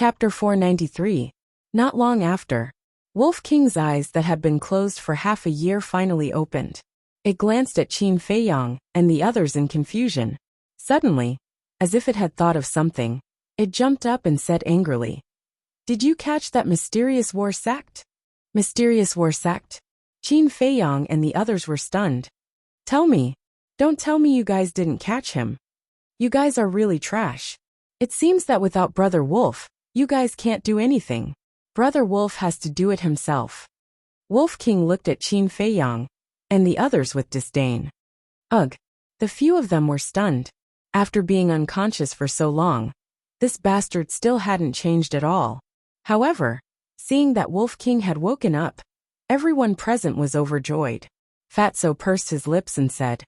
Chapter 493. Not long after, Wolf King's eyes that had been closed for half a year finally opened. It glanced at Qin Feiyang and the others in confusion. Suddenly, as if it had thought of something, it jumped up and said angrily, "Did you catch that mysterious war sect?" Mysterious war sect? Qin Feiyang and the others were stunned. "Tell me. Don't tell me you guys didn't catch him. You guys are really trash. It seems that without Brother Wolf, you guys can't do anything. Brother Wolf has to do it himself." Wolf King looked at Qin Feiyang and the others with disdain. Ugh. The few of them were stunned. After being unconscious for so long, this bastard still hadn't changed at all. However, seeing that Wolf King had woken up, everyone present was overjoyed. Fatso pursed his lips and said,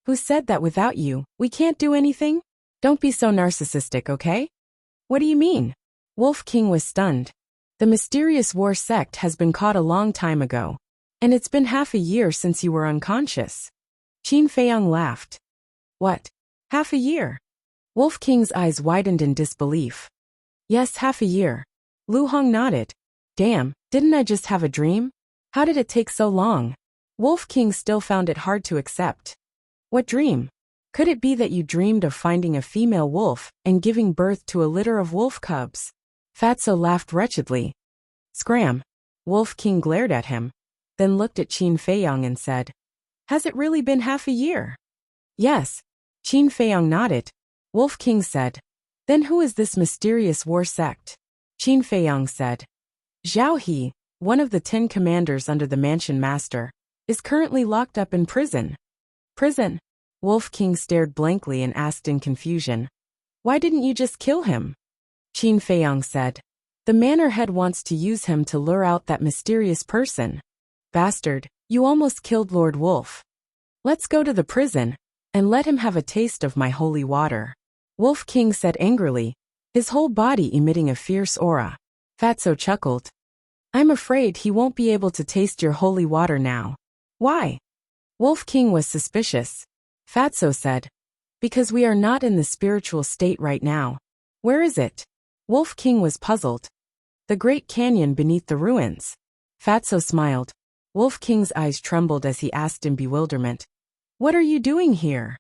"Who said that without you, we can't do anything? Don't be so narcissistic, okay?" "What do you mean?" Wolf King was stunned. "The mysterious war sect has been caught a long time ago, and it's been half a year since you were unconscious." Qin Feiyang laughed. "What? Half a year?" Wolf King's eyes widened in disbelief. "Yes, half a year." Lu Hong nodded. "Damn, didn't I just have a dream? How did it take so long?" Wolf King still found it hard to accept. "What dream? Could it be that you dreamed of finding a female wolf and giving birth to a litter of wolf cubs?" Fatso laughed wretchedly. "Scram." Wolf King glared at him, then looked at Qin Feiyang and said, "Has it really been half a year?" "Yes." Qin Feiyang nodded. Wolf King said, "Then who is this mysterious war sect?" Qin Feiyang said, "Zhao He, one of the 10 commanders under the Mansion Master, is currently locked up in prison." "Prison?" Wolf King stared blankly and asked in confusion, "Why didn't you just kill him?" Qin Feiyang said, "The manor head wants to use him to lure out that mysterious person." "Bastard, you almost killed Lord Wolf. Let's go to the prison and let him have a taste of my holy water." Wolf King said angrily, his whole body emitting a fierce aura. Fatso chuckled. "I'm afraid he won't be able to taste your holy water now." "Why?" Wolf King was suspicious. Fatso said, "Because we are not in the spiritual state right now." "Where is it?" Wolf King was puzzled. "The Great Canyon beneath the ruins." Fatso smiled. Wolf King's eyes trembled as he asked in bewilderment, "What are you doing here?"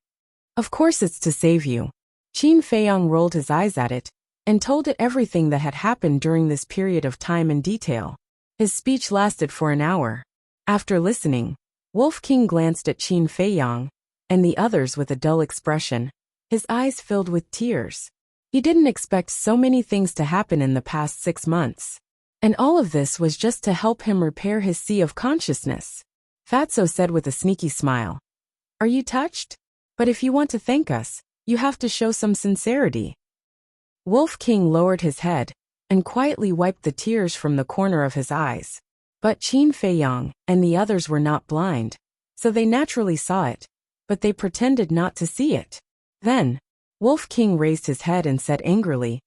"Of course it's to save you." Qin Feiyang rolled his eyes at it and told it everything that had happened during this period of time in detail. His speech lasted for an hour. After listening, Wolf King glanced at Qin Feiyang and the others with a dull expression, his eyes filled with tears. He didn't expect so many things to happen in the past 6 months. And all of this was just to help him repair his sea of consciousness. Fatso said with a sneaky smile, "Are you touched? But if you want to thank us, you have to show some sincerity." Wolf King lowered his head and quietly wiped the tears from the corner of his eyes. But Qin Feiyang and the others were not blind, so they naturally saw it, but they pretended not to see it. Then, Wolf King raised his head and said angrily,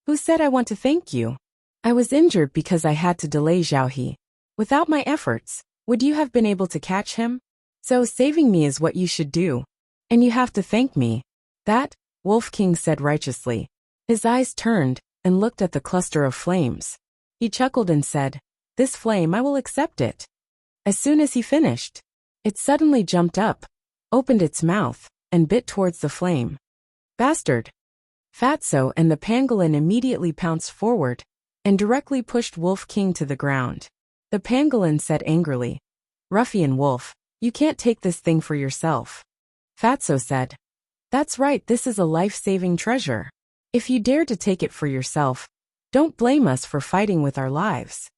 "Who said I want to thank you? I was injured because I had to delay Zhao He. Without my efforts, would you have been able to catch him? So saving me is what you should do. And you have to thank me." "That," Wolf King said righteously. His eyes turned and looked at the cluster of flames. He chuckled and said, "This flame, I will accept it." As soon as he finished, it suddenly jumped up, opened its mouth, and bit towards the flame. "Bastard!" Fatso and the pangolin immediately pounced forward and directly pushed Wolf King to the ground. The pangolin said angrily, "Ruffian wolf, you can't take this thing for yourself." Fatso said, "That's right, this is a life-saving treasure. If you dare to take it for yourself, don't blame us for fighting with our lives."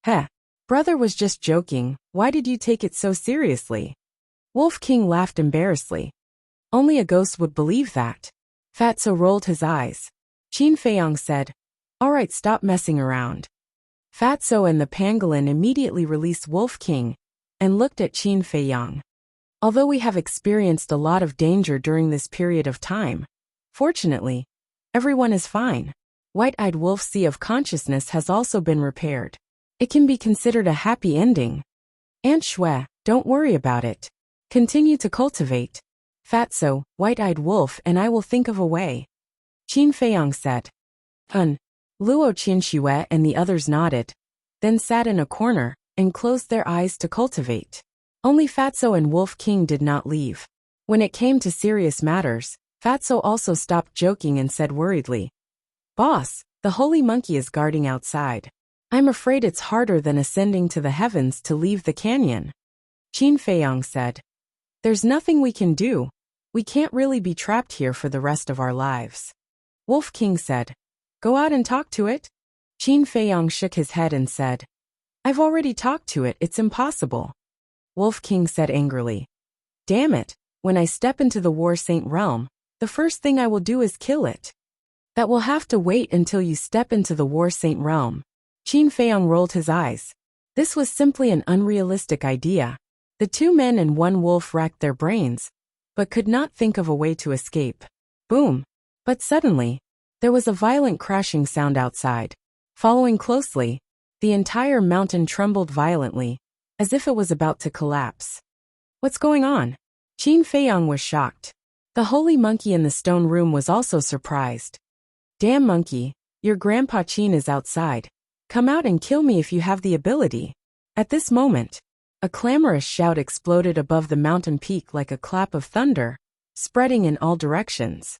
"Heh, brother was just joking, why did you take it so seriously?" Wolf King laughed embarrassedly. "Only a ghost would believe that." Fatso rolled his eyes. Qin Feiyang said, "All right, stop messing around." Fatso and the pangolin immediately released Wolf King and looked at Qin Feiyang. "Although we have experienced a lot of danger during this period of time, fortunately, everyone is fine. White-eyed Wolf's sea of consciousness has also been repaired. It can be considered a happy ending. Aunt Shui, don't worry about it. Continue to cultivate. Fatso, White-eyed Wolf and I will think of a way." Qin Feiyang said. Luo Qianxue and the others nodded, then sat in a corner and closed their eyes to cultivate. Only Fatso and Wolf King did not leave. When it came to serious matters, Fatso also stopped joking and said worriedly, "Boss, the holy monkey is guarding outside. I'm afraid it's harder than ascending to the heavens to leave the canyon." Qin Feiyang said, "There's nothing we can do. We can't really be trapped here for the rest of our lives." Wolf King said, "Go out and talk to it." Qin Feiyang shook his head and said, "I've already talked to it, it's impossible." Wolf King said angrily, "Damn it, when I step into the War Saint realm, the first thing I will do is kill it." "That will have to wait until you step into the War Saint realm." Qin Feiyang rolled his eyes. This was simply an unrealistic idea. The two men and one wolf racked their brains, but could not think of a way to escape. Boom! But suddenly, there was a violent crashing sound outside. Following closely, the entire mountain trembled violently, as if it was about to collapse. "What's going on?" Qin Feiyang was shocked. The holy monkey in the stone room was also surprised. "Damn monkey, your grandpa Qin is outside. Come out and kill me if you have the ability." At this moment, a clamorous shout exploded above the mountain peak like a clap of thunder, spreading in all directions.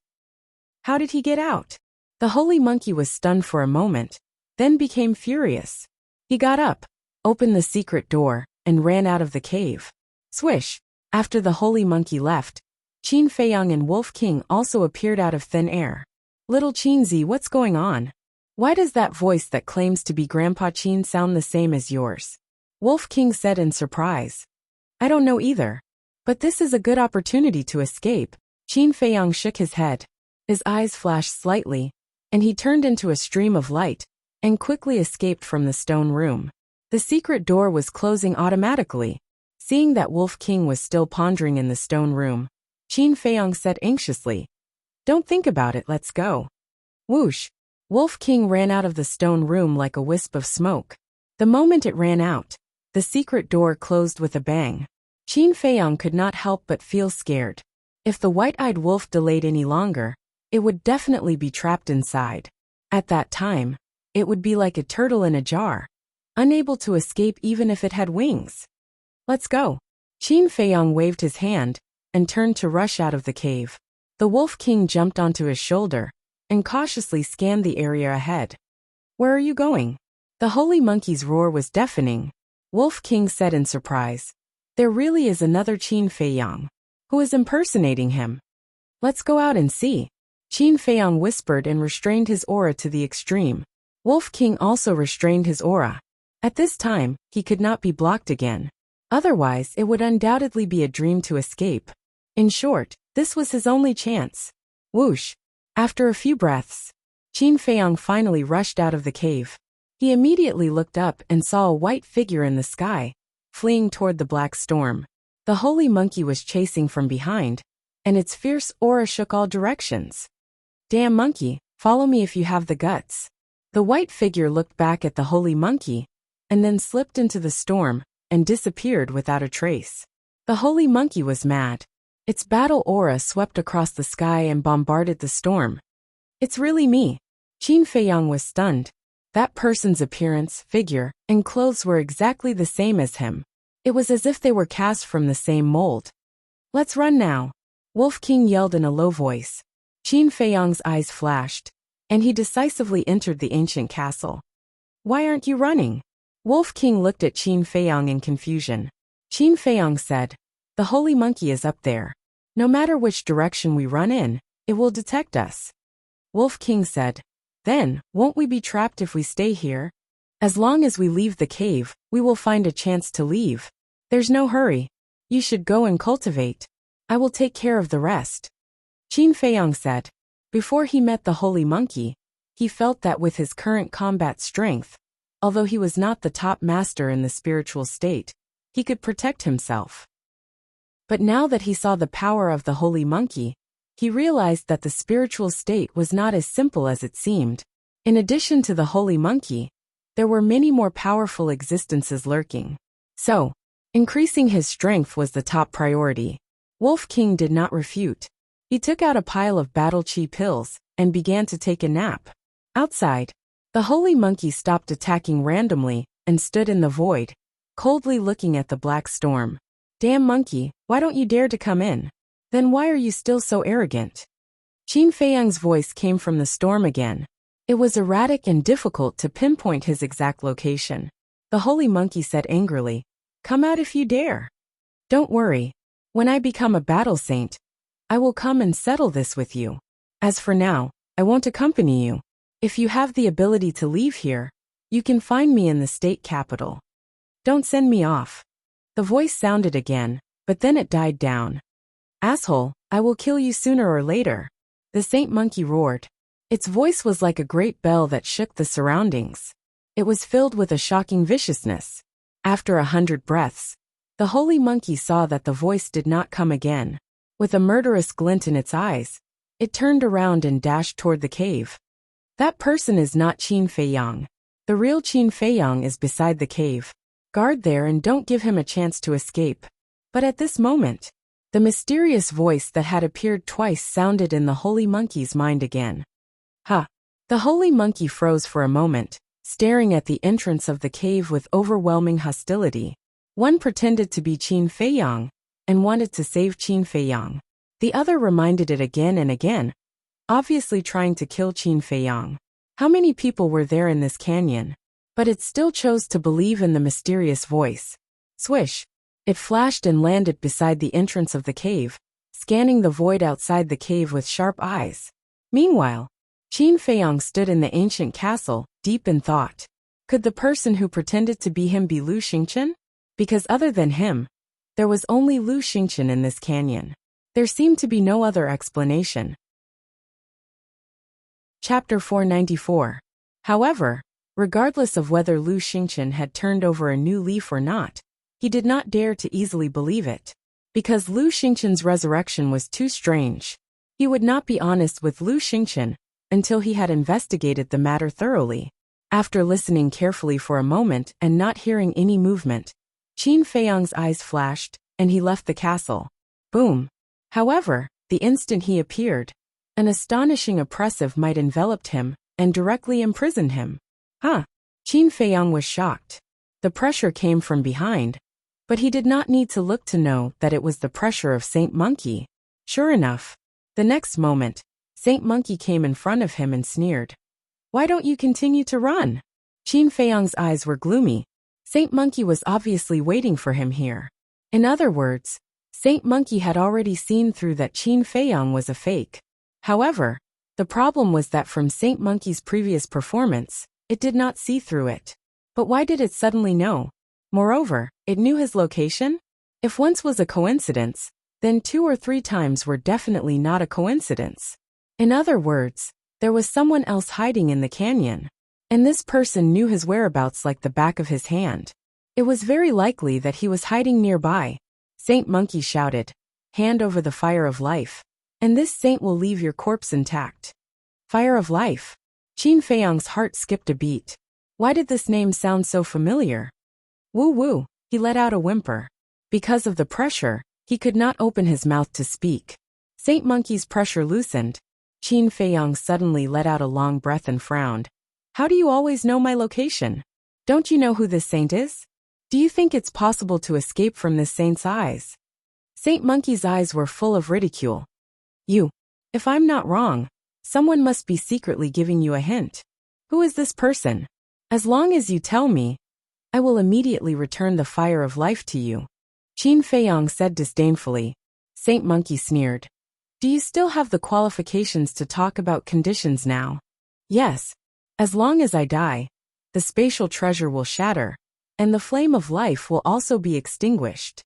"How did he get out?" The holy monkey was stunned for a moment, then became furious. He got up, opened the secret door, and ran out of the cave. Swish! After the holy monkey left, Qin Feiyang and Wolf King also appeared out of thin air. "Little Qinzi, what's going on? Why does that voice that claims to be Grandpa Qin sound the same as yours?" Wolf King said in surprise. "I don't know either. But this is a good opportunity to escape." Qin Feiyang shook his head. His eyes flashed slightly, and he turned into a stream of light, and quickly escaped from the stone room. The secret door was closing automatically. Seeing that Wolf King was still pondering in the stone room, Qin Feiyang said anxiously, "Don't think about it, let's go." Whoosh! Wolf King ran out of the stone room like a wisp of smoke. The moment it ran out, the secret door closed with a bang. Qin Feiyang could not help but feel scared. If the white-eyed wolf delayed any longer, it would definitely be trapped inside. At that time, it would be like a turtle in a jar, unable to escape even if it had wings. "Let's go." Qin Feiyang waved his hand and turned to rush out of the cave. The Wolf King jumped onto his shoulder and cautiously scanned the area ahead. "Where are you going?" The holy monkey's roar was deafening. Wolf King said in surprise, "There really is another Qin Feiyang. Who is impersonating him? Let's go out and see." Qin Feiyang whispered and restrained his aura to the extreme. Wolf King also restrained his aura. At this time, he could not be blocked again. Otherwise, it would undoubtedly be a dream to escape. In short, this was his only chance. Whoosh! After a few breaths, Qin Feiyang finally rushed out of the cave. He immediately looked up and saw a white figure in the sky, fleeing toward the black storm. The holy monkey was chasing from behind, and its fierce aura shook all directions. "Damn monkey, follow me if you have the guts." The white figure looked back at the holy monkey, and then slipped into the storm and disappeared without a trace. The holy monkey was mad. Its battle aura swept across the sky and bombarded the storm. "It's really me." Qin Feiyang was stunned. That person's appearance, figure, and clothes were exactly the same as him. It was as if they were cast from the same mold. "Let's run now," Wolf King yelled in a low voice. Qin Feiyang's eyes flashed, and he decisively entered the ancient castle. "Why aren't you running?" Wolf King looked at Qin Feiyang in confusion. Qin Feiyang said, "The holy monkey is up there. No matter which direction we run in, it will detect us." Wolf King said, "Then, won't we be trapped if we stay here? As long as we leave the cave, we will find a chance to leave. There's no hurry. You should go and cultivate. I will take care of the rest." Qin Feiyang said. Before he met the holy monkey, he felt that with his current combat strength, although he was not the top master in the spiritual state, he could protect himself. But now that he saw the power of the holy monkey, he realized that the spiritual state was not as simple as it seemed. In addition to the holy monkey, there were many more powerful existences lurking. So, increasing his strength was the top priority. Wolf King did not refute. He took out a pile of battle chi pills and began to take a nap. Outside, The holy monkey stopped attacking randomly and stood in the void, coldly looking at the black storm. Damn monkey, why don't you dare to come in? Then why are you still so arrogant? Qin Feiyang's voice came from the storm again. It was erratic and difficult to pinpoint his exact location. The holy monkey said angrily, "Come out if you dare. Don't worry. When I become a battle saint, I will come and settle this with you. As for now, I won't accompany you. If you have the ability to leave here, you can find me in the state capital. Don't send me off." The voice sounded again, but then it died down. "Asshole, I will kill you sooner or later," the saint monkey roared. Its voice was like a great bell that shook the surroundings. It was filled with a shocking viciousness. After 100 breaths, the holy monkey saw that the voice did not come again. With a murderous glint in its eyes, it turned around and dashed toward the cave. That person is not Qin Feiyang. The real Qin Feiyang is beside the cave. Guard there and don't give him a chance to escape. But at this moment, the mysterious voice that had appeared twice sounded in the holy monkey's mind again. Ha! The holy monkey froze for a moment, staring at the entrance of the cave with overwhelming hostility. One pretended to be Qin Feiyang and wanted to save Qin Feiyang. The other reminded it again and again, obviously trying to kill Qin Feiyang. How many people were there in this canyon? But it still chose to believe in the mysterious voice. Swish! It flashed and landed beside the entrance of the cave, scanning the void outside the cave with sharp eyes. Meanwhile, Qin Feiyang stood in the ancient castle, deep in thought. Could the person who pretended to be him be Lu Xingchen? Because other than him, there was only Lu Xingchen in this canyon. There seemed to be no other explanation. Chapter 494. However, regardless of whether Lu Xingchen had turned over a new leaf or not, he did not dare to easily believe it. Because Lu Xingchen's resurrection was too strange. He would not be honest with Lu Xingchen until he had investigated the matter thoroughly. After listening carefully for a moment and not hearing any movement, Qin Feiyang's eyes flashed, and he left the castle. Boom! However, the instant he appeared, an astonishing oppressive might enveloped him and directly imprisoned him. Huh! Qin Feiyang was shocked. The pressure came from behind, but he did not need to look to know that it was the pressure of Saint Monkey. Sure enough, the next moment, Saint Monkey came in front of him and sneered. "Why don't you continue to run?" Qin Feiyang's eyes were gloomy. Saint Monkey was obviously waiting for him here. In other words, Saint Monkey had already seen through that Qin Feiyang was a fake. However, the problem was that from Saint Monkey's previous performance, it did not see through it. But why did it suddenly know? Moreover, it knew his location? If once was a coincidence, then 2 or 3 times were definitely not a coincidence. In other words, there was someone else hiding in the canyon. And this person knew his whereabouts like the back of his hand. It was very likely that he was hiding nearby. Saint Monkey shouted, "Hand over the fire of life, and this saint will leave your corpse intact." Fire of life. Qin Feiyang's heart skipped a beat. Why did this name sound so familiar? Woo woo, he let out a whimper. Because of the pressure, he could not open his mouth to speak. Saint Monkey's pressure loosened. Qin Feiyang suddenly let out a long breath and frowned. "How do you always know my location? Don't you know who this saint is? Do you think it's possible to escape from this saint's eyes?" Saint Monkey's eyes were full of ridicule. If I'm not wrong, someone must be secretly giving you a hint. Who is this person? As long as you tell me, I will immediately return the fire of life to you." Qin Feiyang said disdainfully. Saint Monkey sneered. "Do you still have the qualifications to talk about conditions now?" "Yes. As long as I die, the spatial treasure will shatter, and the flame of life will also be extinguished,"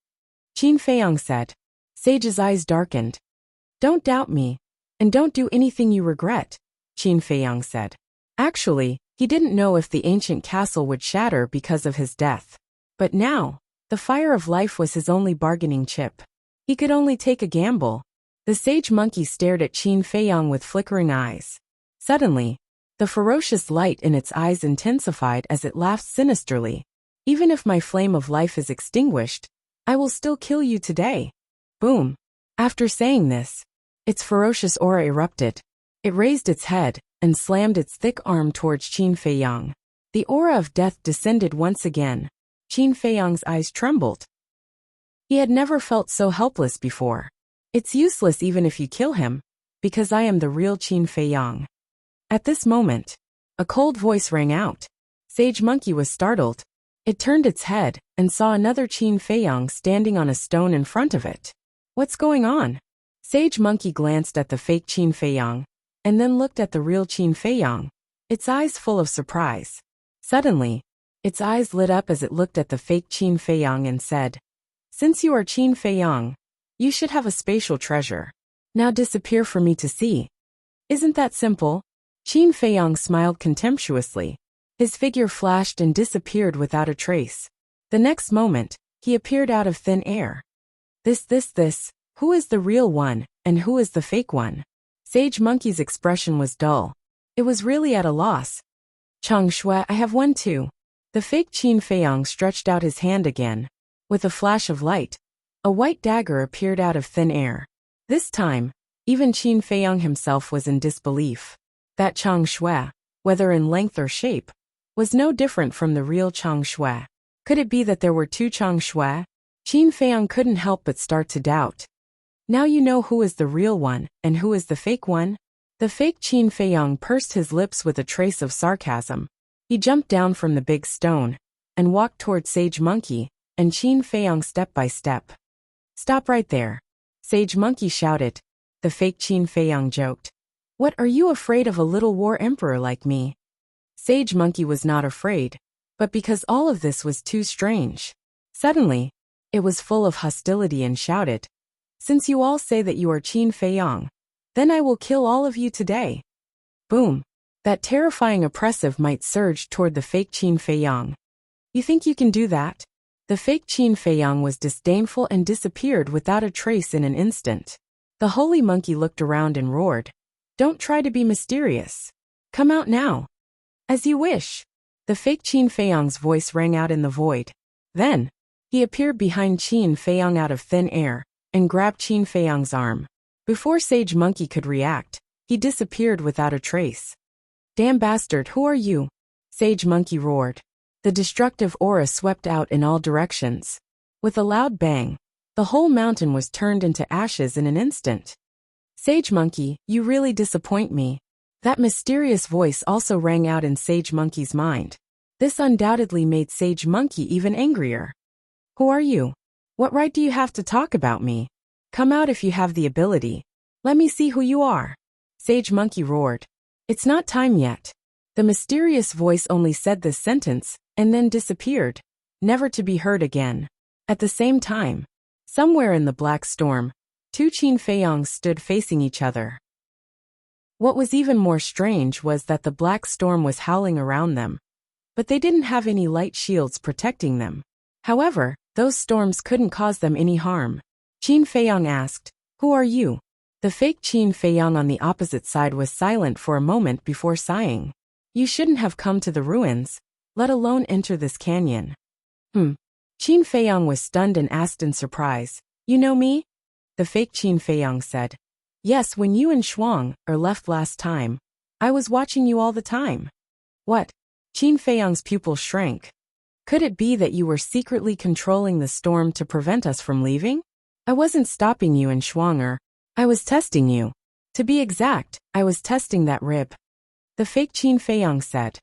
Qin Feiyang said. Sage's eyes darkened. "Don't doubt me, and don't do anything you regret," Qin Feiyang said. Actually, he didn't know if the ancient castle would shatter because of his death. But now, the fire of life was his only bargaining chip. He could only take a gamble. The sage monkey stared at Qin Feiyang with flickering eyes. Suddenly, the ferocious light in its eyes intensified as it laughed sinisterly. "Even if my flame of life is extinguished, I will still kill you today." Boom. After saying this, its ferocious aura erupted. It raised its head, and slammed its thick arm towards Qin Feiyang. The aura of death descended once again. Qin Feiyang's eyes trembled. He had never felt so helpless before. It's useless even if you kill him, because I am the real Qin Feiyang. At this moment, a cold voice rang out. Sage Monkey was startled. It turned its head and saw another Qin Feiyang standing on a stone in front of it. What's going on? Sage Monkey glanced at the fake Qin Feiyang, and then looked at the real Qin Feiyang, its eyes full of surprise. Suddenly, its eyes lit up as it looked at the fake Qin Feiyang and said, "Since you are Qin Feiyang, you should have a spatial treasure. Now disappear for me to see." Isn't that simple? Qin Feiyang smiled contemptuously. His figure flashed and disappeared without a trace. The next moment, he appeared out of thin air. This, who is the real one, and who is the fake one? Sage Monkey's expression was dull. It was really at a loss. Chang Shui, I have one too. The fake Qin Feiyang stretched out his hand again. With a flash of light, a white dagger appeared out of thin air. This time, even Qin Feiyang himself was in disbelief. That Chang Shui, whether in length or shape, was no different from the real Chang Shui. Could it be that there were two Chang Shui? Qin Feiyang couldn't help but start to doubt. Now you know who is the real one, and who is the fake one? The fake Qin Feiyang pursed his lips with a trace of sarcasm. He jumped down from the big stone, and walked toward Sage Monkey, and Qin Feiyang step by step. Stop right there. Sage Monkey shouted. The fake Qin Feiyang joked. What, are you afraid of a little war emperor like me? Sage Monkey was not afraid, but because all of this was too strange. Suddenly, it was full of hostility and shouted, "Since you all say that you are Qin Feiyang, then I will kill all of you today." Boom! That terrifying oppressive might surged toward the fake Qin Feiyang. You think you can do that? The fake Qin Feiyang was disdainful and disappeared without a trace in an instant. The holy monkey looked around and roared, "Don't try to be mysterious. Come out now." As you wish. The fake Qin Feiyang's voice rang out in the void. Then, he appeared behind Qin Feiyang out of thin air, and grabbed Qin Feiyang's arm. Before Sage Monkey could react, he disappeared without a trace. Damn bastard, who are you? Sage Monkey roared. The destructive aura swept out in all directions. With a loud bang, the whole mountain was turned into ashes in an instant. Sage Monkey, you really disappoint me. That mysterious voice also rang out in Sage Monkey's mind. This undoubtedly made Sage Monkey even angrier. Who are you? What right do you have to talk about me? Come out if you have the ability. Let me see who you are. Sage Monkey roared. It's not time yet. The mysterious voice only said this sentence, and then disappeared, never to be heard again. At the same time, somewhere in the black storm, two Qin Feiyangs stood facing each other. What was even more strange was that the black storm was howling around them, but they didn't have any light shields protecting them. However, those storms couldn't cause them any harm. Qin Feiyang asked, "Who are you?" The fake Qin Feiyang on the opposite side was silent for a moment before sighing. "You shouldn't have come to the ruins, let alone enter this canyon." Qin Feiyang was stunned and asked in surprise, "You know me?" The fake Qin Feiyang said, "Yes, when you and Shuang left last time, I was watching you all the time." What? Qin Feiyang's pupil shrank. Could it be that you were secretly controlling the storm to prevent us from leaving? I wasn't stopping you and Shuang, I was testing you. To be exact, I was testing that rib. The fake Qin Feiyang said.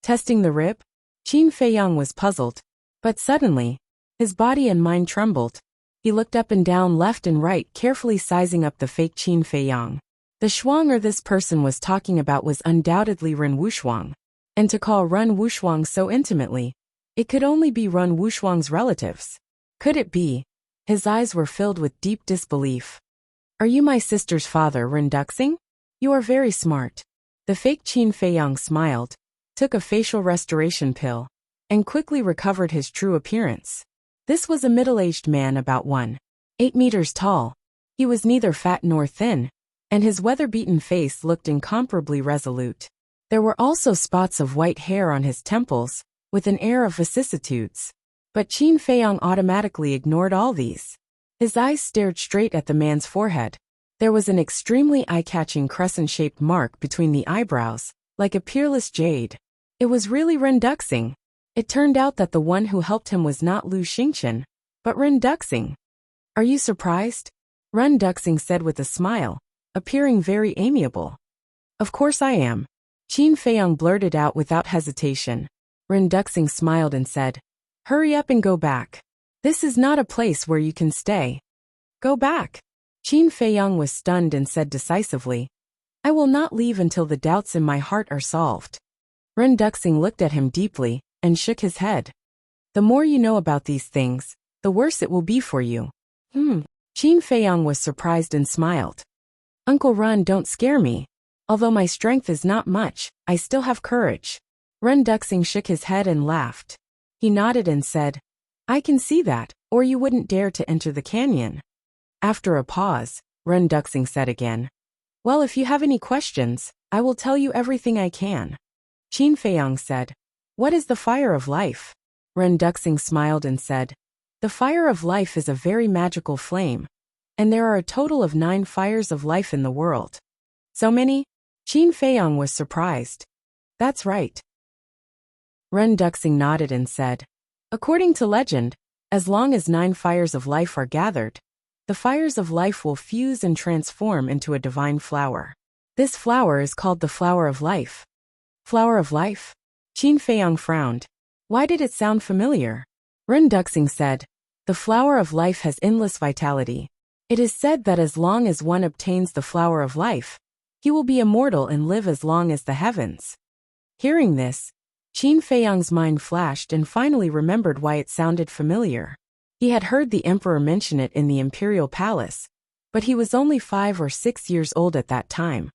Testing the rib? Qin Feiyang was puzzled, but suddenly, his body and mind trembled. He looked up and down left and right, carefully sizing up the fake Qin Feiyang. The Shuang this person was talking about was undoubtedly Ren Wushuang. And to call Ren Wushuang so intimately, it could only be Ren Wushuang's relatives. Could it be? His eyes were filled with deep disbelief. Are you my sister's father, Ren Duxing? You are very smart. The fake Qin Feiyang smiled, took a facial restoration pill, and quickly recovered his true appearance. This was a middle-aged man about 1.8 meters tall. He was neither fat nor thin, and his weather-beaten face looked incomparably resolute. There were also spots of white hair on his temples, with an air of vicissitudes. But Qin Feiyang automatically ignored all these. His eyes stared straight at the man's forehead. There was an extremely eye-catching crescent-shaped mark between the eyebrows, like a peerless jade. It was really Ren Duxing. It turned out that the one who helped him was not Lu Xingqian, but Ren Duxing. Are you surprised? Ren Duxing said with a smile, appearing very amiable. Of course I am. Qin Feiyang blurted out without hesitation. Ren Duxing smiled and said, hurry up and go back. This is not a place where you can stay. Go back. Qin Feiyang was stunned and said decisively, I will not leave until the doubts in my heart are solved. Ren Duxing looked at him deeply and shook his head. The more you know about these things, the worse it will be for you. Qin Feiyang was surprised and smiled. Uncle Ren, don't scare me. Although my strength is not much, I still have courage. Ren Duxing shook his head and laughed. He nodded and said, I can see that, or you wouldn't dare to enter the canyon. After a pause, Ren Duxing said again, well, if you have any questions, I will tell you everything I can. Qin Feiyang said, what is the fire of life? Ren Duxing smiled and said, the fire of life is a very magical flame, and there are a total of 9 fires of life in the world. So many? Qin Feiyang was surprised. That's right. Ren Duxing nodded and said, according to legend, as long as 9 fires of life are gathered, the fires of life will fuse and transform into a divine flower. This flower is called the flower of life. Flower of life? Qin Feiyang frowned. Why did it sound familiar? Ren Duxing said, the flower of life has endless vitality. It is said that as long as one obtains the flower of life, he will be immortal and live as long as the heavens. Hearing this, Qin Feiyang's mind flashed and finally remembered why it sounded familiar. He had heard the emperor mention it in the imperial palace, but he was only 5 or 6 years old at that time,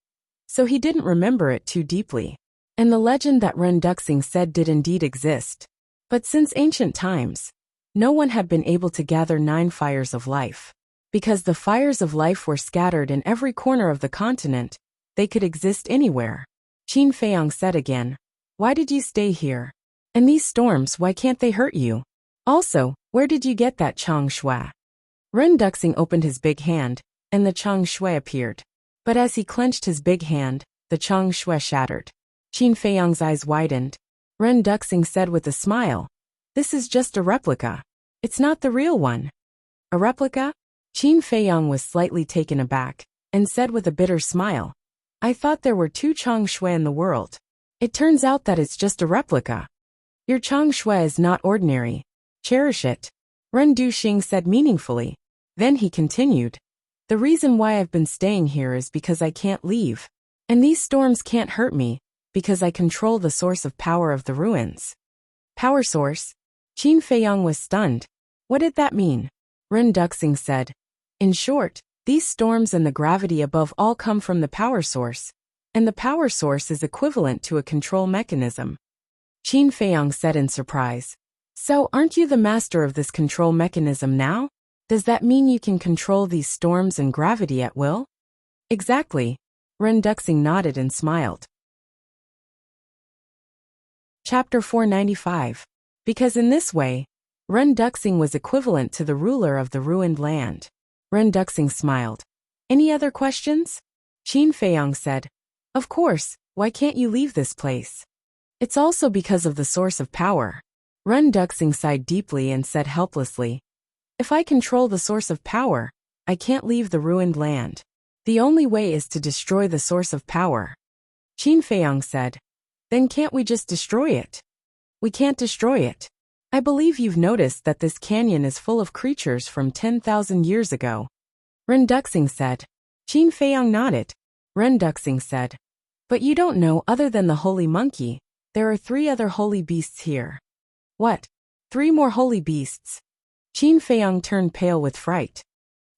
so he didn't remember it too deeply. And the legend that Ren Duxing said did indeed exist. But since ancient times, no one had been able to gather 9 fires of life. Because the fires of life were scattered in every corner of the continent, they could exist anywhere. Qin Feiyang said again, why did you stay here? And these storms, why can't they hurt you? Also, where did you get that Chang Shui? Ren Duxing opened his big hand, and the Chang Shui appeared. But as he clenched his big hand, the Chang Shui shattered. Qin Feiyang's eyes widened. Ren Duxing said with a smile, this is just a replica. It's not the real one. A replica? Qin Feiyang was slightly taken aback, and said with a bitter smile, I thought there were 2 Chang Shui in the world. It turns out that it's just a replica. Your Chang Shui is not ordinary. Cherish it. Ren Duxing said meaningfully. Then he continued, the reason why I've been staying here is because I can't leave. And these storms can't hurt me, because I control the source of power of the ruins. Power source? Qin Feiyang was stunned. What did that mean? Ren Duxing said, in short, these storms and the gravity above all come from the power source, and the power source is equivalent to a control mechanism. Qin Feiyang said in surprise, so aren't you the master of this control mechanism now? Does that mean you can control these storms and gravity at will? Exactly. Ren Duxing nodded and smiled. Chapter 495. Because in this way, Ren Duxing was equivalent to the ruler of the ruined land. Ren Duxing smiled. Any other questions? Qin Feiyang said, of course, why can't you leave this place? It's also because of the source of power. Ren Duxing sighed deeply and said helplessly, if I control the source of power, I can't leave the ruined land. The only way is to destroy the source of power. Qin Feiyang said, then can't we just destroy it? We can't destroy it. I believe you've noticed that this canyon is full of creatures from 10,000 years ago. Ren Duxing said. Qin Feiyang nodded. Ren Duxing said, but you don't know, other than the holy monkey, there are 3 other holy beasts here. What? 3 more holy beasts? Qin Feiyang turned pale with fright.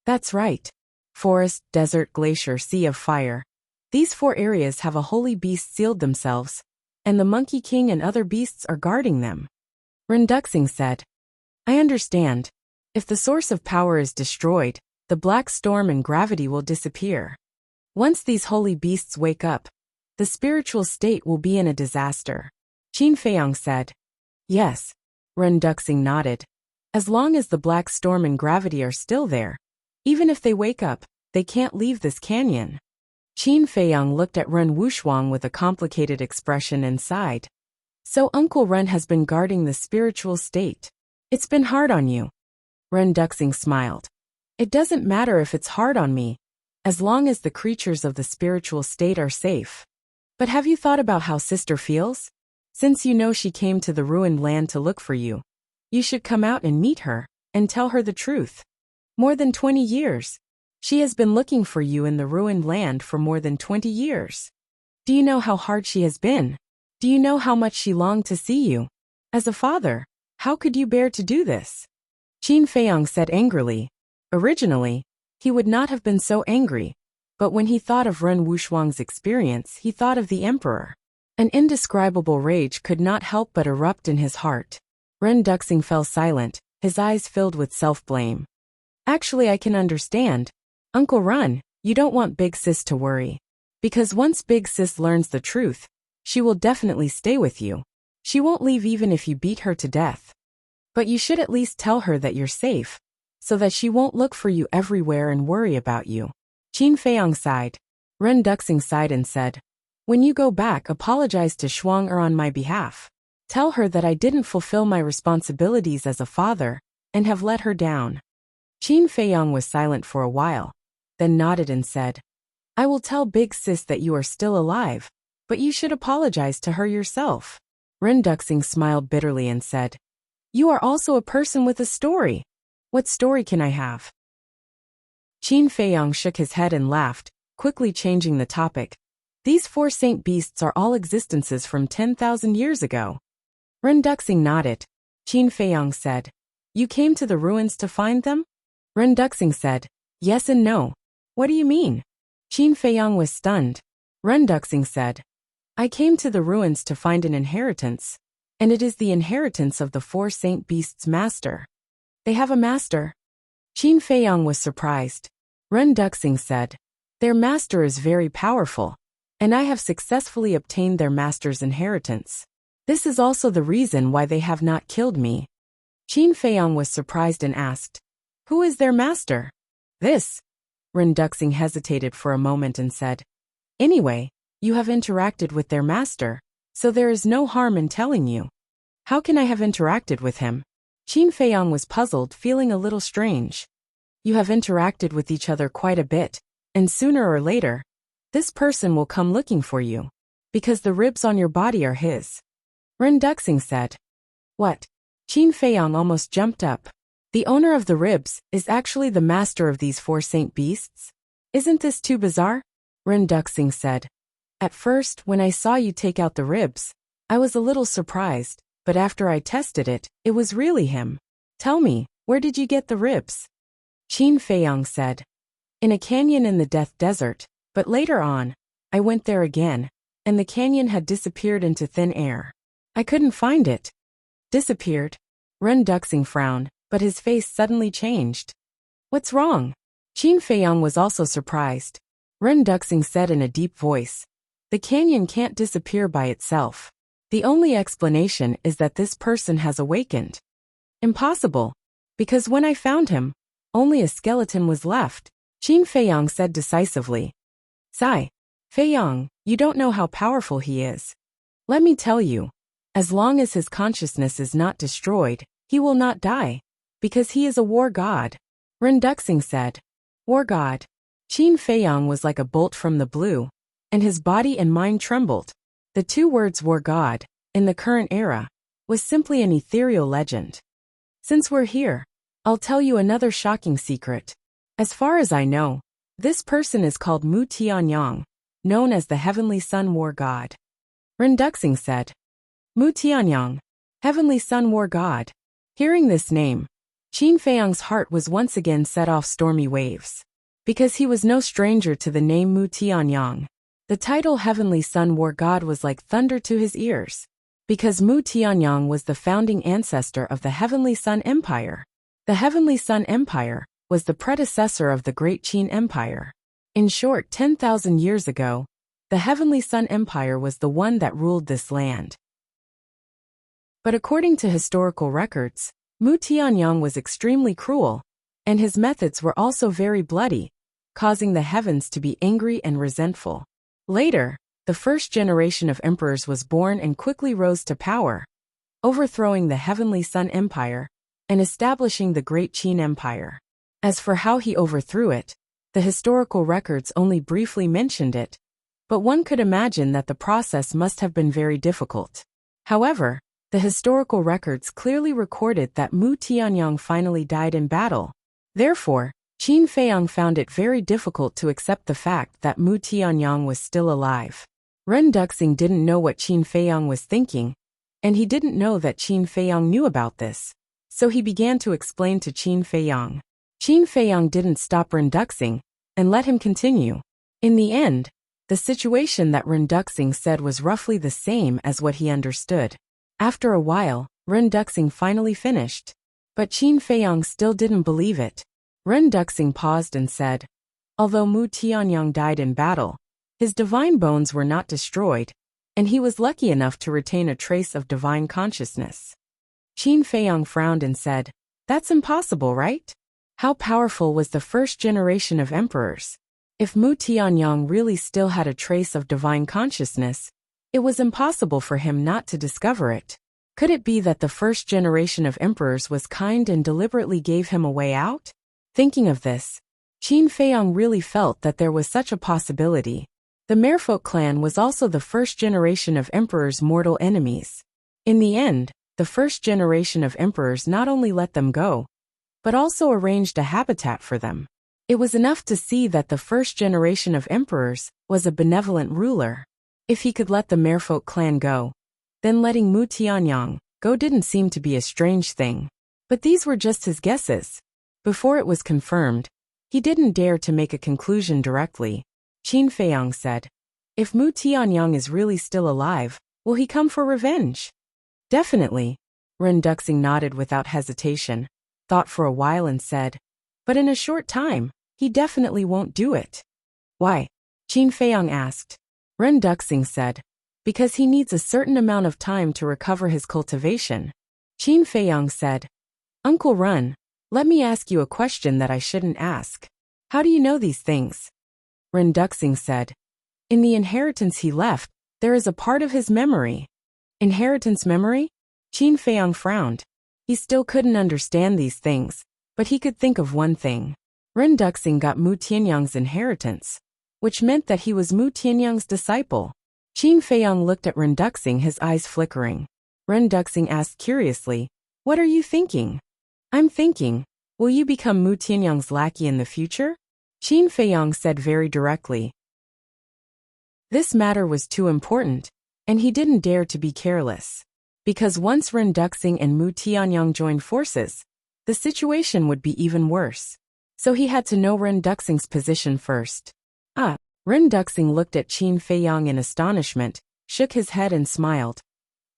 That's right. Forest, desert, glacier, sea of fire. These 4 areas have a holy beast sealed themselves, and the Monkey King and other beasts are guarding them. Ren Duxing said, I understand. If the source of power is destroyed, the black storm and gravity will disappear. Once these holy beasts wake up, the spiritual state will be in a disaster. Qin Feiyang said. Yes. Ren Duxing nodded. As long as the black storm and gravity are still there, even if they wake up, They can't leave this canyon. Qin Feiyang looked at Ren Wuxuang with a complicated expression and sighed. So Uncle Ren has been guarding the spiritual state. It's been hard on you. Ren Duxing smiled. It doesn't matter if it's hard on me, as long as the creatures of the spiritual state are safe. But have you thought about how sister feels? Since you know she came to the ruined land to look for you, you should come out and meet her, and tell her the truth. More than 20 years. She has been looking for you in the ruined land for more than 20 years. Do you know how hard she has been? Do you know how much she longed to see you? As a father, how could you bear to do this? Qin Feiyang said angrily. Originally, he would not have been so angry, but when he thought of Ren Wuxuang's experience, he thought of the emperor. An indescribable rage could not help but erupt in his heart. Ren Duxing fell silent, his eyes filled with self-blame. Actually, I can understand. Uncle Ren, you don't want Big Sis to worry. Because once Big Sis learns the truth, she will definitely stay with you. She won't leave even if you beat her to death. But you should at least tell her that you're safe, so that she won't look for you everywhere and worry about you. Qin Feiyang sighed. Ren Duxing sighed and said, when you go back, apologize to Shuang on my behalf. Tell her that I didn't fulfill my responsibilities as a father, and have let her down. Qin Feiyang was silent for a while, then nodded and said, I will tell Big Sis that you are still alive, but you should apologize to her yourself. Ren Duxing smiled bitterly and said, you are also a person with a story. What story can I have? Qin Feiyang shook his head and laughed, quickly changing the topic. These 4 saint beasts are all existences from 10,000 years ago. Ren Duxing nodded. Qin Feiyang said, you came to the ruins to find them? Ren Duxing said, yes and no. What do you mean? Qin Feiyang was stunned. Ren Duxing said, I came to the ruins to find an inheritance, and it is the inheritance of the 4 saint beasts' master. They have a master? Qin Feiyang was surprised. Ren Duxing said, their master is very powerful, and I have successfully obtained their master's inheritance. This is also the reason why they have not killed me. Qin Feiyang was surprised and asked, who is their master? This. Ren Duxing hesitated for a moment and said, anyway, you have interacted with their master, so there is no harm in telling you. How can I have interacted with him? Qin Feiyang was puzzled, feeling a little strange. You have interacted with each other quite a bit, and sooner or later, this person will come looking for you, because the ribs on your body are his. Ren Duxing said. What? Qin Feiyang almost jumped up. The owner of the ribs is actually the master of these 4 saint beasts? Isn't this too bizarre? Ren Duxing said. At first, when I saw you take out the ribs, I was a little surprised, but after I tested it, it was really him. Tell me, where did you get the ribs? Qin Feiyang said. In a canyon in the Death Desert, but later on, I went there again, and the canyon had disappeared into thin air. I couldn't find it. Disappeared? Ren Duxing frowned, but his face suddenly changed. What's wrong? Qin Feiyang was also surprised. Ren Duxing said in a deep voice, the canyon can't disappear by itself. The only explanation is that this person has awakened. Impossible. Because when I found him, only a skeleton was left. Qin Feiyang said decisively. Sigh. Feiyang, you don't know how powerful he is. Let me tell you, as long as his consciousness is not destroyed, he will not die, because he is a war god. Ren Duxing said. War god. Qin Feiyang was like a bolt from the blue, and his body and mind trembled. The 2 words war god, in the current era, was simply an ethereal legend. Since we're here, I'll tell you another shocking secret. As far as I know, this person is called Mu Tianyang, known as the Heavenly Sun War God. Ren Duxing said. Mu Tianyang, Heavenly Sun War God. Hearing this name, Qin Feiyang's heart was once again set off stormy waves. Because he was no stranger to the name Mu Tianyang. The title Heavenly Sun War God was like thunder to his ears. Because Mu Tianyang was the founding ancestor of the Heavenly Sun Empire. The Heavenly Sun Empire was the predecessor of the Great Qin Empire. In short, 10,000 years ago, the Heavenly Sun Empire was the one that ruled this land. But according to historical records, Mu Tianyang was extremely cruel, and his methods were also very bloody, causing the heavens to be angry and resentful. Later, the first generation of emperors was born and quickly rose to power, overthrowing the Heavenly Sun Empire and establishing the Great Qin Empire. As for how he overthrew it, the historical records only briefly mentioned it, but one could imagine that the process must have been very difficult. However, the historical records clearly recorded that Mu Tianyang finally died in battle. Therefore, Qin Feiyang found it very difficult to accept the fact that Mu Tianyang was still alive. Ren Duxing didn't know what Qin Feiyang was thinking, and he didn't know that Qin Feiyang knew about this, so he began to explain to Qin Feiyang. Qin Feiyang didn't stop Ren Duxing and let him continue. In the end, the situation that Ren Duxing said was roughly the same as what he understood. After a while, Ren Duxing finally finished. But Qin Feiyang still didn't believe it. Ren Duxing paused and said, although Mu Tianyang died in battle, his divine bones were not destroyed, and he was lucky enough to retain a trace of divine consciousness. Qin Feiyang frowned and said, that's impossible, right? How powerful was the first generation of emperors? If Mu Tianyang really still had a trace of divine consciousness, it was impossible for him not to discover it. Could it be that the first generation of emperors was kind and deliberately gave him a way out? Thinking of this, Qin Feiyang really felt that there was such a possibility. The Merfolk clan was also the first generation of emperors' mortal enemies. In the end, the first generation of emperors not only let them go, but also arranged a habitat for them. It was enough to see that the first generation of emperors was a benevolent ruler. If he could let the Merfolk clan go, then letting Mu Tianyang go didn't seem to be a strange thing. But these were just his guesses. Before it was confirmed, he didn't dare to make a conclusion directly. Qin Feiyang said, if Mu Tianyang is really still alive, will he come for revenge? Definitely. Ren Duxing nodded without hesitation, thought for a while and said, but in a short time, he definitely won't do it. Why? Qin Feiyang asked. Ren Duxing said, because he needs a certain amount of time to recover his cultivation. Qin Feiyang said, Uncle Ren, let me ask you a question that I shouldn't ask. How do you know these things? Ren Duxing said, in the inheritance he left, there is a part of his memory. Inheritance memory? Qin Feiyang frowned. He still couldn't understand these things, but he could think of one thing. Ren Duxing got Mu Tianyang's inheritance, which meant that he was Mu Tianyang's disciple. Qin Feiyang looked at Ren Duxing, his eyes flickering. Ren Duxing asked curiously, what are you thinking? I'm thinking, will you become Mu Tianyang's lackey in the future? Qin Feiyang said very directly. This matter was too important, and he didn't dare to be careless. Because once Ren Duxing and Mu Tianyang joined forces, the situation would be even worse. So he had to know Ren Duxing's position first. Ren Duxing looked at Qin Feiyang in astonishment, shook his head and smiled.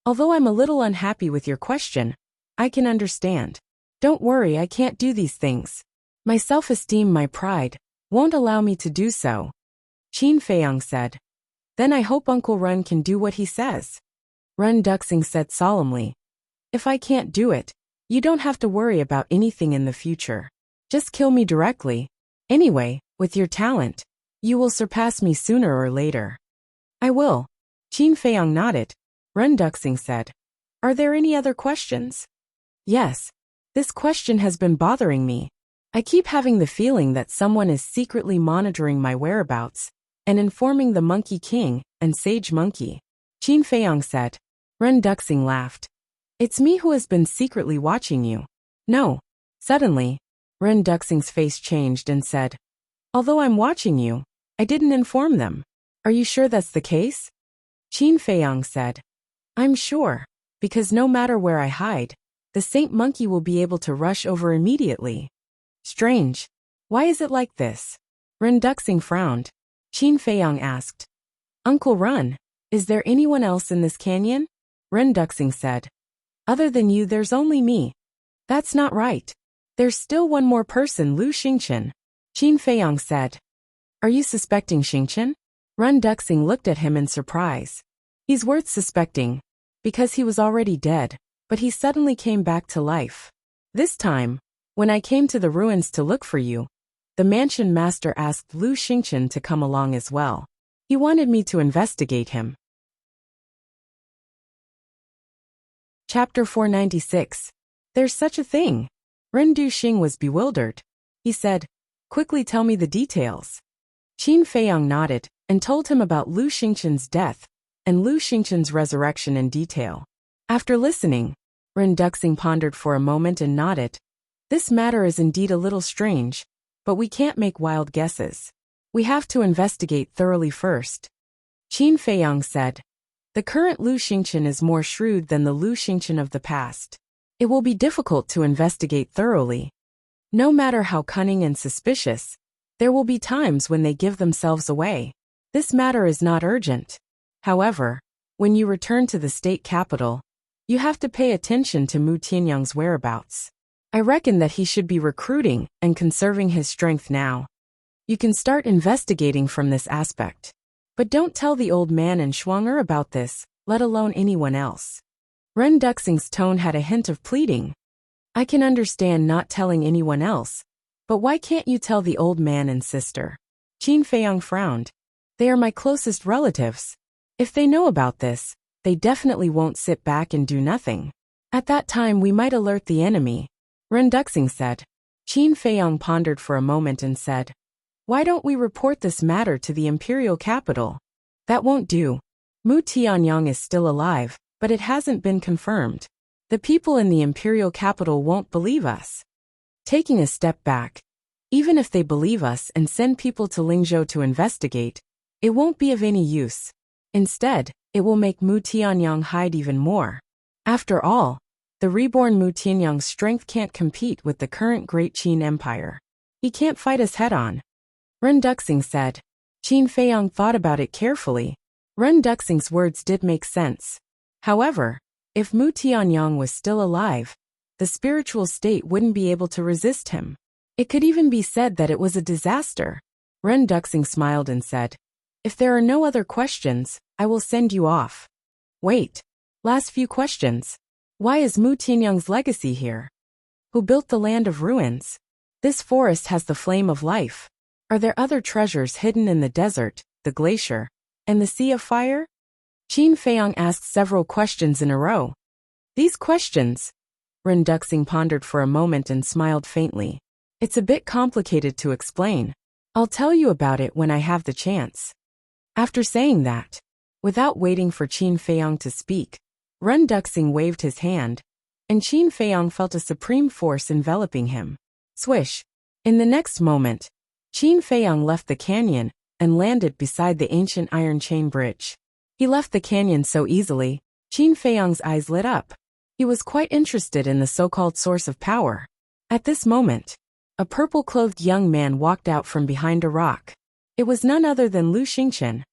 Although I'm a little unhappy with your question, I can understand. Don't worry, I can't do these things. My self-esteem, my pride, won't allow me to do so. Qin Feiyang said. Then I hope Uncle Ren can do what he says. Ren Duxing said solemnly. If I can't do it, you don't have to worry about anything in the future. Just kill me directly. Anyway, with your talent, you will surpass me sooner or later. I will. Qin Feiyang nodded. Ren Duxing said. Are there any other questions? Yes. This question has been bothering me. I keep having the feeling that someone is secretly monitoring my whereabouts and informing the Monkey King and Sage Monkey. Qin Feiyang said. Ren Duxing laughed. It's me who has been secretly watching you. No. Suddenly, Ren Duxing's face changed and said, although I'm watching you, I didn't inform them. Are you sure that's the case? Qin Feiyang said, I'm sure, because no matter where I hide, the Saint Monkey will be able to rush over immediately. Strange. Why is it like this? Ren Duxing frowned. Qin Feiyang asked, Uncle Ren, is there anyone else in this canyon? Ren Duxing said, other than you, there's only me. That's not right. There's still one more person, Lu Xingqian. Qin Feiyang said. Are you suspecting Xingqian? Ren Duxing looked at him in surprise. He's worth suspecting, because he was already dead, but he suddenly came back to life. This time, when I came to the ruins to look for you, The mansion master asked Lu Xingqian to come along as well. He wanted me to investigate him. Chapter 496. There's such a thing. Ren Duxing was bewildered. He said, "Quickly tell me the details." Qin Feiyang nodded and told him about Lu Xingqian's death and Lu Xingqian's resurrection in detail. After listening, Ren Duxing pondered for a moment and nodded. This matter is indeed a little strange, but we can't make wild guesses. We have to investigate thoroughly first. Qin Feiyang said, "The current Lu Xingqian is more shrewd than the Lu Xingqian of the past. It will be difficult to investigate thoroughly. No matter how cunning and suspicious, there will be times when they give themselves away. This matter is not urgent. However, when you return to the state capital, you have to pay attention to Mu Tianyang's whereabouts. I reckon that he should be recruiting and conserving his strength now. You can start investigating from this aspect. But don't tell the old man and Shuang about this, let alone anyone else." Ren Duxing's tone had a hint of pleading. "I can understand not telling anyone else, but why can't you tell the old man and sister?" Qin Feiyang frowned. "They are my closest relatives. If they know about this, they definitely won't sit back and do nothing. At that time we might alert the enemy," Ren Duxing said. Qin Feiyang pondered for a moment and said, "Why don't we report this matter to the imperial capital?" "That won't do. Mu Tianyang is still alive, but it hasn't been confirmed. The people in the imperial capital won't believe us. Taking a step back, even if they believe us and send people to Lingzhou to investigate, it won't be of any use. Instead, it will make Mu Tianyang hide even more. After all, the reborn Mu Tianyang's strength can't compete with the current Great Qin Empire. He can't fight us head-on." Ren Duxing said. Qin Feiyang thought about it carefully. Ren Duxing's words did make sense. However, if Mu Tianyang was still alive, the spiritual state wouldn't be able to resist him. It could even be said that it was a disaster. Ren Duxing smiled and said, "If there are no other questions, I will send you off." "Wait. Last few questions. Why is Mu Tianyang's legacy here? Who built the land of ruins? This forest has the flame of life. Are there other treasures hidden in the desert, the glacier, and the sea of fire?" Qin Feiyang asked several questions in a row. "These questions," Ren Duxing pondered for a moment and smiled faintly. "It's a bit complicated to explain. I'll tell you about it when I have the chance." After saying that, without waiting for Qin Feiyang to speak, Ren Duxing waved his hand, and Qin Feiyang felt a supreme force enveloping him. Swish! In the next moment, Qin Feiyang left the canyon and landed beside the ancient iron chain bridge. He left the canyon so easily, Qin Feiyang's eyes lit up. He was quite interested in the so-called source of power. At this moment, a purple-clothed young man walked out from behind a rock. It was none other than Lu Xingqian.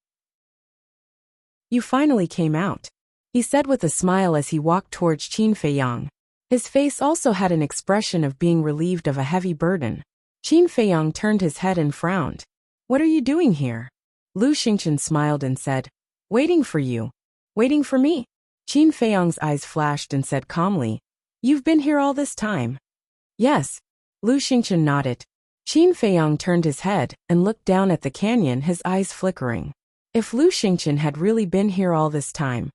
"You finally came out," he said with a smile as he walked towards Qin Feiyang. His face also had an expression of being relieved of a heavy burden. Qin Feiyang turned his head and frowned. "What are you doing here?" Lu Xingqian smiled and said, "Waiting for you." "Waiting for me?" Qin Feiyang's eyes flashed and said calmly, "You've been here all this time?" "Yes." Lu Xingqian nodded. Qin Feiyang turned his head and looked down at the canyon, his eyes flickering. If Lu Xingqian had really been here all this time,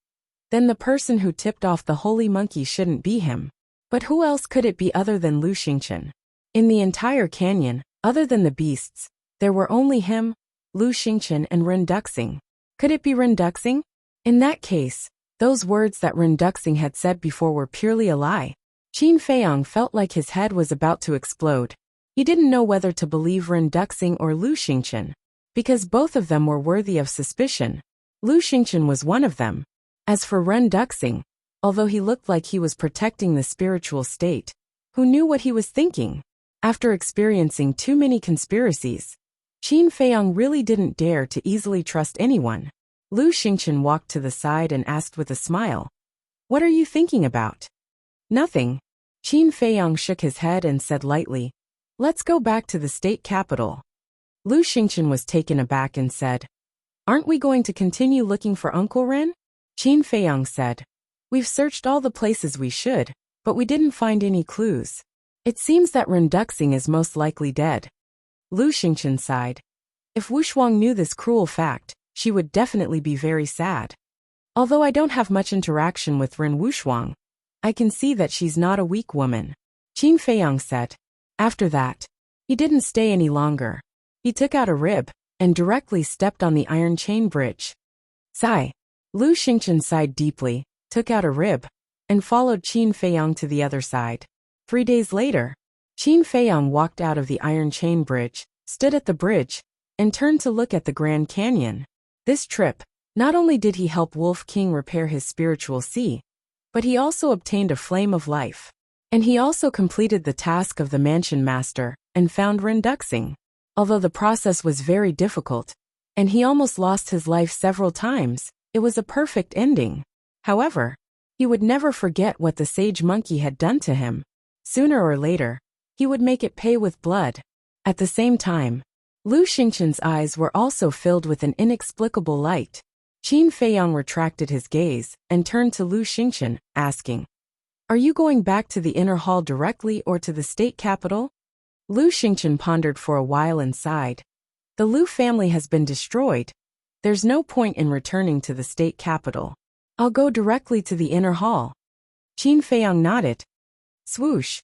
then the person who tipped off the holy monkey shouldn't be him. But who else could it be other than Lu Xingqian? In the entire canyon, other than the beasts, there were only him, Lu Xingqian, and Ren Duxing. Could it be Ren Duxing? In that case, those words that Ren Duxing had said before were purely a lie. Qin Feiyang felt like his head was about to explode. He didn't know whether to believe Ren Duxing or Lu Xingqian, because both of them were worthy of suspicion. Lu Xingqian was one of them. As for Ren Duxing, although he looked like he was protecting the spiritual state, who knew what he was thinking? After experiencing too many conspiracies, Qin Feiyang really didn't dare to easily trust anyone. Lu Xingqian walked to the side and asked with a smile, "What are you thinking about?" "Nothing." Qin Feiyang shook his head and said lightly, "Let's go back to the state capital." Lu Xingqian was taken aback and said, "Aren't we going to continue looking for Uncle Ren?" Qin Feiyang said, "We've searched all the places we should, but we didn't find any clues. It seems that Ren Duxing is most likely dead." Lu Xingqian sighed. If Wu Shuang knew this cruel fact, she would definitely be very sad. Although I don't have much interaction with Ren Wushuang, I can see that she's not a weak woman, Qin Feiyang said. After that, he didn't stay any longer. He took out a rib and directly stepped on the iron chain bridge. Sigh. Lu Xingqian sighed deeply, took out a rib, and followed Qin Feiyang to the other side. 3 days later, Qin Feiyang walked out of the iron chain bridge, stood at the bridge, and turned to look at the Grand Canyon. This trip, not only did he help Wolf King repair his spiritual sea, but he also obtained a flame of life. And he also completed the task of the mansion master and found Ren Duxing. Although the process was very difficult, and he almost lost his life several times, it was a perfect ending. However, he would never forget what the sage monkey had done to him. Sooner or later, he would make it pay with blood. At the same time, Lu Xingqian's eyes were also filled with an inexplicable light. Qin Feiyang retracted his gaze and turned to Lu Xingqian, asking, "Are you going back to the inner hall directly or to the state capital?" Lu Xingqian pondered for a while and sighed. The Lu family has been destroyed. There's no point in returning to the state capital. I'll go directly to the inner hall. Qin Feiyang nodded. Swoosh.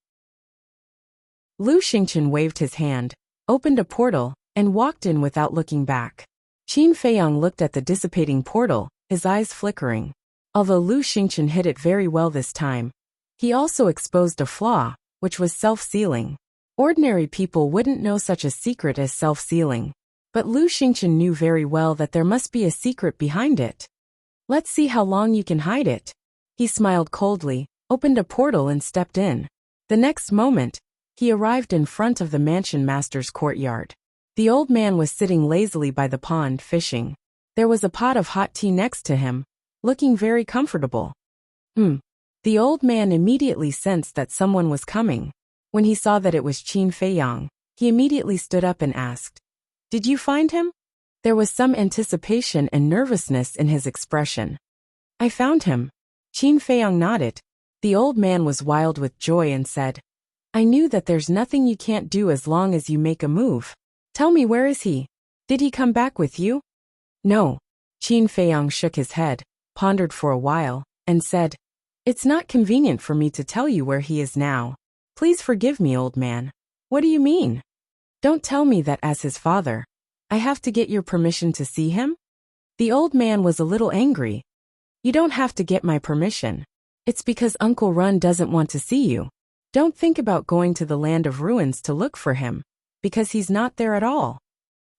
Lu Xingqian waved his hand, opened a portal, and walked in without looking back. Qin Feiyang looked at the dissipating portal, his eyes flickering. Although Lu Xingqian hit it very well this time, he also exposed a flaw, which was self-sealing. Ordinary people wouldn't know such a secret as self-sealing, but Lu Xingqian knew very well that there must be a secret behind it. Let's see how long you can hide it. He smiled coldly, opened a portal and stepped in. The next moment, he arrived in front of the mansion master's courtyard. The old man was sitting lazily by the pond fishing. There was a pot of hot tea next to him, looking very comfortable. The old man immediately sensed that someone was coming. When he saw that it was Qin Feiyang, he immediately stood up and asked, "Did you find him?" There was some anticipation and nervousness in his expression. "I found him." Qin Feiyang nodded. The old man was wild with joy and said, "I knew that there's nothing you can't do as long as you make a move. Tell me, where is he? Did he come back with you?" "No." Qin Feiyang shook his head, pondered for a while, and said, "It's not convenient for me to tell you where he is now. Please forgive me, old man." "What do you mean?" "Don't tell me that as his father, I have to get your permission to see him?" The old man was a little angry. "You don't have to get my permission. It's because Uncle Run doesn't want to see you. Don't think about going to the land of ruins to look for him, because he's not there at all."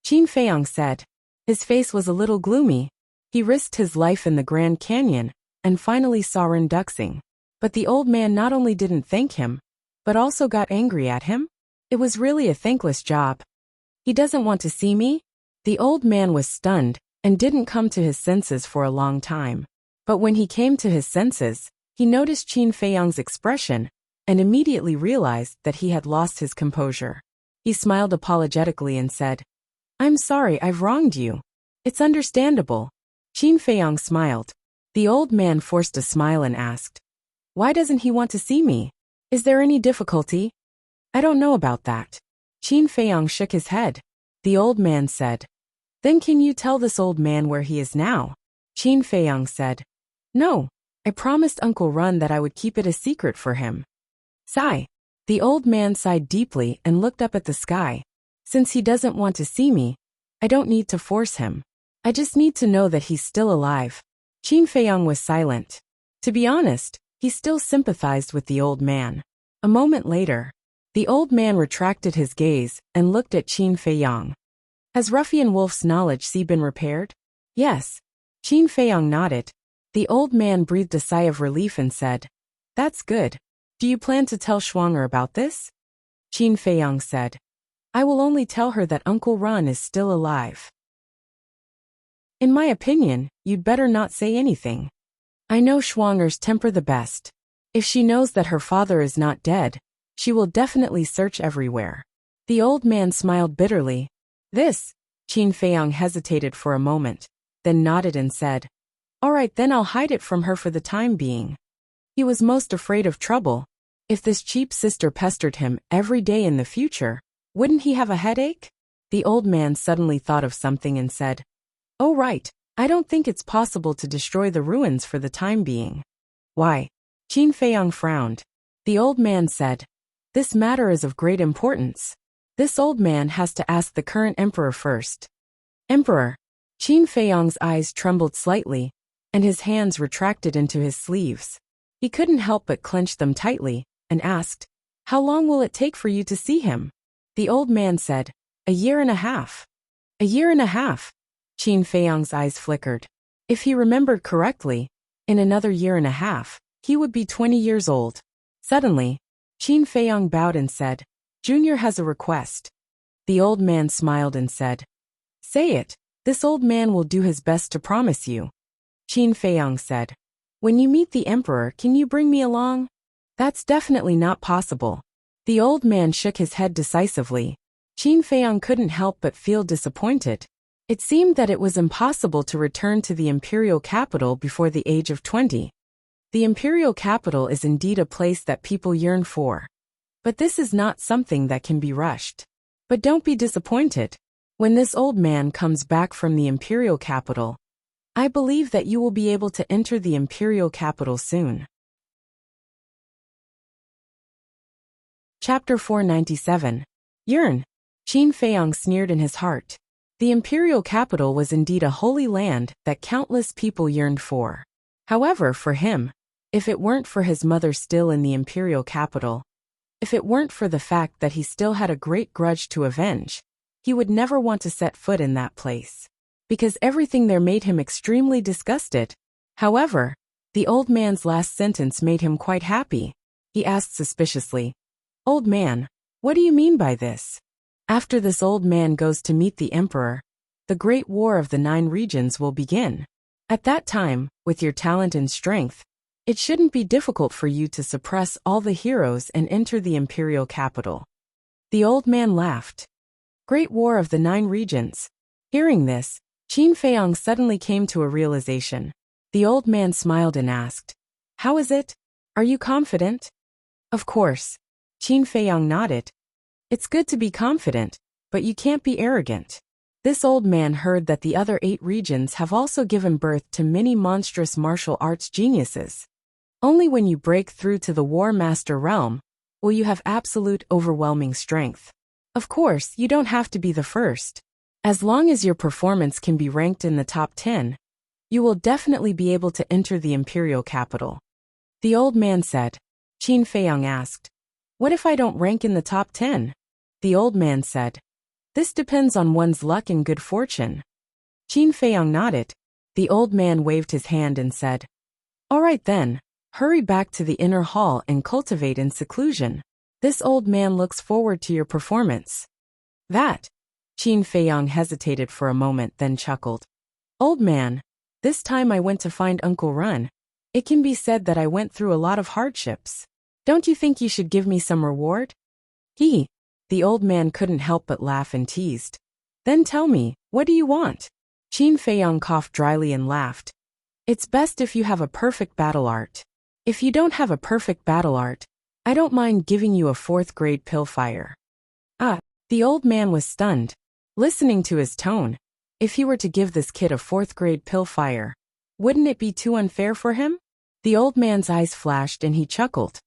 Qin Feiyang said. His face was a little gloomy. He risked his life in the Grand Canyon, and finally saw Ren Duxing. But the old man not only didn't thank him, but also got angry at him. It was really a thankless job. "He doesn't want to see me?" The old man was stunned, and didn't come to his senses for a long time. But when he came to his senses, he noticed Qin Feiyang's expression, and immediately realized that he had lost his composure. He smiled apologetically and said, "I'm sorry I've wronged you. It's understandable." Qin Feiyang smiled. The old man forced a smile and asked, "Why doesn't he want to see me? Is there any difficulty?" "I don't know about that." Qin Feiyang shook his head. The old man said, "Then can you tell this old man where he is now?" Qin Feiyang said, "No, I promised Uncle Run that I would keep it a secret for him." Sigh. The old man sighed deeply and looked up at the sky. "Since he doesn't want to see me, I don't need to force him. I just need to know that he's still alive." Qin Feiyang was silent. To be honest, he still sympathized with the old man. A moment later, the old man retracted his gaze and looked at Qin Feiyang. "Has Ruffian Wolf's knowledge sea been repaired?" "Yes." Qin Feiyang nodded. The old man breathed a sigh of relief and said, "That's good. Do you plan to tell Shuanger about this?" Qin Feiyang said, "I will only tell her that Uncle Run is still alive. In my opinion, you'd better not say anything. I know Shuanger's temper the best. If she knows that her father is not dead, she will definitely search everywhere." The old man smiled bitterly. "This?" Qin Feiyang hesitated for a moment, then nodded and said, "All right, then I'll hide it from her for the time being." He was most afraid of trouble. If this cheap sister pestered him every day in the future, wouldn't he have a headache? The old man suddenly thought of something and said, "Oh right, I don't think it's possible to destroy the ruins for the time being." "Why?" Qin Feiyang frowned. The old man said, "This matter is of great importance. This old man has to ask the current emperor first." "Emperor?" Qin Feiyang's eyes trembled slightly, and his hands retracted into his sleeves. He couldn't help but clench them tightly, and asked, "How long will it take for you to see him?" The old man said, "A year and a half." "A year and a half?" Qin Feiyang's eyes flickered. If he remembered correctly, in another year and a half, he would be 20 years old. Suddenly, Qin Feiyang bowed and said, "Junior has a request." The old man smiled and said, "Say it. This old man will do his best to promise you." Qin Feiyang said, "When you meet the emperor, can you bring me along?" "That's definitely not possible." The old man shook his head decisively. Qin Feiyang couldn't help but feel disappointed. It seemed that it was impossible to return to the imperial capital before the age of 20. The imperial capital is indeed a place that people yearn for. But this is not something that can be rushed. But don't be disappointed. When this old man comes back from the imperial capital, I believe that you will be able to enter the imperial capital soon. Chapter 497. Yearn. Qin Feiyang sneered in his heart. The imperial capital was indeed a holy land that countless people yearned for. However, for him, if it weren't for his mother still in the imperial capital, if it weren't for the fact that he still had a great grudge to avenge, he would never want to set foot in that place. Because everything there made him extremely disgusted. However, the old man's last sentence made him quite happy. He asked suspiciously, "Old man, what do you mean by this?" After this old man goes to meet the emperor, the Great War of the 9 regions will begin. At that time, with your talent and strength, it shouldn't be difficult for you to suppress all the heroes and enter the imperial capital. The old man laughed. Great War of the 9 regions. Hearing this, Qin Feiyang suddenly came to a realization. The old man smiled and asked, "How is it? Are you confident?" "Of course." Qin Feiyang nodded. "It's good to be confident, but you can't be arrogant." This old man heard that the other 8 regions have also given birth to many monstrous martial arts geniuses. Only when you break through to the War Master realm will you have absolute overwhelming strength. Of course, you don't have to be the first. As long as your performance can be ranked in the top 10, you will definitely be able to enter the imperial capital. The old man said. Qin Feiyang asked, "What if I don't rank in the top 10? The old man said, "This depends on one's luck and good fortune." Qin Feiyang nodded. The old man waved his hand and said, "All right then, hurry back to the inner hall and cultivate in seclusion. This old man looks forward to your performance." "That?" Qin Feiyang hesitated for a moment, then chuckled. "Old man, this time I went to find Uncle Run. It can be said that I went through a lot of hardships. Don't you think you should give me some reward?" "He." The old man couldn't help but laugh and teased. "Then tell me, what do you want?" Qin Feiyang coughed dryly and laughed. "It's best if you have a perfect battle art. If you don't have a perfect battle art, I don't mind giving you a 4th grade pill fire." Ah, the old man was stunned. Listening to his tone, if he were to give this kid a 4th grade pill fire, wouldn't it be too unfair for him? The old man's eyes flashed and he chuckled.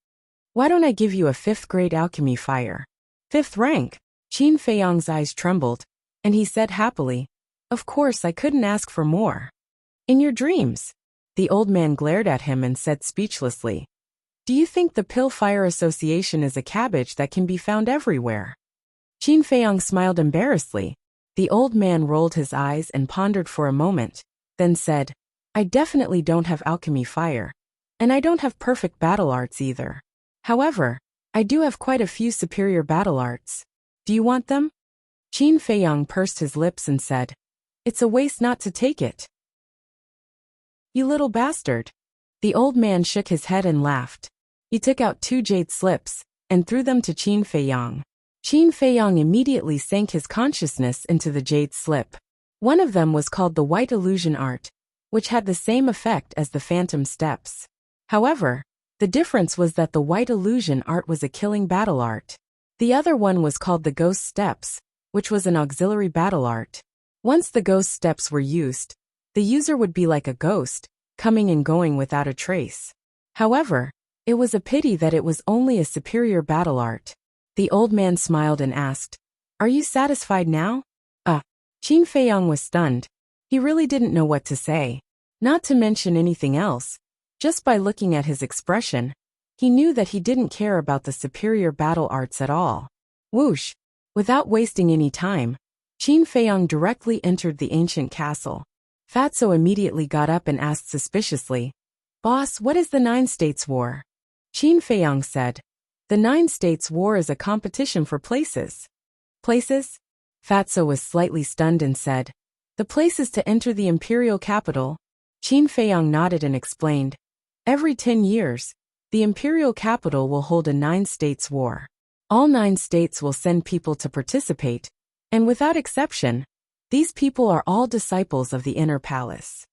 "Why don't I give you a 5th grade alchemy fire? 5th rank." Qin Feiyang's eyes trembled, and he said happily, "Of course I couldn't ask for more." "In your dreams." The old man glared at him and said speechlessly, "Do you think the Pill Fire Association is a cabbage that can be found everywhere?" Qin Feiyang smiled embarrassedly. The old man rolled his eyes and pondered for a moment, then said, "I definitely don't have alchemy fire, and I don't have perfect battle arts either. However, I do have quite a few superior battle arts. Do you want them?" Qin Feiyang pursed his lips and said, "It's a waste not to take it." "You little bastard." The old man shook his head and laughed. He took out 2 jade slips and threw them to Qin Feiyang. Qin Feiyang immediately sank his consciousness into the jade slip. One of them was called the White Illusion Art, which had the same effect as the Phantom Steps. However, the difference was that the White Illusion Art was a killing battle art. The other one was called the Ghost Steps, which was an auxiliary battle art. Once the ghost steps were used, the user would be like a ghost, coming and going without a trace. However, it was a pity that it was only a superior battle art. The old man smiled and asked, "Are you satisfied now?" Qin Feiyang was stunned. He really didn't know what to say. Not to mention anything else. Just by looking at his expression, he knew that he didn't care about the superior battle arts at all. Whoosh! Without wasting any time, Qin Feiyang directly entered the ancient castle. Fatso immediately got up and asked suspiciously, "Boss, what is the Nine States War?" Qin Feiyang said, "The Nine States War is a competition for places." Places? Fatso was slightly stunned and said, "The places to enter the imperial capital." Qin Feiyang nodded and explained, "Every 10 years, the imperial capital will hold a Nine States War. All 9 states will send people to participate, and without exception, these people are all disciples of the inner palace."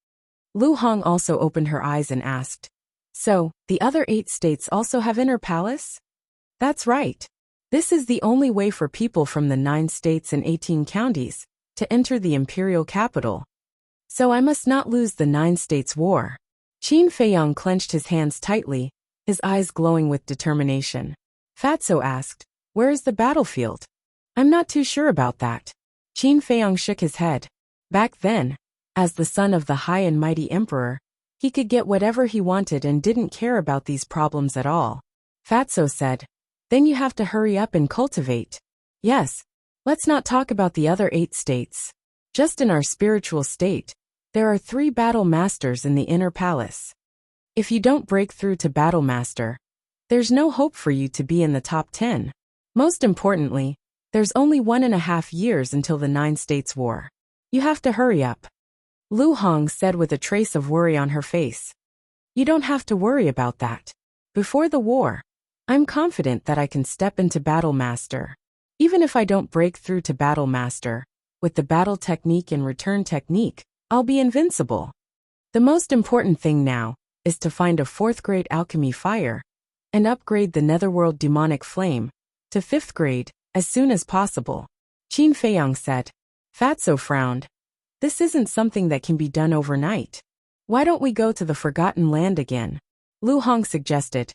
Lu Hong also opened her eyes and asked, "So, the other 8 states also have inner palace?" "That's right. This is the only way for people from the 9 states and 18 counties to enter the imperial capital. So I must not lose the 9 states war." Qin Feiyang clenched his hands tightly, his eyes glowing with determination. Fatso asked, "Where is the battlefield?" "I'm not too sure about that." Qin Feiyang shook his head. Back then, as the son of the high and mighty emperor, he could get whatever he wanted and didn't care about these problems at all. Fatso said, "Then you have to hurry up and cultivate." "Yes. Let's not talk about the other 8 states. Just in our spiritual state, there are 3 battle masters in the inner palace. If you don't break through to battle master, there's no hope for you to be in the top 10. Most importantly, there's only 1.5 years until the 9 states war. You have to hurry up." Lu Hong said with a trace of worry on her face. "You don't have to worry about that. Before the war, I'm confident that I can step into battle master. Even if I don't break through to battle master, with the battle technique and return technique, I'll be invincible. The most important thing now is to find a 4th grade alchemy fire and upgrade the netherworld demonic flame to 5th grade as soon as possible." Qin Feiyang said. Fatso frowned. "This isn't something that can be done overnight. Why don't we go to the Forgotten Land again?" Lu Hong suggested.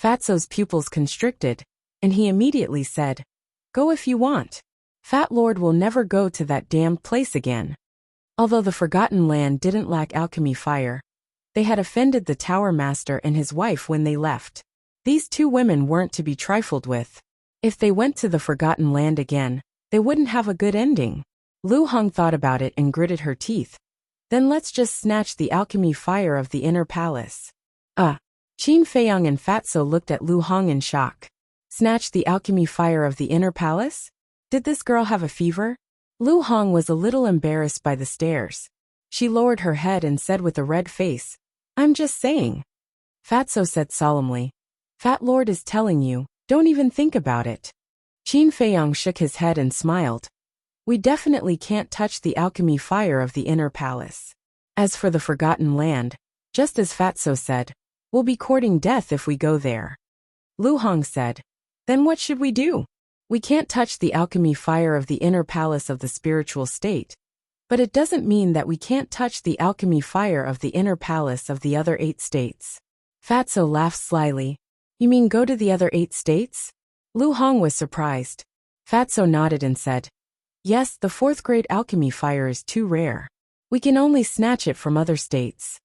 Fatso's pupils constricted, and he immediately said, "Go if you want. Fat Lord will never go to that damned place again." Although the Forgotten Land didn't lack alchemy fire, they had offended the Tower Master and his wife when they left. These 2 women weren't to be trifled with. If they went to the Forgotten Land again, they wouldn't have a good ending. Lu Hong thought about it and gritted her teeth. "Then let's just snatch the alchemy fire of the inner palace." Qin Feiyang and Fatso looked at Lu Hong in shock. Snatch the alchemy fire of the inner palace? Did this girl have a fever? Lu Hong was a little embarrassed by the stares. She lowered her head and said with a red face, "I'm just saying." Fatso said solemnly, "Fat Lord is telling you, don't even think about it." Qin Feiyang shook his head and smiled. "We definitely can't touch the alchemy fire of the inner palace. As for the Forgotten Land, just as Fatso said, we'll be courting death if we go there." Lu Hong said, "Then what should we do? We can't touch the alchemy fire of the inner palace of the spiritual state, but it doesn't mean that we can't touch the alchemy fire of the inner palace of the other 8 states." Fatso laughed slyly. "You mean go to the other 8 states? Lu Hong was surprised. Fatso nodded and said, "Yes, the 4th grade alchemy fire is too rare. We can only snatch it from other states."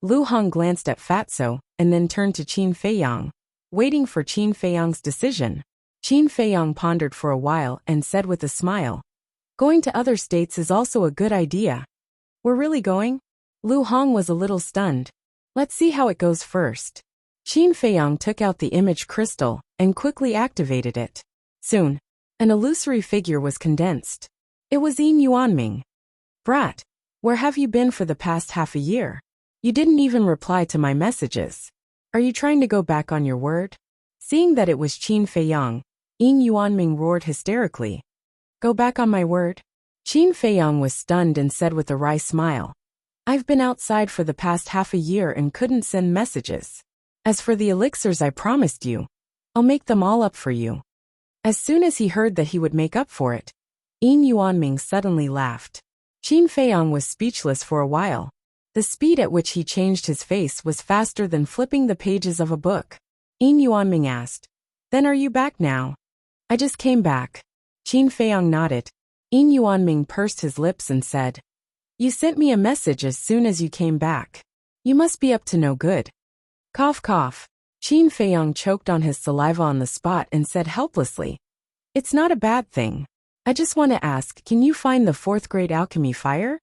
Lu Hong glanced at Fatso and then turned to Qin Feiyang, waiting for Qin Feiyang's decision. Qin Feiyang pondered for a while and said with a smile, "Going to other states is also a good idea." "We're really going?" Lu Hong was a little stunned. "Let's see how it goes first." Qin Feiyang took out the image crystal and quickly activated it. Soon, an illusory figure was condensed. It was Yin Yuanming. "Brat, where have you been for the past half a year? You didn't even reply to my messages. Are you trying to go back on your word?" Seeing that it was Qin Feiyang, Yin Yuanming roared hysterically. "Go back on my word?" Qin Feiyang was stunned and said with a wry smile, "I've been outside for the past half a year and couldn't send messages. As for the elixirs I promised you, I'll make them all up for you." As soon as he heard that he would make up for it, Yin Yuanming suddenly laughed. Qin Feiyang was speechless for a while. The speed at which he changed his face was faster than flipping the pages of a book. Yin Yuanming asked, "Then are you back now?" "I just came back." Qin Feiyang nodded. Yin Yuanming pursed his lips and said, "You sent me a message as soon as you came back. You must be up to no good." Cough cough. Qin Feiyang choked on his saliva on the spot and said helplessly, "It's not a bad thing. I just want to ask, can you find the 4th grade alchemy fire?"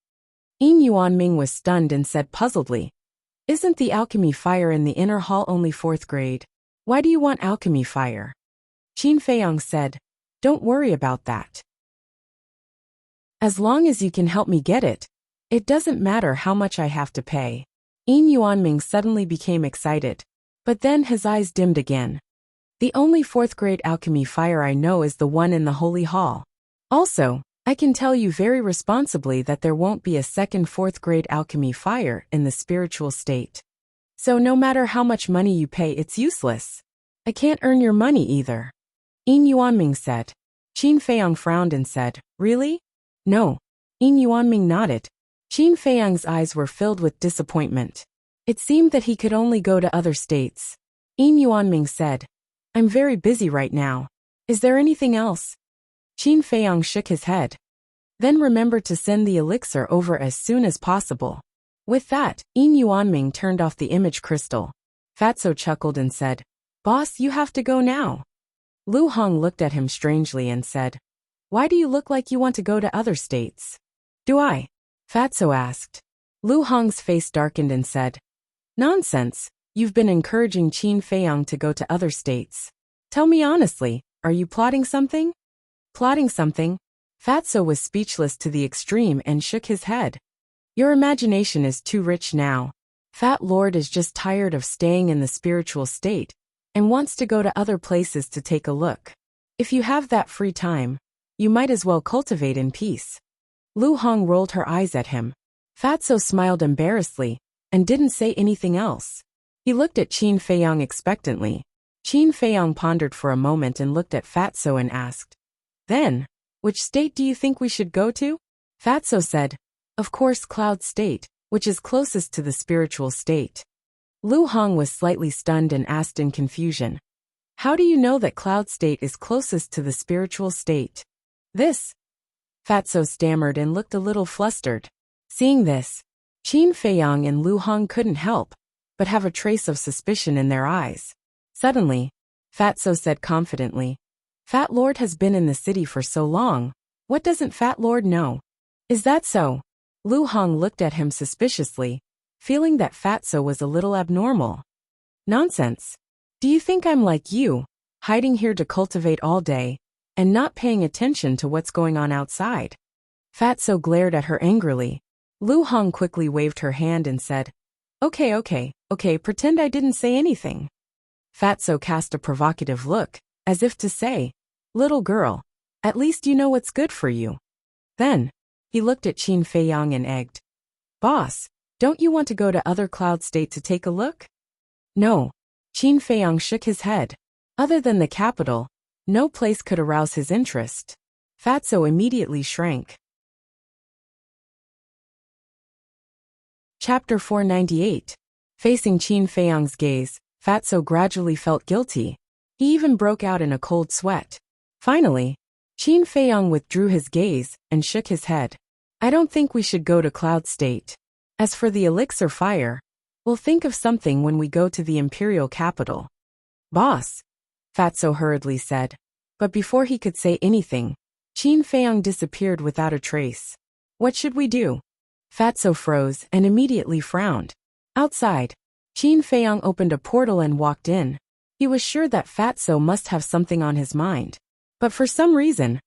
Yin Yuanming was stunned and said puzzledly, "Isn't the alchemy fire in the inner hall only 4th grade? Why do you want alchemy fire?" Qin Feiyang said, "Don't worry about that. As long as you can help me get it, it doesn't matter how much I have to pay." Yin Yuanming suddenly became excited, but then his eyes dimmed again. "The only 4th grade alchemy fire I know is the one in the Holy Hall. Also, I can tell you very responsibly that there won't be a second 4th grade alchemy fire in the spiritual state. So no matter how much money you pay, it's useless. I can't earn your money either." Yin Yuanming said. Qin Feiyang frowned and said, "Really?" "No." Yin Yuanming nodded. Qin Feiyang's eyes were filled with disappointment. It seemed that he could only go to other states. Yin Yuanming said, "I'm very busy right now. Is there anything else?" Qin Feiyang shook his head. "Then remember to send the elixir over as soon as possible." With that, Yin Yuanming turned off the image crystal. Fatso chuckled and said, "Boss, you have to go now." Lu Hong looked at him strangely and said, "Why do you look like you want to go to other states?" "Do I?" Fatso asked. Lu Hong's face darkened and said, "Nonsense, you've been encouraging Qin Feiyang to go to other states. Tell me honestly, are you plotting something?" "Plotting something?" Fatso was speechless to the extreme and shook his head. "Your imagination is too rich now. Fat Lord is just tired of staying in the spiritual state and wants to go to other places to take a look. If you have that free time, you might as well cultivate in peace." Lu Hong rolled her eyes at him. Fatso smiled embarrassedly and didn't say anything else. He looked at Qin Feiyang expectantly. Qin Feiyang pondered for a moment and looked at Fatso and asked, "Then, which state do you think we should go to?" Fatso said, "Of course Cloud State, which is closest to the spiritual state." Lu Hong was slightly stunned and asked in confusion, "How do you know that Cloud State is closest to the spiritual state?" "This." Fatso stammered and looked a little flustered. Seeing this, Qin Feiyang and Lu Hong couldn't help but have a trace of suspicion in their eyes. Suddenly, Fatso said confidently, "Fat Lord has been in the city for so long. What doesn't Fat Lord know?" "Is that so?" Lu Hong looked at him suspiciously, feeling that Fatso was a little abnormal. "Nonsense. Do you think I'm like you, hiding here to cultivate all day and not paying attention to what's going on outside?" Fatso glared at her angrily. Lu Hong quickly waved her hand and said, Okay, pretend I didn't say anything." Fatso cast a provocative look, as if to say, "Little girl, at least you know what's good for you." Then, he looked at Qin Feiyang and egged, "Boss, don't you want to go to other Cloud State to take a look?" "No." Qin Feiyang shook his head. Other than the capital, no place could arouse his interest. Fatso immediately shrank. Chapter 498. Facing Qin Feiyang's gaze, Fatso gradually felt guilty. He even broke out in a cold sweat. Finally, Qin Feiyang withdrew his gaze and shook his head. "I don't think we should go to Cloud State. As for the elixir fire, we'll think of something when we go to the imperial capital." "Boss," Fatso hurriedly said. But before he could say anything, Qin Feiyang disappeared without a trace. "What should we do?" Fatso froze and immediately frowned. Outside, Qin Feiyang opened a portal and walked in. He was sure that Fatso must have something on his mind. But for some reason,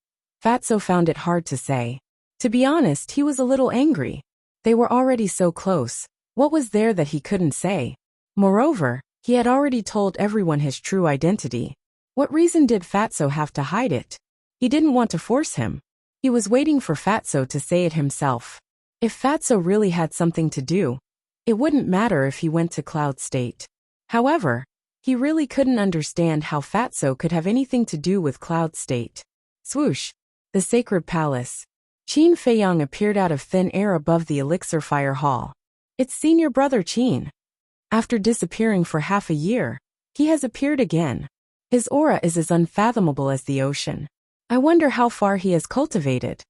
Fatso found it hard to say. To be honest, he was a little angry. They were already so close. What was there that he couldn't say? Moreover, he had already told everyone his true identity. What reason did Fatso have to hide it? He didn't want to force him. He was waiting for Fatso to say it himself. If Fatso really had something to do, it wouldn't matter if he went to Cloud State. However, He really couldn't understand how Fatso could have anything to do with Cloud State. Swoosh! The sacred palace. Qin Feiyang appeared out of thin air above the elixir fire hall. It's senior brother Qin. After disappearing for half a year, he has appeared again. His aura is as unfathomable as the ocean. I wonder how far he has cultivated.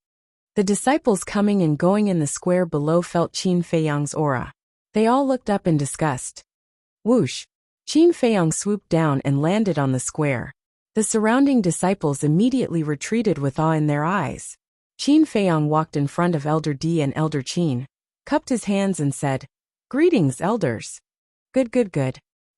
The disciples coming and going in the square below felt Qin Feiyang's aura. They all looked up in disgust. Whoosh! Qin Feiyang swooped down and landed on the square. The surrounding disciples immediately retreated with awe in their eyes. Qin Feiyang walked in front of Elder D and Elder Qin, cupped his hands and said, "Greetings, elders." Good.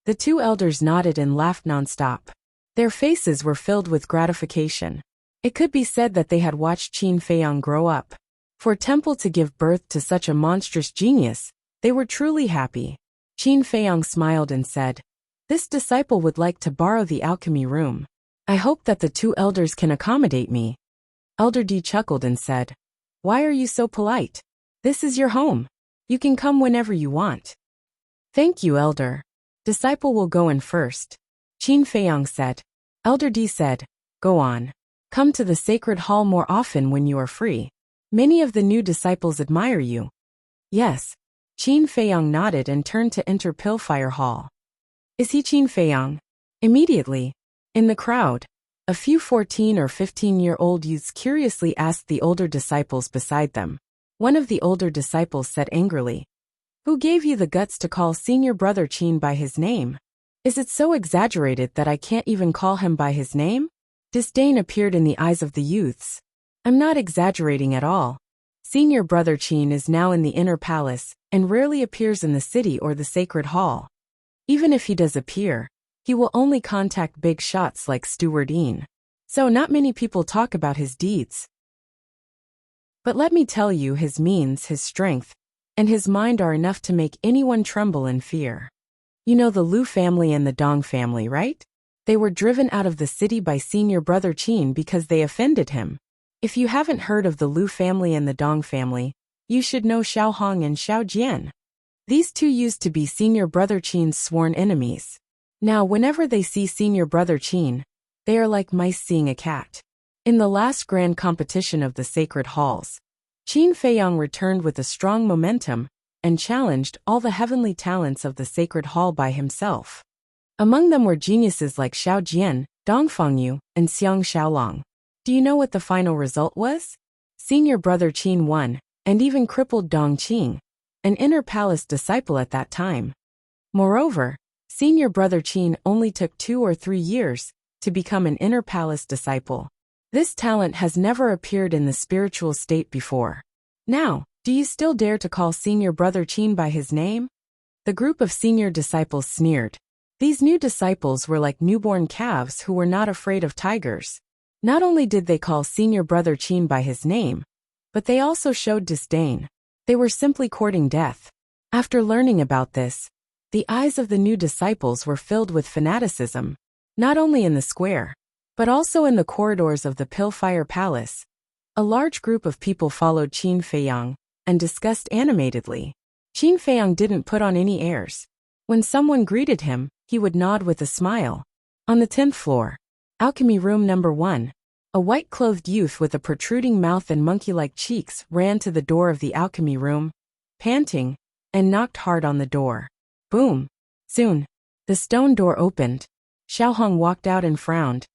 The two elders nodded and laughed nonstop. Their faces were filled with gratification. It could be said that they had watched Qin Feiyang grow up. For Temple to give birth to such a monstrous genius, they were truly happy. Qin Feiyang smiled and said, "This disciple would like to borrow the alchemy room. I hope that the two elders can accommodate me." Elder D chuckled and said, "Why are you so polite? This is your home. You can come whenever you want." "Thank you, Elder. Disciple will go in first," Qin Feiyang said. Elder D said, "Go on. Come to the sacred hall more often when you are free. Many of the new disciples admire you." "Yes." Qin Feiyang nodded and turned to enter Pillfire Hall. "Is he Qin Feiyang?" Immediately, in the crowd, a few 14 or 15-year-old youths curiously asked the older disciples beside them. One of the older disciples said angrily, "Who gave you the guts to call senior brother Qin by his name? Is it so exaggerated that I can't even call him by his name?" Disdain appeared in the eyes of the youths. "I'm not exaggerating at all. Senior brother Qin is now in the inner palace and rarely appears in the city or the sacred hall. Even if he does appear, he will only contact big shots like Steward Een. So not many people talk about his deeds. But let me tell you, his means, his strength, and his mind are enough to make anyone tremble in fear. You know the Lu family and the Dong family, right? They were driven out of the city by senior brother Qin because they offended him. If you haven't heard of the Lu family and the Dong family, you should know Xiao Hong and Xiao Jian. These two used to be senior brother Qin's sworn enemies. Now whenever they see senior brother Qin, they are like mice seeing a cat. In the last grand competition of the sacred halls, Qin Feiyang returned with a strong momentum and challenged all the heavenly talents of the sacred hall by himself. Among them were geniuses like Xiao Jian, Dong Fengyu, and Xiang Xiaolong. Do you know what the final result was? Senior brother Qin won, and even crippled Dong Qing, an inner palace disciple at that time. Moreover, senior brother Qin only took 2 or 3 years to become an inner palace disciple. This talent has never appeared in the spiritual state before. Now, do you still dare to call senior brother Qin by his name? The group of senior disciples sneered. These new disciples were like newborn calves who were not afraid of tigers. Not only did they call senior brother Qin by his name, but they also showed disdain. They were simply courting death. After learning about this, the eyes of the new disciples were filled with fanaticism, not only in the square, but also in the corridors of the Pillfire Palace. A large group of people followed Qin Feiyang and discussed animatedly. Qin Feiyang didn't put on any airs. When someone greeted him, he would nod with a smile. On the 10th floor, Alchemy Room Number 1, a white-clothed youth with a protruding mouth and monkey-like cheeks ran to the door of the alchemy room, panting, and knocked hard on the door. Boom! Soon, the stone door opened. Xiao Hong walked out and frowned.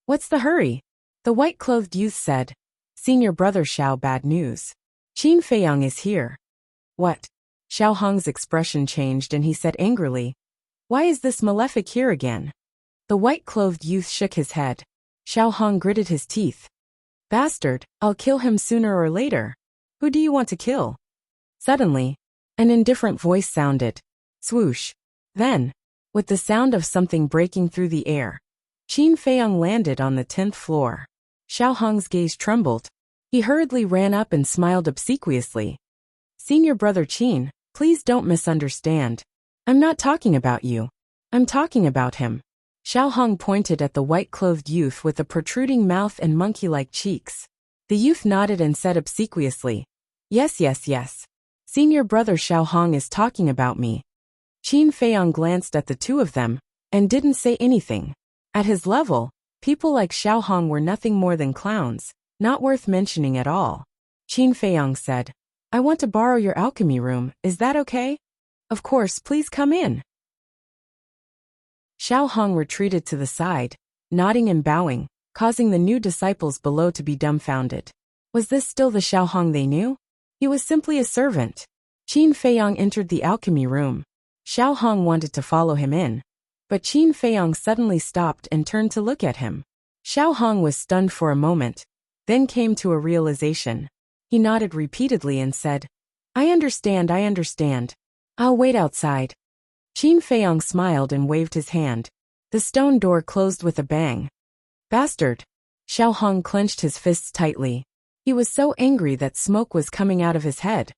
"What's the hurry?" The white-clothed youth said. "Senior brother Xiao, bad news. Qin Feiyang is here." "What?" Xiao Hong's expression changed and he said angrily, "Why is this malefic here again?" The white-clothed youth shook his head. Xiao Hong gritted his teeth. "Bastard, I'll kill him sooner or later. Who do you want to kill?" Suddenly, an indifferent voice sounded. Swoosh. Then, with the sound of something breaking through the air, Qin Feiyang landed on the 10th floor. Xiao Hong's gaze trembled. He hurriedly ran up and smiled obsequiously. "Senior brother Qin, please don't misunderstand. I'm not talking about you. I'm talking about him." Xiao Hong pointed at the white-clothed youth with a protruding mouth and monkey-like cheeks. The youth nodded and said obsequiously, Yes. Senior brother Xiao Hong is talking about me." Qin Feiyang glanced at the two of them, and didn't say anything. At his level, people like Xiao Hong were nothing more than clowns, not worth mentioning at all. Qin Feiyang said, I want to borrow your alchemy room, is that okay? Of course, please come in. Xiao Hong retreated to the side, nodding and bowing, causing the new disciples below to be dumbfounded. Was this still the Xiao Hong they knew? He was simply a servant. Qin Feiyang entered the alchemy room. Xiao Hong wanted to follow him in, but Qin Feiyang suddenly stopped and turned to look at him. Xiao Hong was stunned for a moment, then came to a realization. He nodded repeatedly and said, I understand. I'll wait outside. Qin Feiyang smiled and waved his hand. The stone door closed with a bang. Bastard! Xiao Hong clenched his fists tightly. He was so angry that smoke was coming out of his head.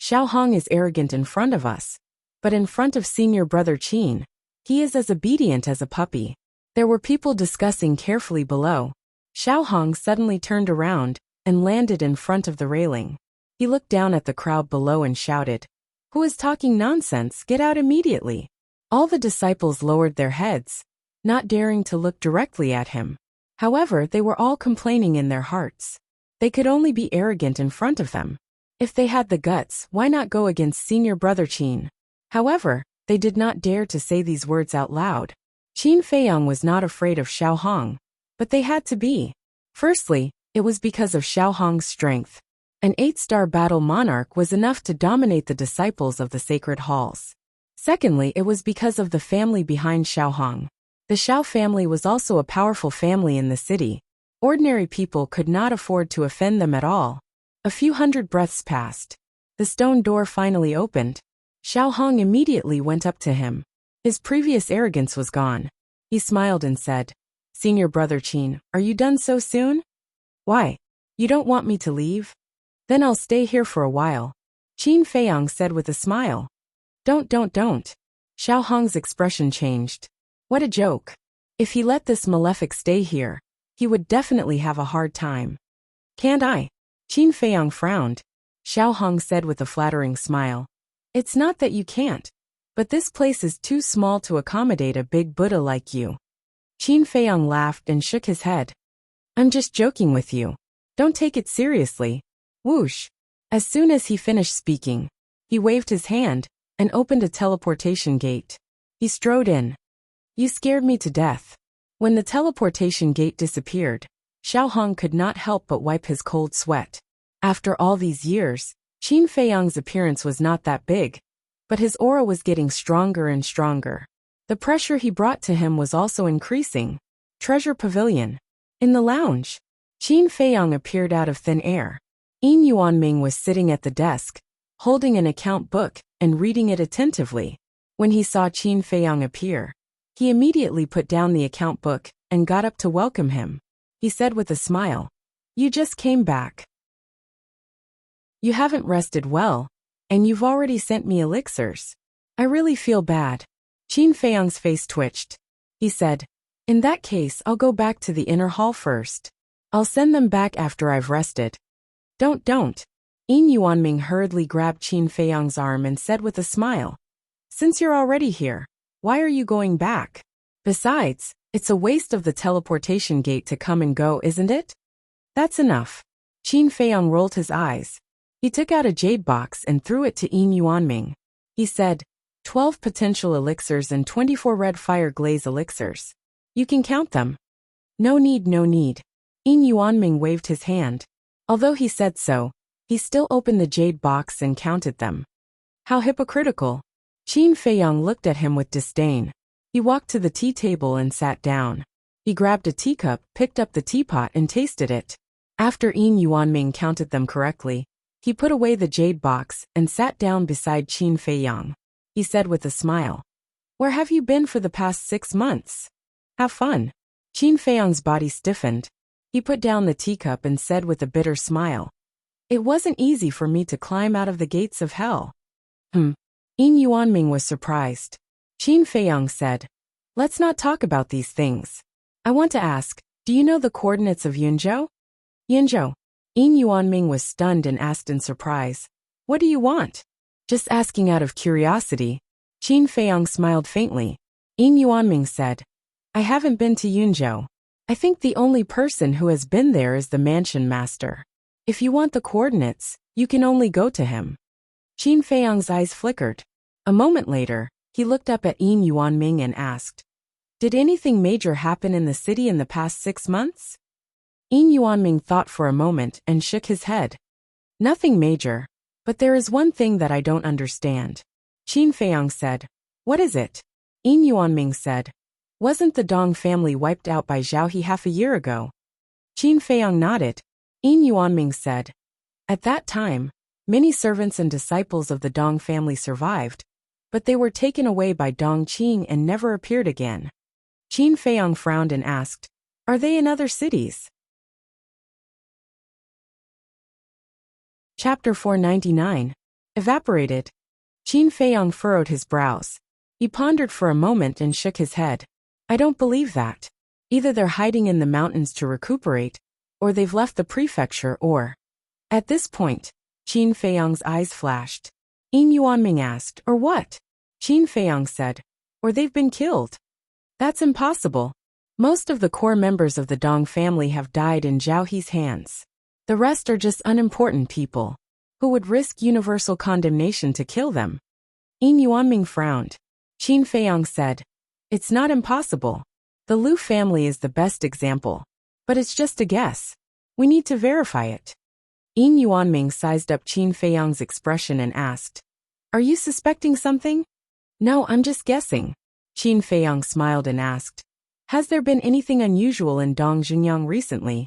Xiao Hong is arrogant in front of us, but in front of senior brother Qin, he is as obedient as a puppy. There were people discussing carefully below. Xiao Hong suddenly turned around and landed in front of the railing. He looked down at the crowd below and shouted, Who is talking nonsense? Get out immediately. All the disciples lowered their heads, not daring to look directly at him. However, they were all complaining in their hearts. They could only be arrogant in front of them. If they had the guts, why not go against senior brother Qin? However, they did not dare to say these words out loud. Qin Feiyang was not afraid of Xiao Hong, but they had to be. Firstly, it was because of Xiao Hong's strength. An 8-star battle monarch was enough to dominate the disciples of the sacred halls. Secondly, it was because of the family behind Xiao Hong. The Xiao family was also a powerful family in the city. Ordinary people could not afford to offend them at all. A few hundred breaths passed. The stone door finally opened. Xiao Hong immediately went up to him. His previous arrogance was gone. He smiled and said, Senior brother Qin, are you done so soon? Why? You don't want me to leave? Then I'll stay here for a while. Qin Feiyang said with a smile. Don't. Xiao Hong's expression changed. What a joke. If he let this malefic stay here, he would definitely have a hard time. Can't I? Qin Feiyang frowned. Xiao Hong said with a flattering smile. It's not that you can't, but this place is too small to accommodate a big Buddha like you. Qin Feiyang laughed and shook his head. I'm just joking with you. Don't take it seriously. Whoosh. As soon as he finished speaking, he waved his hand and opened a teleportation gate. He strode in. You scared me to death. When the teleportation gate disappeared, Xiao Hong could not help but wipe his cold sweat. After all these years, Qin Feiyang's appearance was not that big, but his aura was getting stronger and stronger. The pressure he brought to him was also increasing. Treasure Pavilion. In the lounge, Qin Feiyang appeared out of thin air. Yin Yuanming was sitting at the desk, holding an account book and reading it attentively. When he saw Qin Feiyang appear, he immediately put down the account book and got up to welcome him. He said with a smile, You just came back. You haven't rested well, and you've already sent me elixirs. I really feel bad. Qin Feiyang's face twitched. He said, In that case, I'll go back to the inner hall first. I'll send them back after I've rested. Don't. Yin Yuanming hurriedly grabbed Qin Feiyang's arm and said with a smile, Since you're already here, why are you going back? Besides, it's a waste of the teleportation gate to come and go, isn't it? That's enough. Qin Feiyang rolled his eyes. He took out a jade box and threw it to Yin Yuanming. He said, 12 potential elixirs and 24 red fire glaze elixirs. You can count them. No need. Yin Yuanming waved his hand. Although he said so, he still opened the jade box and counted them. How hypocritical. Qin Feiyang looked at him with disdain. He walked to the tea table and sat down. He grabbed a teacup, picked up the teapot and tasted it. After Yin Yuanming counted them correctly, he put away the jade box and sat down beside Qin Feiyang. He said with a smile, Where have you been for the past 6 months? Have fun. Qin Feiyang's body stiffened. He put down the teacup and said with a bitter smile, It wasn't easy for me to climb out of the gates of hell. Yin Yuanming was surprised. Qin Feiyang said, Let's not talk about these things. I want to ask, do you know the coordinates of Yunzhou? Yunzhou. Yin Yuanming was stunned and asked in surprise, What do you want? Just asking out of curiosity. Qin Feiyang smiled faintly. Yin Yuanming said, I haven't been to Yunzhou. I think the only person who has been there is the mansion master. If you want the coordinates, you can only go to him. Qin Feiyang's eyes flickered. A moment later, he looked up at Yin Yuanming and asked, Did anything major happen in the city in the past 6 months? Yin Yuanming thought for a moment and shook his head. Nothing major, but there is one thing that I don't understand. Qin Feiyang said, What is it? Yin Yuanming said, Wasn't the Dong family wiped out by Zhao He half a year ago? Qin Feiyang nodded. Yin Yuanming said, At that time, many servants and disciples of the Dong family survived, but they were taken away by Dong Qing and never appeared again. Qin Feiyang frowned and asked, Are they in other cities? Chapter 499. Evaporated. Qin Feiyang furrowed his brows. He pondered for a moment and shook his head. I don't believe that. Either they're hiding in the mountains to recuperate, or they've left the prefecture, or... At this point, Qin Feiyang's eyes flashed. Yin Yuanming asked, Or what? Qin Feiyang said, Or they've been killed. That's impossible. Most of the core members of the Dong family have died in Zhao He's hands. The rest are just unimportant people, who would risk universal condemnation to kill them. Yin Yuanming frowned. Qin Feiyang said, It's not impossible. The Lu family is the best example. But it's just a guess. We need to verify it. Yin Yuanming sized up Qin Feiyang's expression and asked, Are you suspecting something? No, I'm just guessing. Qin Feiyang smiled and asked, Has there been anything unusual in Dong Xingyang recently?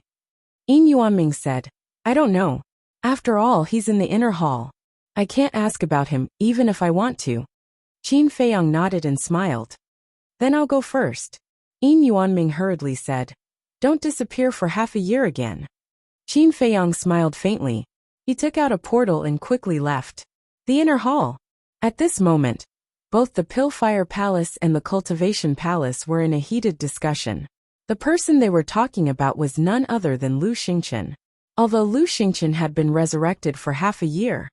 Yin Yuanming said, I don't know. After all, he's in the inner hall. I can't ask about him, even if I want to. Qin Feiyang nodded and smiled. Then I'll go first. Yin Yuanming hurriedly said, Don't disappear for half a year again. Qin Feiyang smiled faintly. He took out a portal and quickly left the inner hall. At this moment, both the Pillfire Palace and the Cultivation Palace were in a heated discussion. The person they were talking about was none other than Lu Xingchen. Although Lu Xingchen had been resurrected for half a year,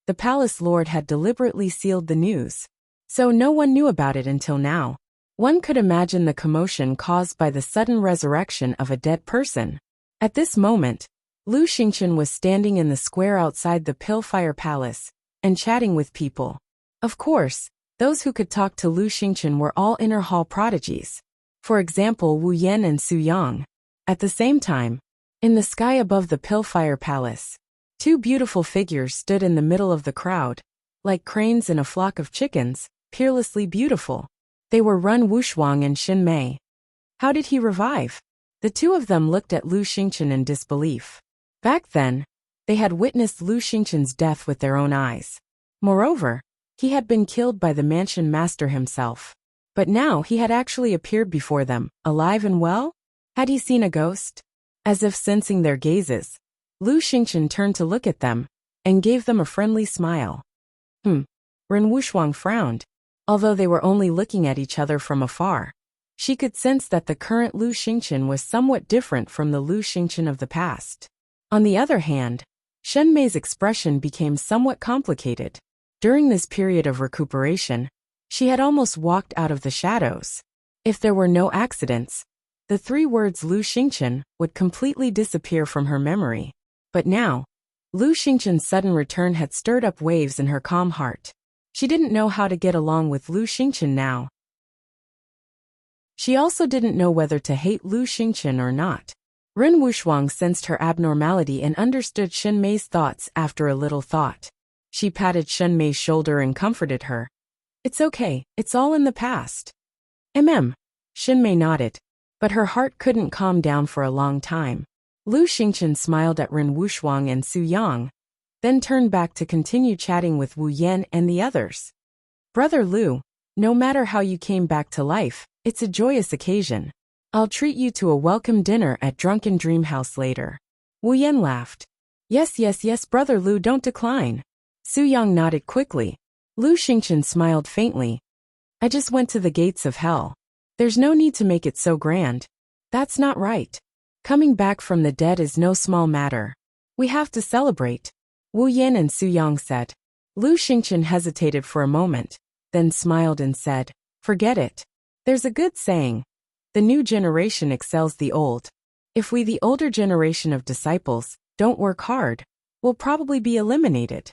the palace lord had deliberately sealed the news, so no one knew about it until now. One could imagine the commotion caused by the sudden resurrection of a dead person. At this moment, Lu Xingchen was standing in the square outside the Pillfire Palace and chatting with people. Of course, those who could talk to Lu Xingchen were all inner hall prodigies. For example, Wu Yan and Su Yang. At the same time, in the sky above the Pillfire Palace, 2 beautiful figures stood in the middle of the crowd, like cranes in a flock of chickens, peerlessly beautiful. They were Ren Wuxuang and Xin Mei. How did he revive? The two of them looked at Lu Xingchen in disbelief. Back then, they had witnessed Lu Xingchen's death with their own eyes. Moreover, he had been killed by the mansion master himself. But now he had actually appeared before them, alive and well? Had he seen a ghost? As if sensing their gazes, Lu Xingchen turned to look at them, and gave them a friendly smile. Ren Wuxuang frowned. Although they were only looking at each other from afar, she could sense that the current Lu Xingchen was somewhat different from the Lu Xingchen of the past. On the other hand, Shen Mei's expression became somewhat complicated. During this period of recuperation, she had almost walked out of the shadows. If there were no accidents, the 3 words Lu Xingchen would completely disappear from her memory. But now, Lu Xingchen's sudden return had stirred up waves in her calm heart. She didn't know how to get along with Lu Xingchen now. She also didn't know whether to hate Lu Xingchen or not. Ren Wuxuang sensed her abnormality and understood Shen Mei's thoughts after a little thought. She patted Shen Mei's shoulder and comforted her. It's okay, it's all in the past. Shen Mei nodded, but her heart couldn't calm down for a long time. Lu Xingchen smiled at Ren Wuxuang and Su Yang, then turned back to continue chatting with Wu Yan and the others. Brother Lu, no matter how you came back to life, it's a joyous occasion. I'll treat you to a welcome dinner at Drunken Dream House later. Wu Yan laughed. Yes, Brother Lu, don't decline. Su Yang nodded quickly. Lu Xingchen smiled faintly. I just went to the gates of hell. There's no need to make it so grand. That's not right. Coming back from the dead is no small matter. We have to celebrate. Wu Yan and Su Yang said. Lu Xingchen hesitated for a moment, then smiled and said, Forget it. There's a good saying, the new generation excels the old. If we, the older generation of disciples, don't work hard, we'll probably be eliminated.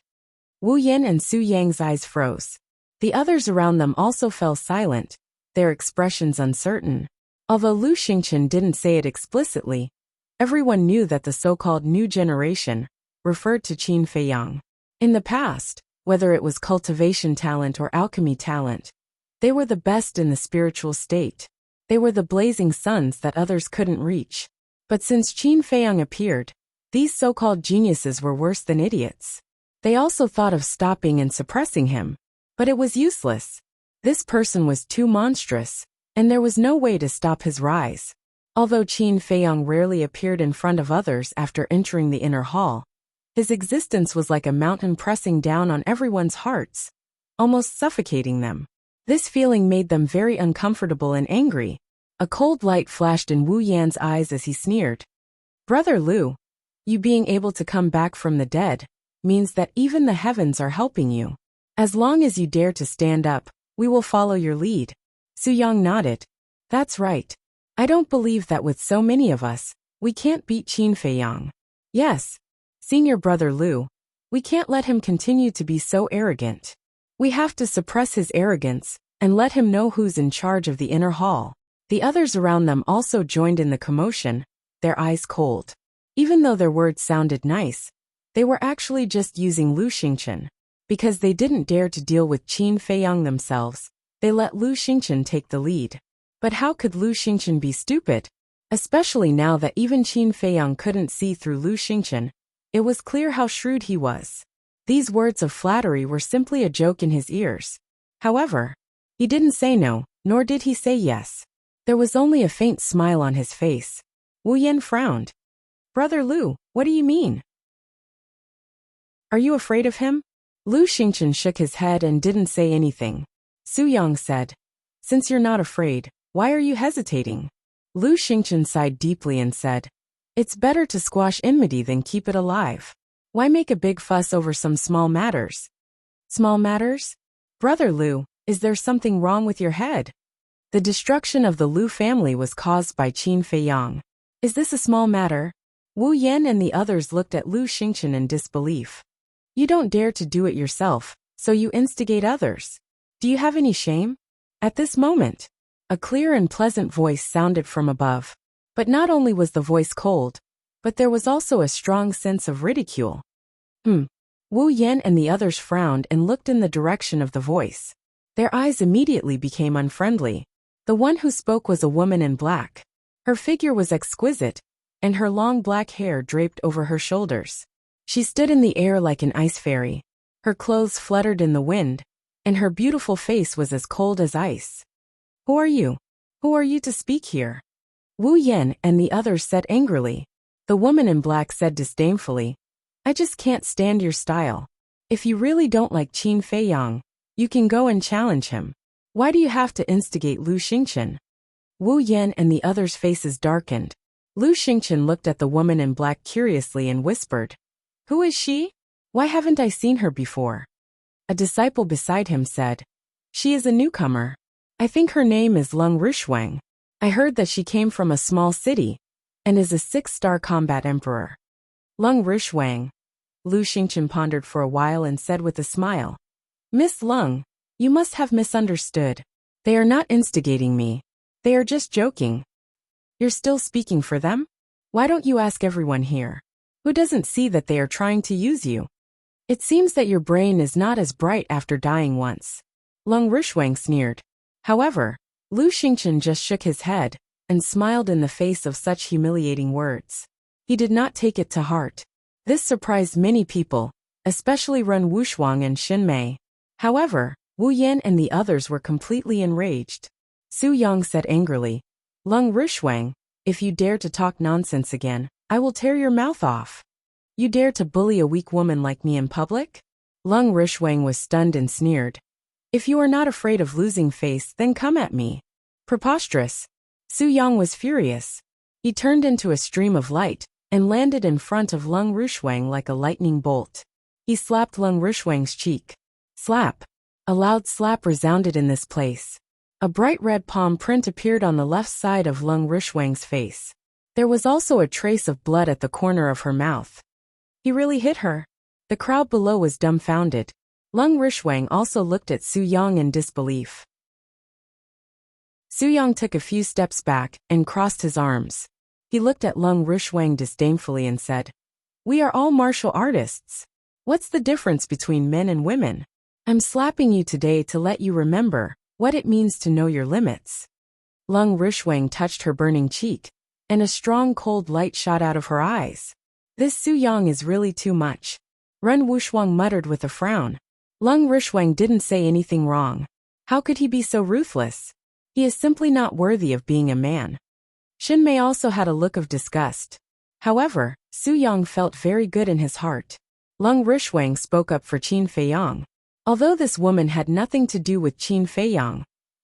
Wu Yan and Su Yang's eyes froze. The others around them also fell silent, their expressions uncertain. Although Lu Xingchen didn't say it explicitly, everyone knew that the so-called new generation referred to Qin Feiyang. In the past, whether it was cultivation talent or alchemy talent, they were the best in the spiritual state. They were the blazing suns that others couldn't reach. But since Qin Feiyang appeared, these so-called geniuses were worse than idiots. They also thought of stopping and suppressing him, but it was useless. This person was too monstrous, and there was no way to stop his rise. Although Qin Feiyang rarely appeared in front of others after entering the inner hall, his existence was like a mountain pressing down on everyone's hearts, almost suffocating them. This feeling made them very uncomfortable and angry. A cold light flashed in Wu Yan's eyes as he sneered. Brother Lu, you being able to come back from the dead means that even the heavens are helping you. As long as you dare to stand up, we will follow your lead. Su Yang nodded. That's right. I don't believe that with so many of us, we can't beat Qin Feiyang. Yes, Senior Brother Lu, we can't let him continue to be so arrogant. We have to suppress his arrogance and let him know who's in charge of the inner hall. The others around them also joined in the commotion, their eyes cold. Even though their words sounded nice, they were actually just using Lu Xingchen. Because they didn't dare to deal with Qin Feiyang themselves, they let Lu Xingchen take the lead. But how could Lu Xingchen be stupid? Especially now that even Qin Feiyang couldn't see through Lu Xingchen, it was clear how shrewd he was. These words of flattery were simply a joke in his ears. However, he didn't say no, nor did he say yes. There was only a faint smile on his face. Wu Yan frowned. Brother Lu, what do you mean? Are you afraid of him? Lu Xingchen shook his head and didn't say anything. Su Yang said, since you're not afraid, why are you hesitating? Lu Xingchen sighed deeply and said, it's better to squash enmity than keep it alive. Why make a big fuss over some small matters? Small matters? Brother Lu, is there something wrong with your head? The destruction of the Lu family was caused by Qin Feiyang. Is this a small matter? Wu Yan and the others looked at Lu Xingchen in disbelief. You don't dare to do it yourself, so you instigate others. Do you have any shame? At this moment, a clear and pleasant voice sounded from above. But not only was the voice cold, but there was also a strong sense of ridicule. Wu Yan and the others frowned and looked in the direction of the voice. Their eyes immediately became unfriendly. The one who spoke was a woman in black. Her figure was exquisite, and her long black hair draped over her shoulders. She stood in the air like an ice fairy. Her clothes fluttered in the wind, and her beautiful face was as cold as ice. Who are you? Who are you to speak here? Wu Yan and the others said angrily. The woman in black said disdainfully, I just can't stand your style. If you really don't like Qin Feiyang, you can go and challenge him. Why do you have to instigate Lu Xingchen? Wu Yan and the others' faces darkened. Lu Xingchen looked at the woman in black curiously and whispered, who is she? Why haven't I seen her before? A disciple beside him said, she is a newcomer. I think her name is Lung Rishwang. I heard that she came from a small city and is a 6-star combat emperor. Lung Rishwang. Lu Xingchen pondered for a while and said with a smile, Miss Lung, you must have misunderstood. They are not instigating me. They are just joking. You're still speaking for them? Why don't you ask everyone here? Who doesn't see that they are trying to use you? It seems that your brain is not as bright after dying once. Lung Rishwang sneered. However, Lu Xingchen just shook his head and smiled in the face of such humiliating words. He did not take it to heart. This surprised many people, especially Ren Wushuang and Xin Mei. However, Wu Yan and the others were completely enraged. Su Yang said angrily, Lung Rishwang, if you dare to talk nonsense again, I will tear your mouth off. You dare to bully a weak woman like me in public? Lung Rishwang was stunned and sneered. If you are not afraid of losing face, then come at me. Preposterous. Su Yang was furious. He turned into a stream of light and landed in front of Lung Rishwang like a lightning bolt. He slapped Lung Rishwang's cheek. Slap. A loud slap resounded in this place. A bright red palm print appeared on the left side of Lung Rishwang's face. There was also a trace of blood at the corner of her mouth. He really hit her. The crowd below was dumbfounded. Lung Rishwang also looked at Su Yang in disbelief. Su Yang took a few steps back and crossed his arms. He looked at Lung Rishwang disdainfully and said, "We are all martial artists. What's the difference between men and women? I'm slapping you today to let you remember what it means to know your limits." Lung Rishwang touched her burning cheek, and a strong cold light shot out of her eyes. "This Su Yang is really too much," Ren Wuxia muttered with a frown. Lung Rishwang didn't say anything wrong. How could he be so ruthless? He is simply not worthy of being a man. Xin Mei also had a look of disgust. However, Su Yang felt very good in his heart. Lung Rishwang spoke up for Qin Feiyang. Although this woman had nothing to do with Qin Feiyang,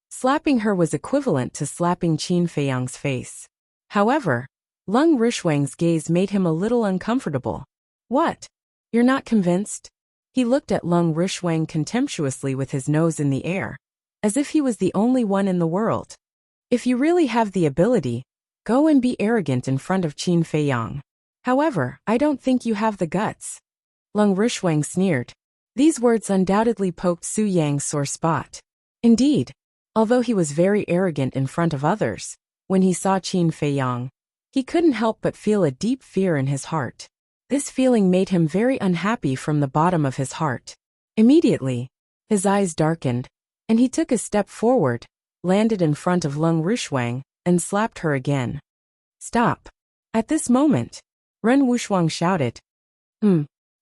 slapping her was equivalent to slapping Qin Feiyang's face. However, Lung Rishwang's gaze made him a little uncomfortable. "What? You're not convinced?" He looked at Lung Rishwang contemptuously with his nose in the air, as if he was the only one in the world. "If you really have the ability, go and be arrogant in front of Qin Feiyang. However, I don't think you have the guts." Lung Rishwang sneered. These words undoubtedly poked Su Yang's sore spot. Indeed, although he was very arrogant in front of others, when he saw Qin Feiyang, he couldn't help but feel a deep fear in his heart. This feeling made him very unhappy from the bottom of his heart. Immediately, his eyes darkened, and he took a step forward, landed in front of Lung Rishwang, and slapped her again. "Stop." At this moment, Ren Wuxia shouted.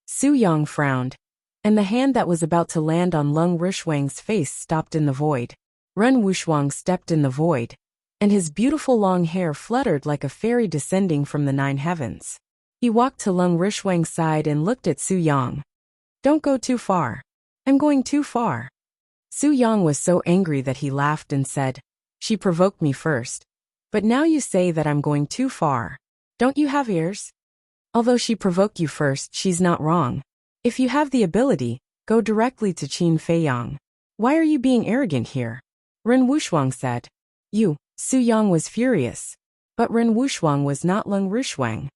Su Yang frowned, and the hand that was about to land on Lung Rishwang's face stopped in the void. Ren Wuxia stepped in the void, and his beautiful long hair fluttered like a fairy descending from the 9 heavens. He walked to Lung Rishwang's side and looked at Su Yang. "Don't go too far. I'm going too far." Su Yang was so angry that he laughed and said, "She provoked me first. But now you say that I'm going too far. Don't you have ears? Although she provoked you first, she's not wrong. If you have the ability, go directly to Qin Feiyang. Why are you being arrogant here?" Ren Wuxia said. "You." Su Yang was furious. But Ren Wuxia was not Lung Rishwang.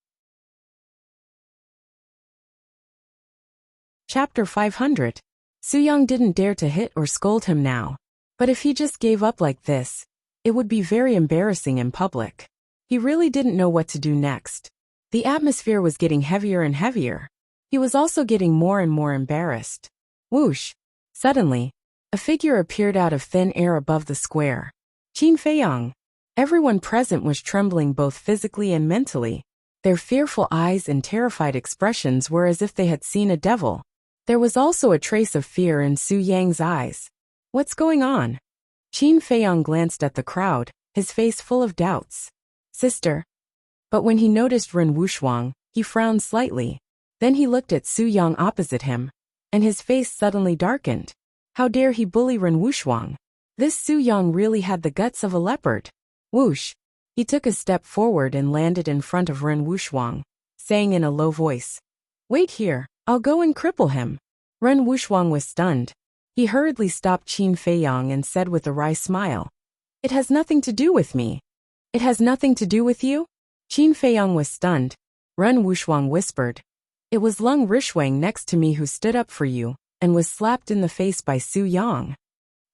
Chapter 500. Su Yang didn't dare to hit or scold him now. But if he just gave up like this, it would be very embarrassing in public. He really didn't know what to do next. The atmosphere was getting heavier and heavier. He was also getting more and more embarrassed. Whoosh! Suddenly, a figure appeared out of thin air above the square. Qin Feiyang. Everyone present was trembling both physically and mentally. Their fearful eyes and terrified expressions were as if they had seen a devil. There was also a trace of fear in Su Yang's eyes. "What's going on?" Qin Feiyang glanced at the crowd, his face full of doubts. "Sister." But when he noticed Ren Wuxia, he frowned slightly. Then he looked at Su Yang opposite him, and his face suddenly darkened. How dare he bully Ren Wuxia? This Su Yang really had the guts of a leopard. Whoosh! He took a step forward and landed in front of Ren Wuxia, saying in a low voice, "Wait here, I'll go and cripple him." Ren Wuxia was stunned. He hurriedly stopped Qin Feiyang and said with a wry smile, "It has nothing to do with me." "It has nothing to do with you?" Qin Feiyang was stunned. Ren Wuxia whispered, "It was Lung Rishwang next to me who stood up for you, and was slapped in the face by Su Yang."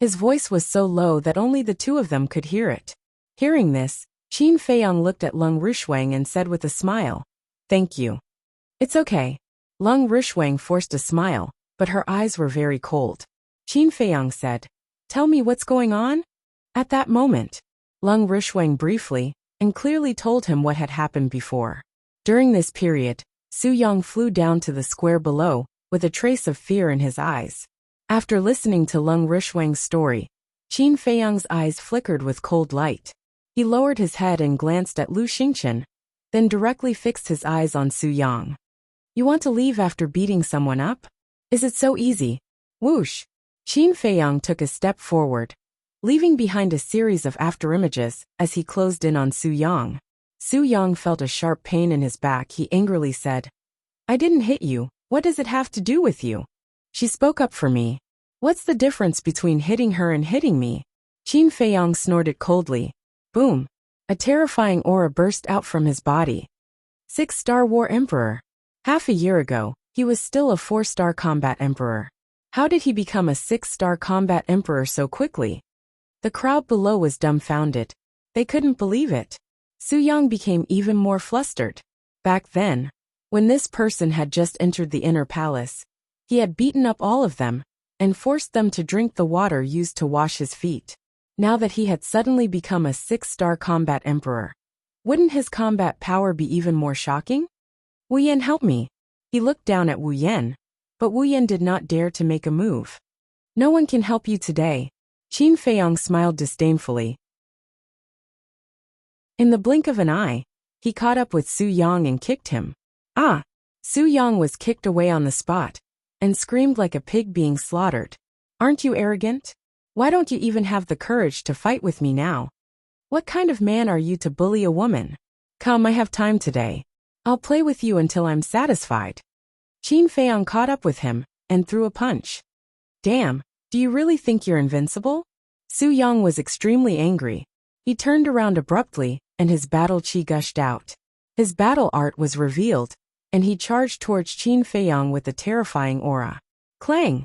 His voice was so low that only the two of them could hear it. Hearing this, Qin Feiyang looked at Lung Rishwang and said with a smile, "Thank you." "It's okay." Lung Rishwang forced a smile, but her eyes were very cold. Qin Feiyang said, "Tell me what's going on?" At that moment, Lung Rishwang briefly and clearly told him what had happened before. During this period, Su Yang flew down to the square below, with a trace of fear in his eyes. After listening to Lung Rishwang's story, Qin Feiyang's eyes flickered with cold light. He lowered his head and glanced at Lu Xingchen, then directly fixed his eyes on Su Yang. "You want to leave after beating someone up? Is it so easy?" Whoosh! Qin Feiyang took a step forward, leaving behind a series of afterimages as he closed in on Su Yang. Su Yang felt a sharp pain in his back. He angrily said, "I didn't hit you. What does it have to do with you? She spoke up for me. What's the difference between hitting her and hitting me?" Qin Feiyang snorted coldly. Boom! A terrifying aura burst out from his body. 6-star War Emperor. Half a year ago, he was still a 4-star Combat Emperor. How did he become a 6-star Combat Emperor so quickly? The crowd below was dumbfounded. They couldn't believe it. Su Yang became even more flustered. Back then, when this person had just entered the inner palace, he had beaten up all of them and forced them to drink the water used to wash his feet. Now that he had suddenly become a 6-star Combat Emperor, wouldn't his combat power be even more shocking? Wu Yan, help me. He looked down at Wu Yan, but Wu Yan did not dare to make a move. No one can help you today. Qin Feiyang smiled disdainfully. In the blink of an eye, he caught up with Su Yang and kicked him. Ah! Su Yang was kicked away on the spot and screamed like a pig being slaughtered. Aren't you arrogant? Why don't you even have the courage to fight with me now? What kind of man are you to bully a woman? Come, I have time today. I'll play with you until I'm satisfied. Qin Feiyang caught up with him and threw a punch. Damn, do you really think you're invincible? Su Yang was extremely angry. He turned around abruptly, and his battle chi gushed out. His battle art was revealed, and he charged towards Qin Feiyang with a terrifying aura. Clang!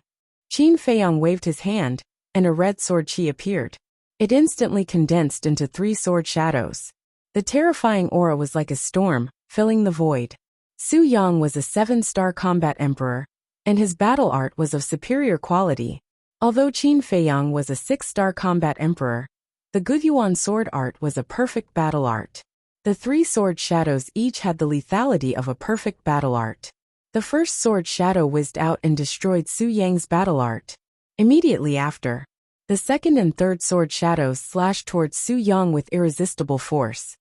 Qin Feiyang waved his hand, and a red sword chi appeared. It instantly condensed into 3 sword shadows. The terrifying aura was like a storm, filling the void. Su Yang was a 7-star Combat Emperor, and his battle art was of superior quality. Although Qin Feiyang was a 6-star Combat Emperor, the Guyuan sword art was a perfect battle art. The 3 sword shadows each had the lethality of a perfect battle art. The first sword shadow whizzed out and destroyed Su Yang's battle art. Immediately after, the second and third sword shadows slashed towards Su Yang with irresistible force.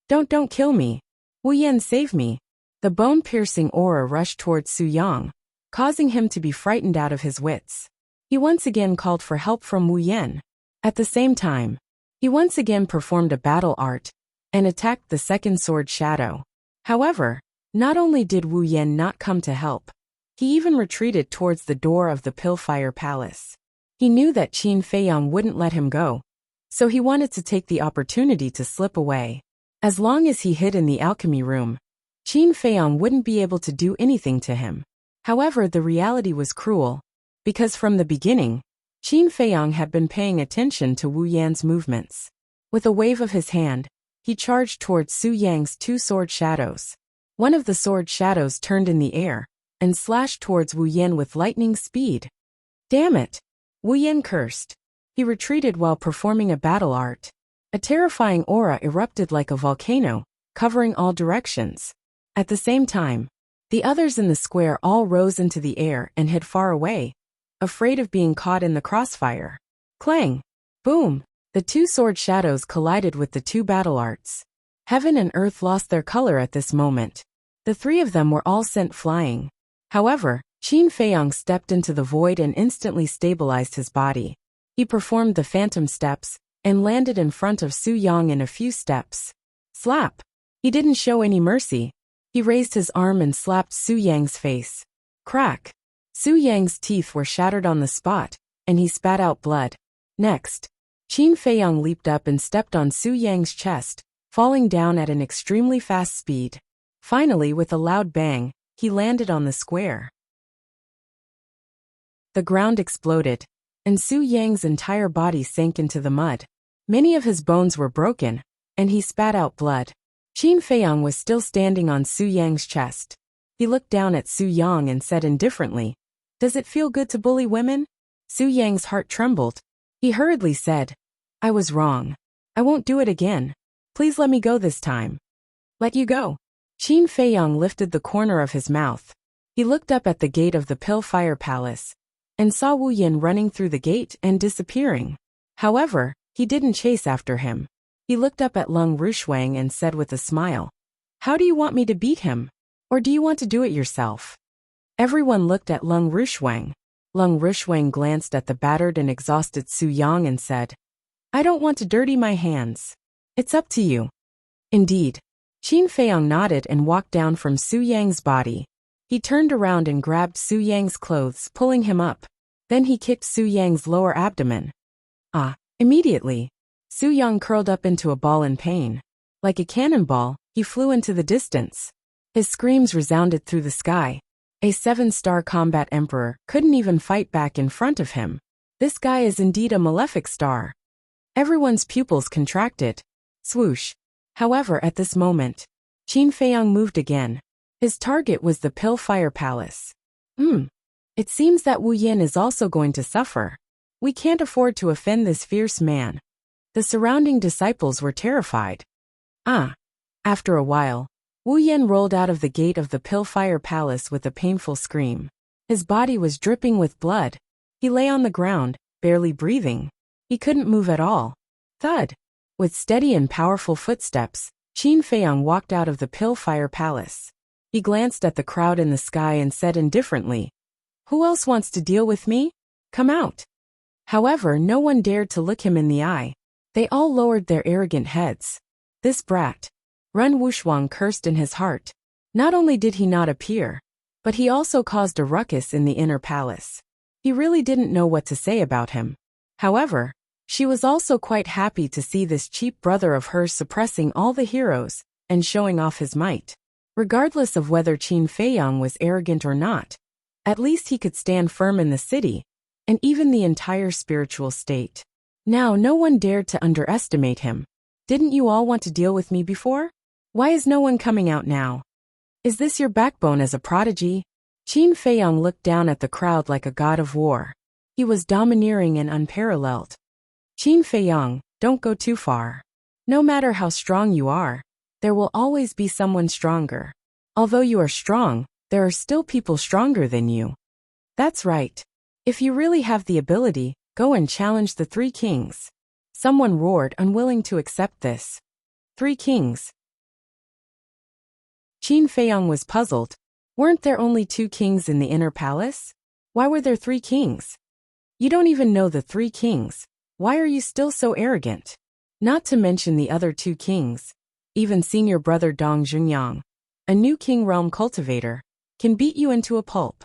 Don't kill me. Wu Yan, save me. The bone-piercing aura rushed towards Su Yang, causing him to be frightened out of his wits. He once again called for help from Wu Yan. At the same time, he once again performed a battle art and attacked the second sword shadow. However, not only did Wu Yan not come to help, he even retreated towards the door of the Pillfire Palace. He knew that Qin Feiyang wouldn't let him go, so he wanted to take the opportunity to slip away. As long as he hid in the alchemy room, Qin Feiyang wouldn't be able to do anything to him. However, the reality was cruel, because from the beginning, Qin Feiyang had been paying attention to Wu Yan's movements. With a wave of his hand, he charged towards Su Yang's 2 sword shadows. One of the sword shadows turned in the air and slashed towards Wu Yan with lightning speed. Damn it! Wu Yan cursed. He retreated while performing a battle art. A terrifying aura erupted like a volcano, covering all directions. At the same time, the others in the square all rose into the air and hid far away, afraid of being caught in the crossfire. Clang! Boom! The 2 sword shadows collided with the 2 battle arts. Heaven and earth lost their color at this moment. The 3 of them were all sent flying. However, Qin Feiyang stepped into the void and instantly stabilized his body. He performed the phantom steps and landed in front of Su Yang in a few steps. Slap! He didn't show any mercy. He raised his arm and slapped Su Yang's face. Crack! Su Yang's teeth were shattered on the spot, and he spat out blood. Next, Qin Feiyang leaped up and stepped on Su Yang's chest, falling down at an extremely fast speed. Finally, with a loud bang, he landed on the square. The ground exploded, and Su Yang's entire body sank into the mud. Many of his bones were broken, and he spat out blood. Qin Feiyang was still standing on Su Yang's chest. He looked down at Su Yang and said indifferently, "Does it feel good to bully women?" Su Yang's heart trembled. He hurriedly said, "I was wrong. I won't do it again. Please let me go this time." "Let you go?" Qin Feiyang lifted the corner of his mouth. He looked up at the gate of the Pillfire Palace and saw Wu Yan running through the gate and disappearing. However, he didn't chase after him. He looked up at Lung Rushuang and said with a smile, "How do you want me to beat him? Or do you want to do it yourself?" Everyone looked at Lung Rushuang. Lung Rushuang glanced at the battered and exhausted Su Yang and said, "I don't want to dirty my hands. It's up to you." Indeed. Qin Feiyang nodded and walked down from Su Yang's body. He turned around and grabbed Su Yang's clothes, pulling him up. Then he kicked Su Yang's lower abdomen. Ah, Immediately, Su Yang curled up into a ball in pain. Like a cannonball, he flew into the distance. His screams resounded through the sky. A 7-star combat emperor couldn't even fight back in front of him. This guy is indeed a malefic star. Everyone's pupils contracted. Swoosh. However, at this moment, Qin Feiyang moved again. His target was the Pillfire Palace. It seems that Wu Yin is also going to suffer. We can't afford to offend this fierce man. The surrounding disciples were terrified. After a while, Wu Yin rolled out of the gate of the Pillfire Palace with a painful scream. His body was dripping with blood. He lay on the ground, barely breathing. He couldn't move at all. Thud! With steady and powerful footsteps, Qin Feiyang walked out of the Pillfire Palace. He glanced at the crowd in the sky and said indifferently, "Who else wants to deal with me? Come out." However, no one dared to look him in the eye. They all lowered their arrogant heads. This brat. Ren Wuxia cursed in his heart. Not only did he not appear, but he also caused a ruckus in the inner palace. He really didn't know what to say about him. However, she was also quite happy to see this cheap brother of hers suppressing all the heroes and showing off his might. Regardless of whether Qin Feiyang was arrogant or not, at least he could stand firm in the city, and even the entire spiritual state. Now no one dared to underestimate him. Didn't you all want to deal with me before? Why is no one coming out now? Is this your backbone as a prodigy? Qin Feiyang looked down at the crowd like a god of war. He was domineering and unparalleled. Qin Feiyang, don't go too far. No matter how strong you are, there will always be someone stronger. Although you are strong, there are still people stronger than you. That's right. If you really have the ability, go and challenge the 3 kings. Someone roared, unwilling to accept this. 3 kings. Qin Feiyang was puzzled. Weren't there only 2 kings in the inner palace? Why were there 3 kings? You don't even know the 3 kings. Why are you still so arrogant? Not to mention the other 2 kings. Even senior brother Dong Zhunyang, a new king realm cultivator, can beat you into a pulp.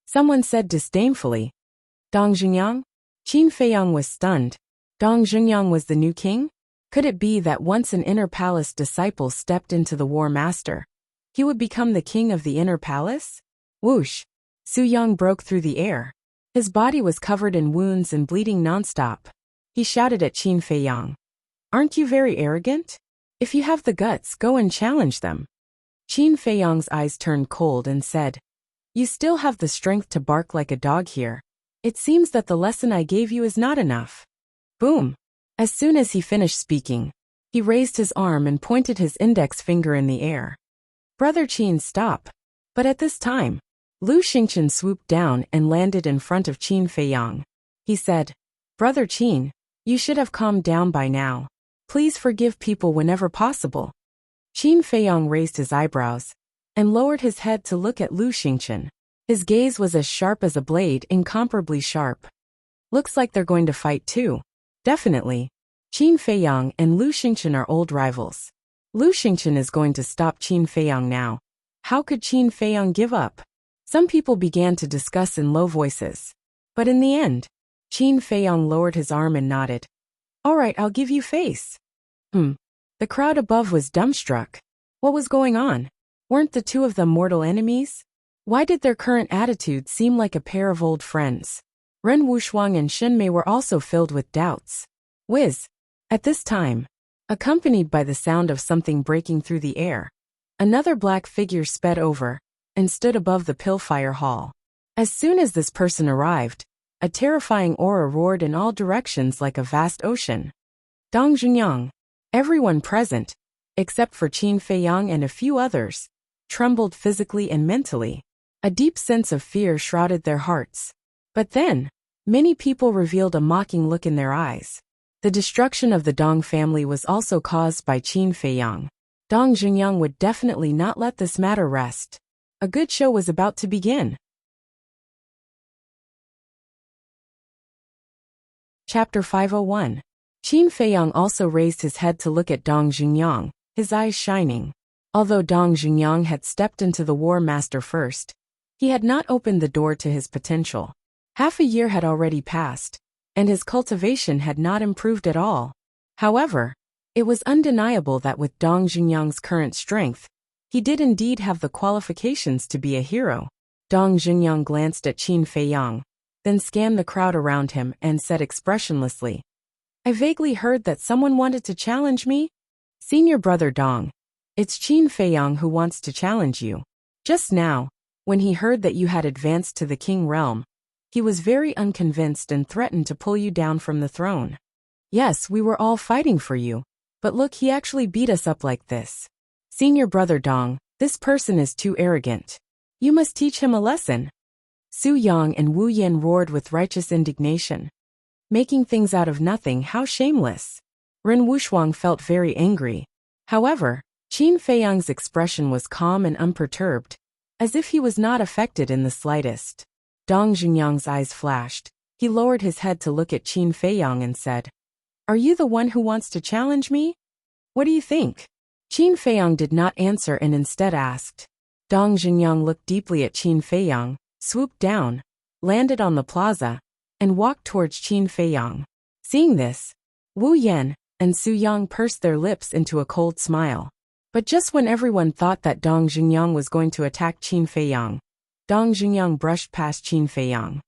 Someone said disdainfully. Dong Zhunyang? Qin Feiyang was stunned. Dong Zhunyang was the new king? Could it be that once an inner palace disciple stepped into the war master, he would become the king of the inner palace? Whoosh! Su Yang broke through the air. His body was covered in wounds and bleeding nonstop. He shouted at Qin Feiyang. Aren't you very arrogant? If you have the guts, go and challenge them. Qin Feiyang's eyes turned cold and said, You still have the strength to bark like a dog here. It seems that the lesson I gave you is not enough. Boom! As soon as he finished speaking, he raised his arm and pointed his index finger in the air. Brother Qin, stop. But at this time, Lu Xingchen swooped down and landed in front of Qin Feiyang. He said, Brother Qin, you should have calmed down by now. Please forgive people whenever possible. Qin Feiyang raised his eyebrows and lowered his head to look at Lu Xingchen. His gaze was as sharp as a blade, incomparably sharp. Looks like they're going to fight too. Definitely. Qin Feiyang and Lu Xingchen are old rivals. Lu Xingchen is going to stop Qin Feiyang now. How could Qin Feiyang give up? Some people began to discuss in low voices. But in the end, Qin Feiyang lowered his arm and nodded. All right, I'll give you face. The crowd above was dumbstruck. What was going on? Weren't the 2 of them mortal enemies? Why did their current attitude seem like a pair of old friends? Ren Wuxia and Shen Mei were also filled with doubts. Whiz! At this time, accompanied by the sound of something breaking through the air, another black figure sped over and stood above the Pillfire Hall. As soon as this person arrived, a terrifying aura roared in all directions like a vast ocean. Dong Zhunyang, everyone present, except for Qin Feiyang and a few others, trembled physically and mentally. A deep sense of fear shrouded their hearts. But then, many people revealed a mocking look in their eyes. The destruction of the Dong family was also caused by Qin Feiyang. Dong Zhunyang would definitely not let this matter rest. A good show was about to begin. Chapter 501. Qin Feiyang also raised his head to look at Dong Zhunyang, his eyes shining. Although Dong Zhunyang had stepped into the War Master first, he had not opened the door to his potential. Half a year had already passed. and his cultivation had not improved at all. However, it was undeniable that with Dong Junyang's current strength, he did indeed have the qualifications to be a hero. Dong Junyang glanced at Qin Feiyang, then scanned the crowd around him and said expressionlessly, "I vaguely heard that someone wanted to challenge me? Senior brother Dong, it's Qin Feiyang who wants to challenge you. Just now, when he heard that you had advanced to the king realm, he was very unconvinced and threatened to pull you down from the throne. Yes, we were all fighting for you, but look, he actually beat us up like this. Senior brother Dong, this person is too arrogant. You must teach him a lesson." Su Yang and Wu Yan roared with righteous indignation. Making things out of nothing, how shameless. Ren Wushuang felt very angry. However, Qin Feiyang's expression was calm and unperturbed, as if he was not affected in the slightest. Dong Junyang's eyes flashed. He lowered his head to look at Qin Feiyang and said, "Are you the one who wants to challenge me? What do you think?" Qin Feiyang did not answer and instead asked. Dong Junyang looked deeply at Qin Feiyang, swooped down, landed on the plaza, and walked towards Qin Feiyang. Seeing this, Wu Yan and Su Yang pursed their lips into a cold smile. But just when everyone thought that Dong Junyang was going to attack Qin Feiyang, Dong Junyang brushed past Qin Feiyang.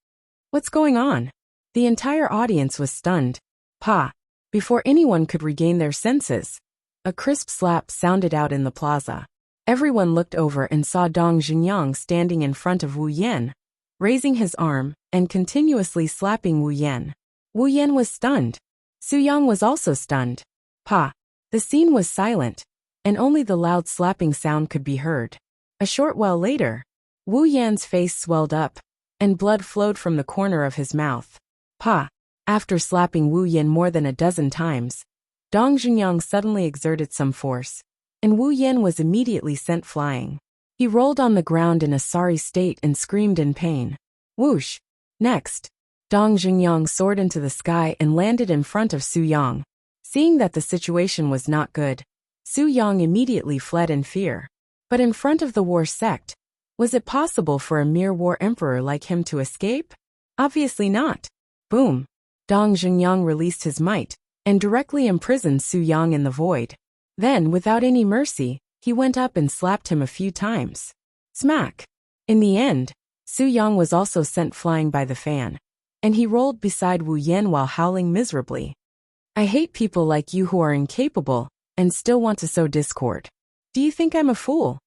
"What's going on?" The entire audience was stunned. Pa! Before anyone could regain their senses, a crisp slap sounded out in the plaza. Everyone looked over and saw Dong Junyang standing in front of Wu Yan, raising his arm and continuously slapping Wu Yan. Wu Yan was stunned. Su Yang was also stunned. Pa! The scene was silent, and only the loud slapping sound could be heard. A short while later, Wu Yan's face swelled up, and blood flowed from the corner of his mouth. Pa! After slapping Wu Yan more than a dozen times, Dong Junyang suddenly exerted some force, and Wu Yan was immediately sent flying. He rolled on the ground in a sorry state and screamed in pain. Whoosh! Next, Dong Junyang soared into the sky and landed in front of Su Yang. Seeing that the situation was not good, Su Yang immediately fled in fear. But in front of the war sect, was it possible for a mere war emperor like him to escape? Obviously not. Boom! Dong Junyang released his might and directly imprisoned Su Yang in the void. Then, without any mercy, he went up and slapped him a few times. Smack! In the end, Su Yang was also sent flying by the fan, and he rolled beside Wu Yan while howling miserably. "I hate people like you who are incapable and still want to sow discord. Do you think I'm a fool?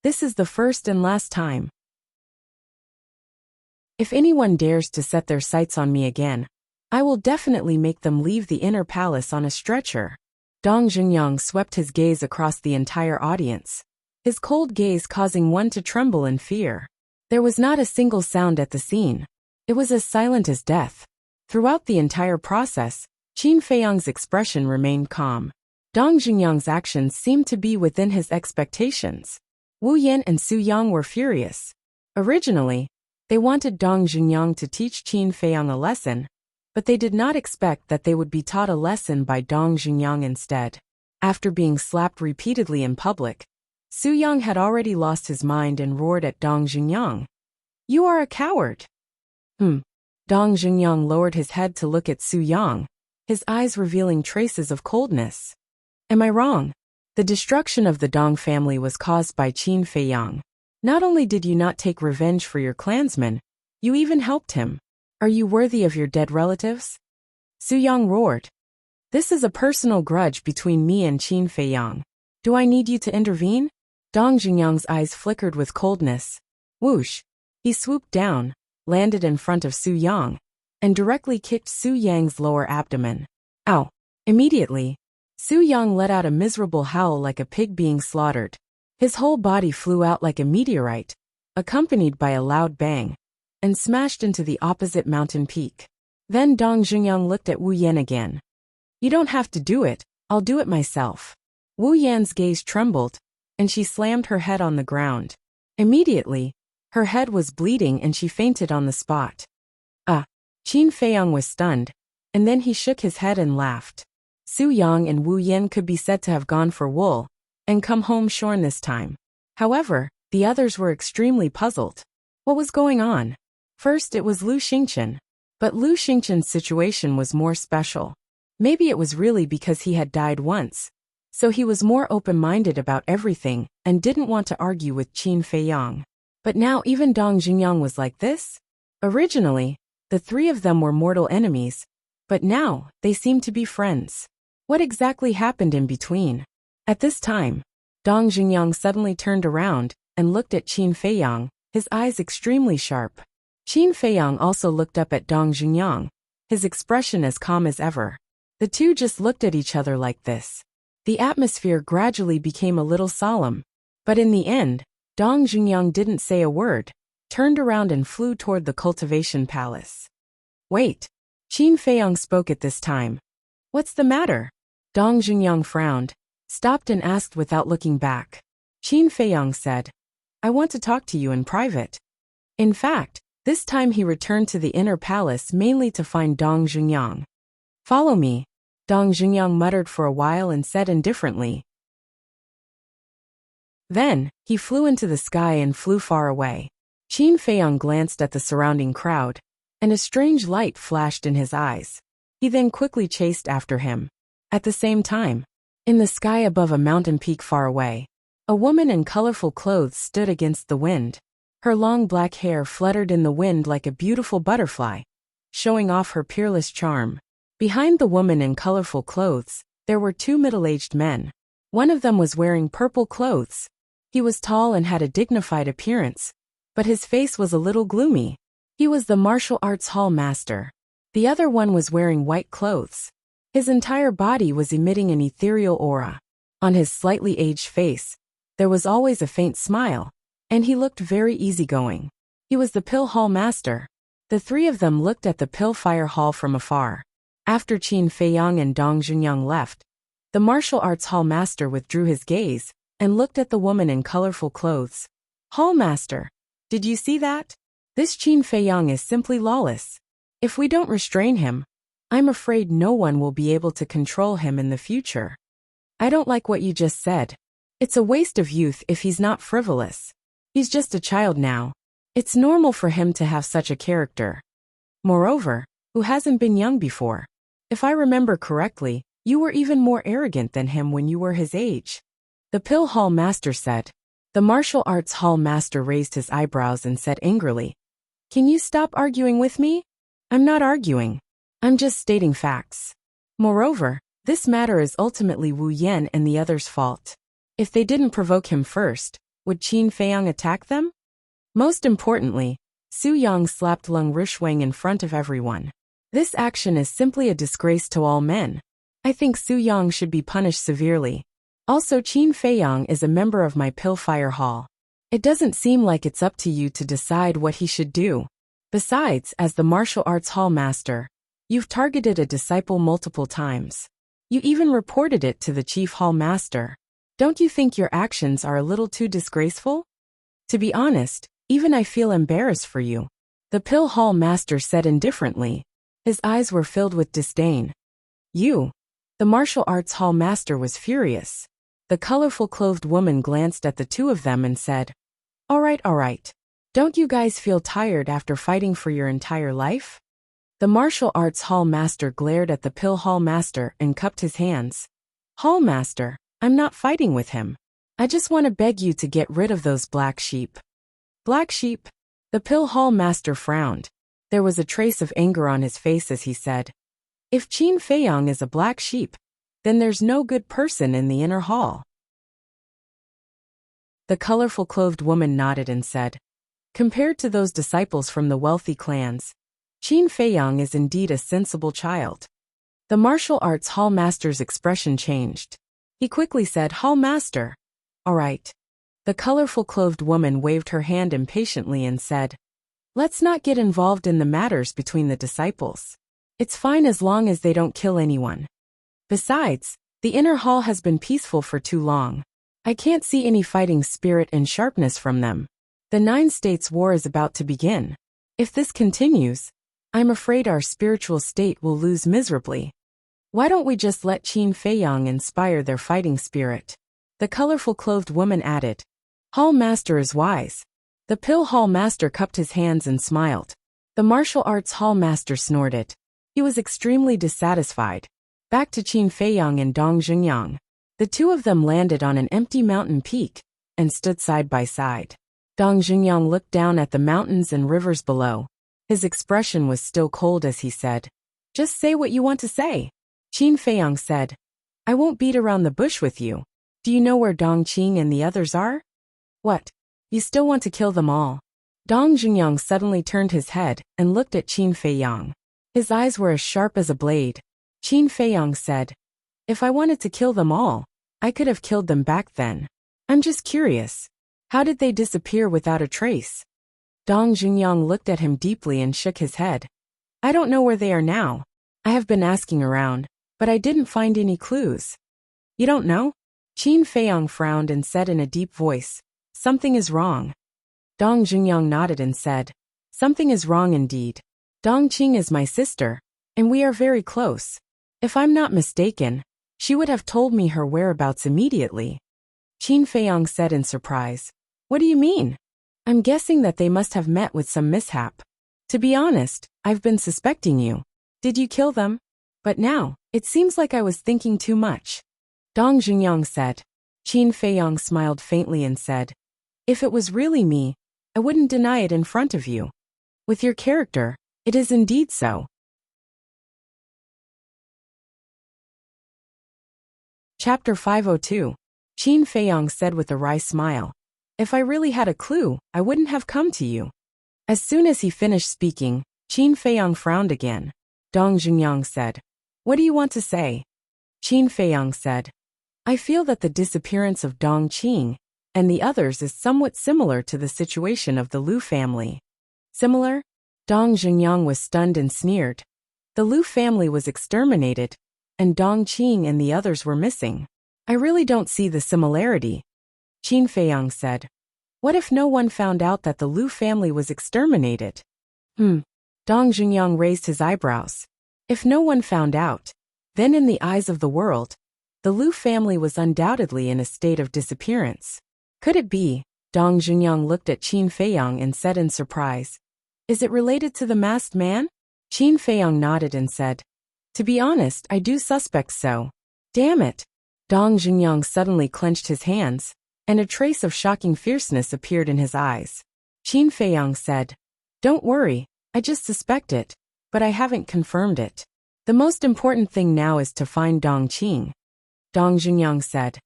This is the first and last time. If anyone dares to set their sights on me again, I will definitely make them leave the inner palace on a stretcher." Dong Junyang swept his gaze across the entire audience, his cold gaze causing one to tremble in fear. There was not a single sound at the scene. It was as silent as death. Throughout the entire process, Qin Feiyang's expression remained calm. Dong Junyang's actions seemed to be within his expectations. Wu Yan and Su Yang were furious. Originally, they wanted Dong Junyang to teach Qin Feiyang a lesson, but they did not expect that they would be taught a lesson by Dong Junyang instead. After being slapped repeatedly in public, Su Yang had already lost his mind and roared at Dong Junyang. "You are a coward!" Dong Junyang lowered his head to look at Su Yang, his eyes revealing traces of coldness. "Am I wrong? The destruction of the Dong family was caused by Qin Feiyang. Not only did you not take revenge for your clansman, you even helped him. Are you worthy of your dead relatives?" Su Yang roared. "This is a personal grudge between me and Qin Feiyang. Do I need you to intervene?" Dong Junyang's eyes flickered with coldness. Whoosh! He swooped down, landed in front of Su Yang, and directly kicked Su Yang's lower abdomen. Ow! Immediately, Su Yang let out a miserable howl like a pig being slaughtered. His whole body flew out like a meteorite, accompanied by a loud bang, and smashed into the opposite mountain peak. Then Dong Junyang looked at Wu Yan again. "You don't have to do it, I'll do it myself." Wu Yan's gaze trembled, and she slammed her head on the ground. Immediately, her head was bleeding and she fainted on the spot. Qin Feiyang was stunned, and then he shook his head and laughed. Su Yang and Wu Yan could be said to have gone for wool, and come home shorn this time. However, the others were extremely puzzled. What was going on? First it was Lu Xingchen. But Lu Xingchen's situation was more special. Maybe it was really because he had died once. So he was more open-minded about everything and didn't want to argue with Qin Feiyang. But now even Dong Jingyang was like this? Originally, the three of them were mortal enemies, but now they seemed to be friends. What exactly happened in between? At this time, Dong Jingyang suddenly turned around and looked at Qin Feiyang, his eyes extremely sharp. Qin Feiyang also looked up at Dong Jingyang, his expression as calm as ever. The two just looked at each other like this. The atmosphere gradually became a little solemn, but in the end, Dong Jingyang didn't say a word, turned around and flew toward the cultivation palace. Wait. Qin Feiyang spoke at this time. What's the matter? Dong Jingyang frowned, stopped and asked without looking back. Qin Feiyang said, I want to talk to you in private. In fact, this time he returned to the inner palace mainly to find Dong Jingyang. Follow me. Dong Jingyang muttered for a while and said indifferently. Then, he flew into the sky and flew far away. Qin Feiyang glanced at the surrounding crowd, and a strange light flashed in his eyes. He then quickly chased after him. At the same time, in the sky above a mountain peak far away, a woman in colorful clothes stood against the wind. Her long black hair fluttered in the wind like a beautiful butterfly, showing off her peerless charm. Behind the woman in colorful clothes, there were two middle-aged men. One of them was wearing purple clothes. He was tall and had a dignified appearance, but his face was a little gloomy. He was the martial arts hall master. The other one was wearing white clothes. His entire body was emitting an ethereal aura. On his slightly aged face, there was always a faint smile, and he looked very easygoing. He was the pill hall master. The three of them looked at the pill fire hall from afar. After Qin Feiyang and Dong Jingyang left, the martial arts hall master withdrew his gaze and looked at the woman in colorful clothes. Hall master, did you see that? This Qin Feiyang is simply lawless. If we don't restrain him, I'm afraid no one will be able to control him in the future. I don't like what you just said. It's a waste of youth if he's not frivolous. He's just a child now. It's normal for him to have such a character. Moreover, who hasn't been young before? If I remember correctly, you were even more arrogant than him when you were his age. The pill hall master said. The martial arts hall master raised his eyebrows and said angrily, Can you stop arguing with me? I'm not arguing. I'm just stating facts. Moreover, this matter is ultimately Wu Yan and the others' fault. If they didn't provoke him first, would Qin Feiyang attack them? Most importantly, Su Yang slapped Lung Rishuang in front of everyone. This action is simply a disgrace to all men. I think Su Yang should be punished severely. Also, Qin Feiyang is a member of my pill fire hall. It doesn't seem like it's up to you to decide what he should do. Besides, as the martial arts hall master, you've targeted a disciple multiple times. You even reported it to the chief hall master. Don't you think your actions are a little too disgraceful? To be honest, even I feel embarrassed for you. The pill hall master said indifferently. His eyes were filled with disdain. You. The martial arts hall master was furious. The colorful clothed woman glanced at the two of them and said, All right. Don't you guys feel tired after fighting for your entire life? The martial arts hall master glared at the pill hall master and cupped his hands. Hall master, I'm not fighting with him. I just want to beg you to get rid of those black sheep. Black sheep? The pill hall master frowned. There was a trace of anger on his face as he said, If Qin Feiyang is a black sheep, then there's no good person in the inner hall. The colorful clothed woman nodded and said, Compared to those disciples from the wealthy clans, Qin Feiyang is indeed a sensible child. The martial arts hall master's expression changed. He quickly said, Hall master. All right. The colorful clothed woman waved her hand impatiently and said, Let's not get involved in the matters between the disciples. It's fine as long as they don't kill anyone. Besides, the inner hall has been peaceful for too long. I can't see any fighting spirit and sharpness from them. The 9 States War is about to begin. If this continues, I'm afraid our spiritual state will lose miserably. Why don't we just let Qin Feiyang inspire their fighting spirit? The colorful clothed woman added. Hall master is wise. The pill hall master cupped his hands and smiled. The martial arts hall master snorted. He was extremely dissatisfied. Back to Qin Feiyang and Dong Jungyang. The two of them landed on an empty mountain peak and stood side by side. Dong Jungyang looked down at the mountains and rivers below. His expression was still cold as he said, "Just say what you want to say." Qin Feiyang said, "I won't beat around the bush with you. Do you know where Dong Qing and the others are?" "What? You still want to kill them all?" Dong Jungyang suddenly turned his head and looked at Qin Feiyang. His eyes were as sharp as a blade. Qin Feiyang said, "If I wanted to kill them all, I could have killed them back then. I'm just curious. How did they disappear without a trace?" Dong Jungyang looked at him deeply and shook his head. "I don't know where they are now. I have been asking around, but I didn't find any clues." "You don't know?" Qin Feiyang frowned and said in a deep voice, "Something is wrong." Dong Jungyang nodded and said, "Something is wrong indeed. Dong Qing is my sister, and we are very close. If I'm not mistaken, she would have told me her whereabouts immediately." Qin Feiyang said in surprise, "What do you mean?" "I'm guessing that they must have met with some mishap. To be honest, I've been suspecting you. Did you kill them? But now, it seems like I was thinking too much." Dong Jungyang said. Qin Feiyang smiled faintly and said, "If it was really me, I wouldn't deny it in front of you. With your character, it is indeed so." Chapter 502. Qin Feiyang said with a wry smile, "If I really had a clue, I wouldn't have come to you." As soon as he finished speaking, Qin Feiyang frowned again. Dong Jungyang said, "What do you want to say?" Qin Feiyang said, "I feel that the disappearance of Dong Qing and the others is somewhat similar to the situation of the Liu family." "Similar?" Dong Jungyang was stunned and sneered. The Liu family was exterminated, and Dong Qing and the others were missing. "I really don't see the similarity." Qin Feiyang said, "What if no one found out that the Liu family was exterminated?" Dong Jungyang raised his eyebrows. "If no one found out, then in the eyes of the world, the Liu family was undoubtedly in a state of disappearance. Could it be?" Dong Jungyang looked at Qin Feiyang and said in surprise, "Is it related to the masked man?" Qin Feiyang nodded and said, "To be honest, I do suspect so." "Damn it!" Dong Jungyang suddenly clenched his hands, and a trace of shocking fierceness appeared in his eyes. Qin Feiyang said, "Don't worry, I just suspect it, but I haven't confirmed it. The most important thing now is to find Dong Qing." Dong Jungyang said,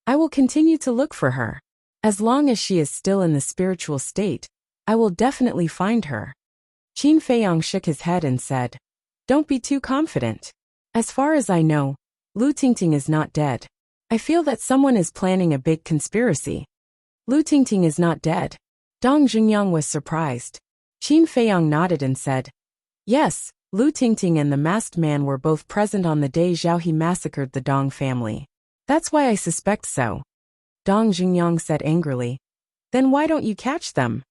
"I will continue to look for her. As long as she is still in the spiritual state, I will definitely find her." Qin Feiyang shook his head and said, "Don't be too confident. As far as I know, Lu Tingting is not dead. I feel that someone is planning a big conspiracy." "Lu Tingting is not dead?" Dong Jungyang was surprised. Qin Feiyang nodded and said, "Yes, Lu Tingting and the masked man were both present on the day Zhao He massacred the Dong family. That's why I suspect so." Dong Jungyang said angrily, "Then why don't you catch them?"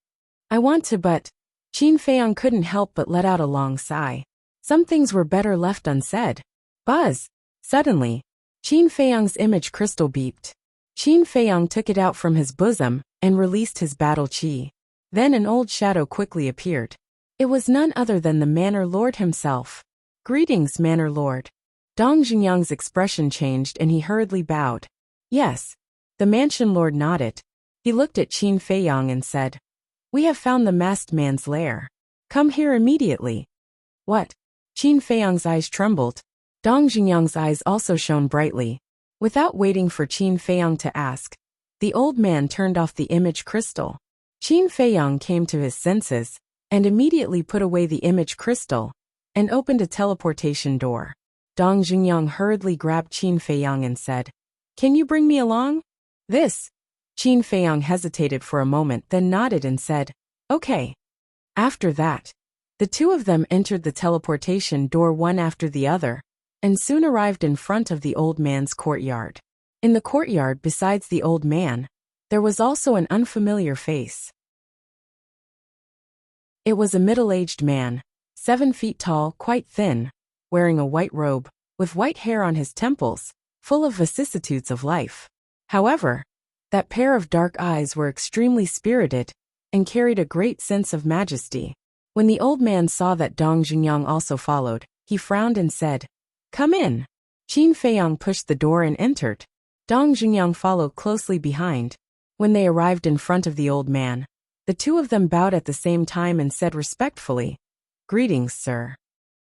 "I want to, but..." Qin Feiyang couldn't help but let out a long sigh. Some things were better left unsaid. Buzz! Suddenly, Qin Feiyang's image crystal beeped. Qin Feiyang took it out from his bosom and released his battle chi. Then an old shadow quickly appeared. It was none other than the Manor Lord himself. "Greetings, Manor Lord." Dong Jungyang's expression changed and he hurriedly bowed. "Yes." The Mansion Lord nodded. He looked at Qin Feiyang and said, "We have found the masked man's lair. Come here immediately." "What?" Qin Feiyang's eyes trembled. Dong Jungyang's eyes also shone brightly. Without waiting for Qin Feiyang to ask, the old man turned off the image crystal. Qin Feiyang came to his senses and immediately put away the image crystal and opened a teleportation door. Dong Jungyang hurriedly grabbed Qin Feiyang and said, "Can you bring me along?" "This." Qin Feiyang hesitated for a moment, then nodded and said, "Okay." After that, the two of them entered the teleportation door one after the other, and soon arrived in front of the old man's courtyard. In the courtyard besides the old man, there was also an unfamiliar face. It was a middle-aged man, 7 feet tall, quite thin, wearing a white robe, with white hair on his temples, full of vicissitudes of life. However, that pair of dark eyes were extremely spirited and carried a great sense of majesty. When the old man saw that Dong Junyoung also followed, he frowned and said, "Come in." Qin Feiyong pushed the door and entered. Dong Junyoung followed closely behind. When they arrived in front of the old man, the two of them bowed at the same time and said respectfully, "Greetings, sir."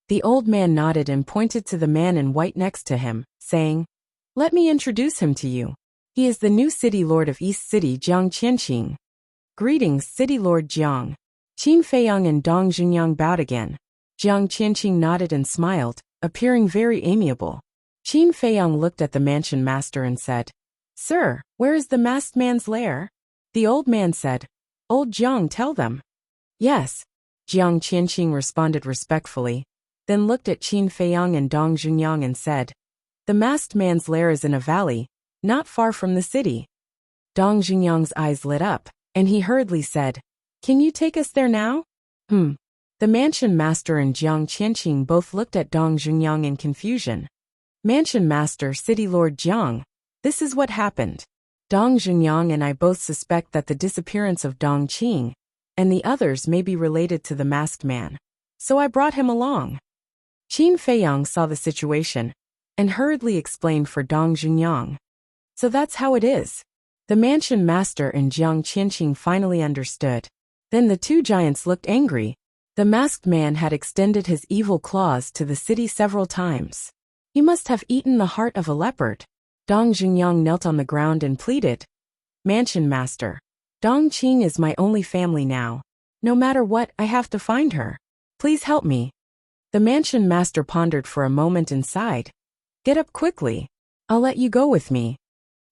The old man nodded and pointed to the man in white next to him, saying, "Let me introduce him to you. He is the new city lord of East City, Jiang Qianqing." "Greetings, City Lord Jiang." Qin Feiyong and Dong Junyoung bowed again. Jiang Qianqing nodded and smiled, appearing very amiable. Qin Feiyong looked at the mansion master and said, "Sir, where is the masked man's lair?" The old man said, "Old Jiang, tell them." "Yes." Jiang Qianqing responded respectfully, then looked at Qin Feiyong and Dong Junyoung and said, "The masked man's lair is in a valley, not far from the city." Dong Junyoung's eyes lit up, and he hurriedly said, "Can you take us there now?" The mansion master and Jiang Qianqing both looked at Dong Junyoung in confusion. "Mansion master, City Lord Jiang, this is what happened. Dong Junyoung and I both suspect that the disappearance of Dong Qing and the others may be related to the masked man, so I brought him along." Qin Feiyong saw the situation and hurriedly explained for Dong Junyoung. "So that's how it is." The mansion master and Jiang Qianqing finally understood. Then the two giants looked angry. The masked man had extended his evil claws to the city several times. "He must have eaten the heart of a leopard." Dong Junyoung knelt on the ground and pleaded, "Mansion master, Dong Qing is my only family now. No matter what, I have to find her. Please help me." The mansion master pondered for a moment and sighed. "Get up quickly. I'll let you go with me."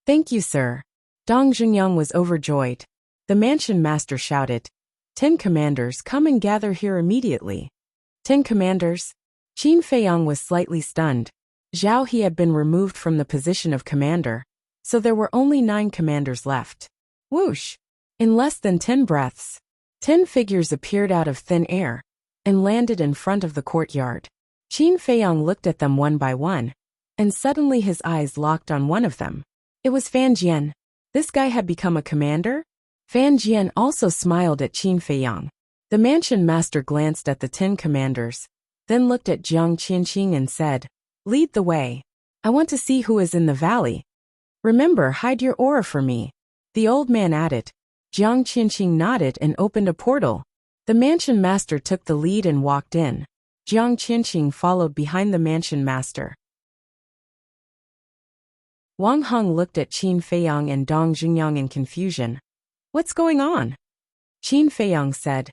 "Thank you, sir." Dong Junyoung was overjoyed. The mansion master shouted, "10 commanders, come and gather here immediately." 10 commanders? Qin Feiyong was slightly stunned. Zhao He had been removed from the position of commander, so there were only 9 commanders left. Whoosh! In less than 10 breaths, 10 figures appeared out of thin air and landed in front of the courtyard. Qin Feiyong looked at them one by one, and suddenly his eyes locked on one of them. It was Fan Jian. This guy had become a commander? Fan Jian also smiled at Qin Feiyong. The mansion master glanced at the 10 commanders, then looked at Jiang Qianqing and said, "Lead the way. I want to see who is in the valley. Remember, hide your aura for me." The old man added. Jiang Qianqing nodded and opened a portal. The mansion master took the lead and walked in. Jiang Qianqing followed behind the mansion master. Wang Heng looked at Qin Feiyong and Dong Junyoung in confusion. "What's going on?" Qin Feiyong said,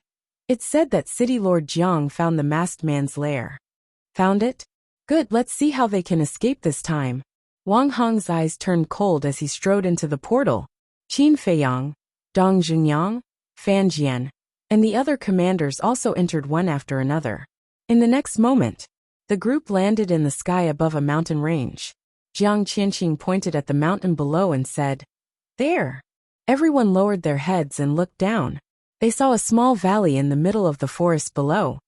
"It's said that City Lord Jiang found the masked man's lair." "Found it? Good, let's see how they can escape this time." Wang Heng's eyes turned cold as he strode into the portal. Qin Feiyong, Dong Junyoung, Fan Jian, and the other commanders also entered one after another. In the next moment, the group landed in the sky above a mountain range. Jiang Qianqing pointed at the mountain below and said, "There." Everyone lowered their heads and looked down. They saw a small valley in the middle of the forest below.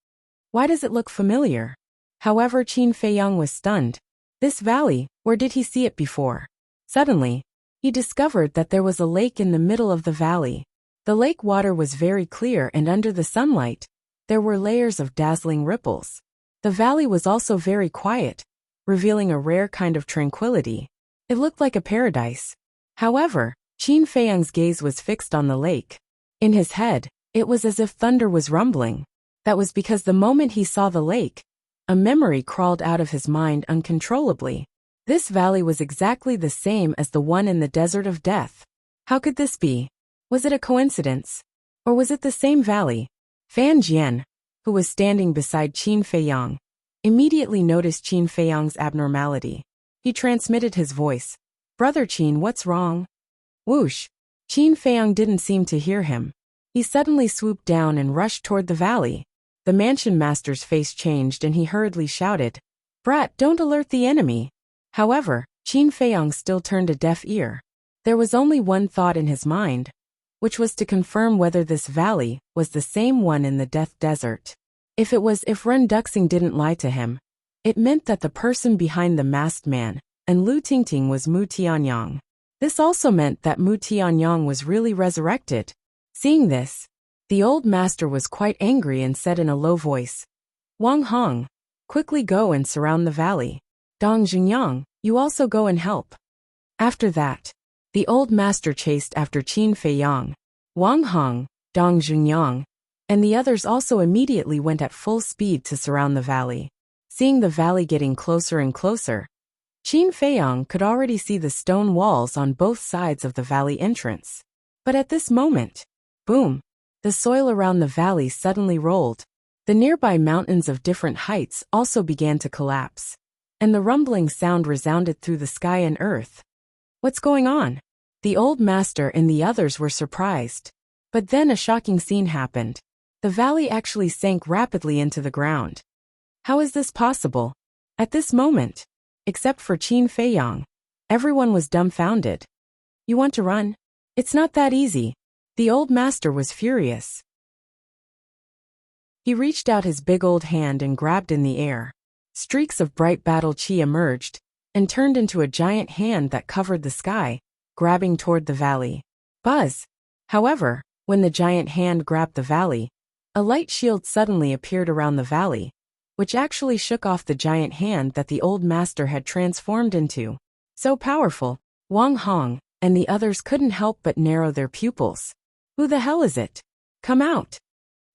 Why does it look familiar? However, Qin Feiyong was stunned. This valley, where did he see it before? Suddenly, he discovered that there was a lake in the middle of the valley. The lake water was very clear, and under the sunlight, there were layers of dazzling ripples. The valley was also very quiet, revealing a rare kind of tranquility. It looked like a paradise. However, Qin Feiyong's gaze was fixed on the lake. In his head, it was as if thunder was rumbling. That was because the moment he saw the lake, a memory crawled out of his mind uncontrollably. This valley was exactly the same as the one in the desert of death. How could this be? Was it a coincidence? Or was it the same valley? Fan Jian, who was standing beside Qin Feiyong, immediately noticed Qin Feiyong's abnormality. He transmitted his voice. "Brother Qin, what's wrong?" Whoosh! Qin Feiyong didn't seem to hear him. He suddenly swooped down and rushed toward the valley. The mansion master's face changed and he hurriedly shouted, "Brat, don't alert the enemy." However, Qin Feiyong still turned a deaf ear. There was only one thought in his mind, which was to confirm whether this valley was the same one in the Death Desert. If Ren Duxing didn't lie to him, it meant that the person behind the masked man and Lu Tingting was Mu Tianyang. This also meant that Mu Tianyang was really resurrected. Seeing this, The old master was quite angry and said in a low voice, Wang Hong, quickly go and surround the valley. Dong Junyang, you also go and help. After that, the old master chased after Qin Feiyang, Wang Hong, Dong Junyang, and the others also immediately went at full speed to surround the valley. Seeing the valley getting closer and closer, Qin Feiyang could already see the stone walls on both sides of the valley entrance. But at this moment, boom, the soil around the valley suddenly rolled. The nearby mountains of different heights also began to collapse, and the rumbling sound resounded through the sky and earth. What's going on? The old master and the others were surprised. But then a shocking scene happened. The valley actually sank rapidly into the ground. How is this possible? At this moment, except for Qin Feiyang, everyone was dumbfounded. You want to run? It's not that easy. The old master was furious. He reached out his big old hand and grabbed in the air. Streaks of bright battle qi emerged and turned into a giant hand that covered the sky, grabbing toward the valley. Buzz! However, when the giant hand grabbed the valley, a light shield suddenly appeared around the valley, which actually shook off the giant hand that the old master had transformed into. So powerful, Wang Hong and the others couldn't help but narrow their pupils. Who the hell is it? Come out!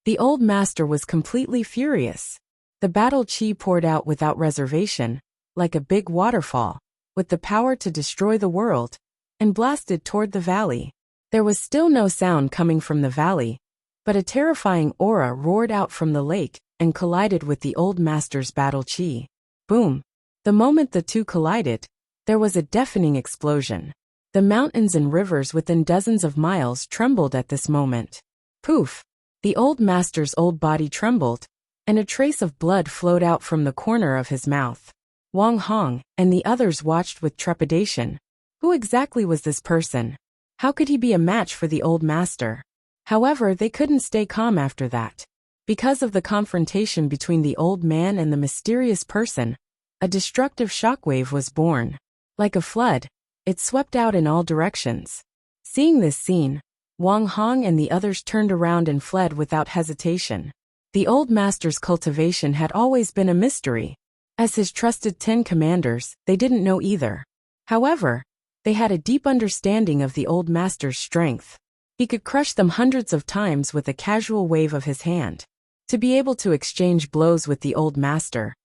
The old master was completely furious. The battle qi poured out without reservation, like a big waterfall, with the power to destroy the world, and blasted toward the valley. There was still no sound coming from the valley, but a terrifying aura roared out from the lake and collided with the old master's battle qi. Boom! The moment the two collided, there was a deafening explosion. The mountains and rivers within dozens of miles trembled at this moment. Poof! The old master's old body trembled, and a trace of blood flowed out from the corner of his mouth. Wang Hong and the others watched with trepidation. Who exactly was this person? How could he be a match for the old master? However, they couldn't stay calm after that. Because of the confrontation between the old man and the mysterious person, a destructive shockwave was born. Like a flood, it swept out in all directions. Seeing this scene, Wang Hong and the others turned around and fled without hesitation. The old master's cultivation had always been a mystery. As his trusted 10 commanders, they didn't know either. However, they had a deep understanding of the old master's strength. He could crush them hundreds of times with a casual wave of his hand. To be able to exchange blows with the old master,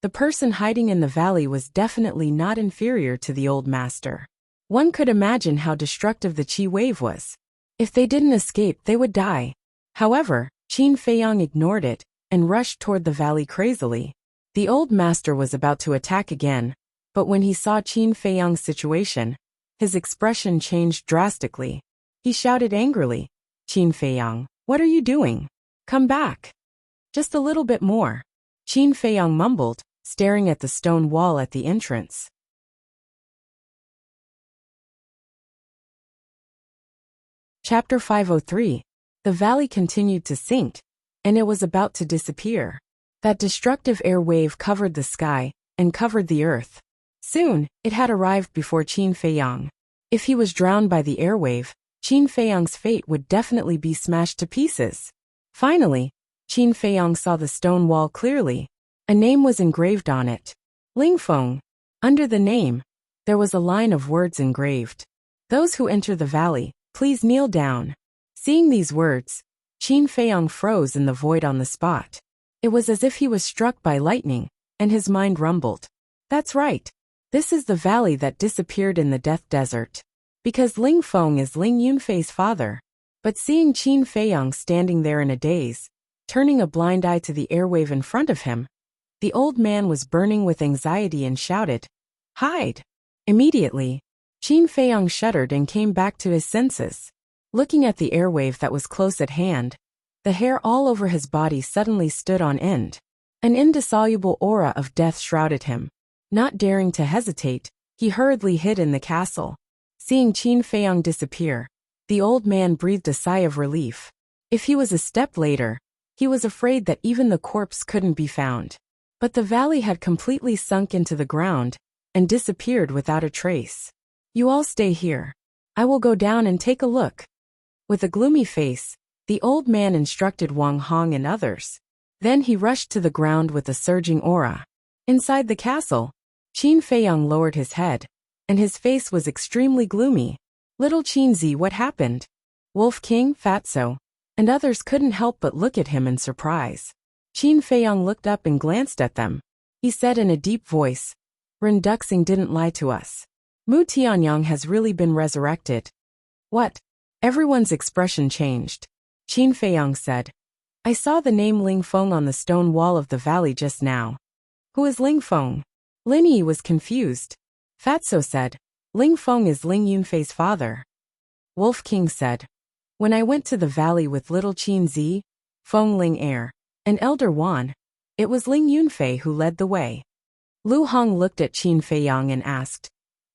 the person hiding in the valley was definitely not inferior to the old master. One could imagine how destructive the qi wave was. If they didn't escape, they would die. However, Qin Feiyang ignored it and rushed toward the valley crazily. The old master was about to attack again, but when he saw Qin Feiyang's situation, his expression changed drastically. He shouted angrily, Qin Feiyang, what are you doing? Come back. Just a little bit more. Qin Feiyang mumbled, staring at the stone wall at the entrance. Chapter 503. The valley continued to sink, and it was about to disappear. That destructive air wave covered the sky and covered the earth. Soon, it had arrived before Qin Feiyang. If he was drowned by the airwave, Qin Feiyang's fate would definitely be smashed to pieces. Finally, Qin Feiyang saw the stone wall clearly. A name was engraved on it. Lingfeng. Under the name, there was a line of words engraved. Those who enter the valley, please kneel down. Seeing these words, Qin Feiyang froze in the void on the spot. It was as if he was struck by lightning, and his mind rumbled. That's right. This is the valley that disappeared in the Death Desert. Because Ling Feng is Ling Yunfei's father. But seeing Qin Feiyang standing there in a daze, turning a blind eye to the airwave in front of him, the old man was burning with anxiety and shouted, Hide! Immediately, Qin Feiyang shuddered and came back to his senses. Looking at the airwave that was close at hand, the hair all over his body suddenly stood on end. An indissoluble aura of death shrouded him. Not daring to hesitate, he hurriedly hid in the castle. Seeing Qin Feiyang disappear, the old man breathed a sigh of relief. If he was a step later, he was afraid that even the corpse couldn't be found. But the valley had completely sunk into the ground and disappeared without a trace. You all stay here. I will go down and take a look. With a gloomy face, the old man instructed Wang Hong and others. Then he rushed to the ground with a surging aura. Inside the castle, Qin Feiyang lowered his head, and his face was extremely gloomy. Little Qinzi, what happened? Wolf King, Fatso, and others couldn't help but look at him in surprise. Qin Feiyang looked up and glanced at them. He said in a deep voice, Ren Duxing didn't lie to us. Mu Tianyang has really been resurrected. What? Everyone's expression changed. Qin Feiyang said, I saw the name Ling Feng on the stone wall of the valley just now. Who is Ling Feng? Lin Yi was confused. Fatso said, Ling Feng is Ling Yunfei's father. Wolf King said, when I went to the valley with little Qin Zi, Feng Ling Heir, and Elder Wan, it was Ling Yunfei who led the way. Lu Hong looked at Qin Feiyang and asked,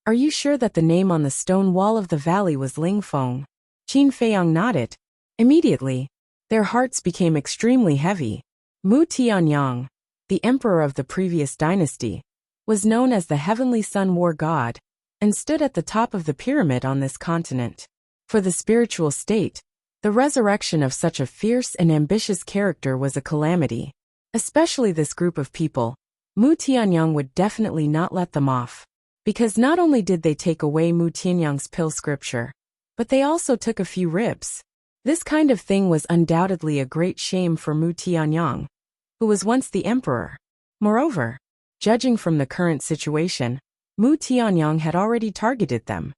are you sure that the name on the stone wall of the valley was Ling Feng? Qin Feiyang nodded. Immediately, their hearts became extremely heavy. Mu Tianyang, the emperor of the previous dynasty, was known as the Heavenly Sun War God, and stood at the top of the pyramid on this continent. For the spiritual state, the resurrection of such a fierce and ambitious character was a calamity. Especially this group of people, Mu Tianyang would definitely not let them off. Because not only did they take away Mu Tianyang's pill scripture, but they also took a few ribs. This kind of thing was undoubtedly a great shame for Mu Tianyang, who was once the emperor. Moreover, judging from the current situation, Mu Tianyang had already targeted them.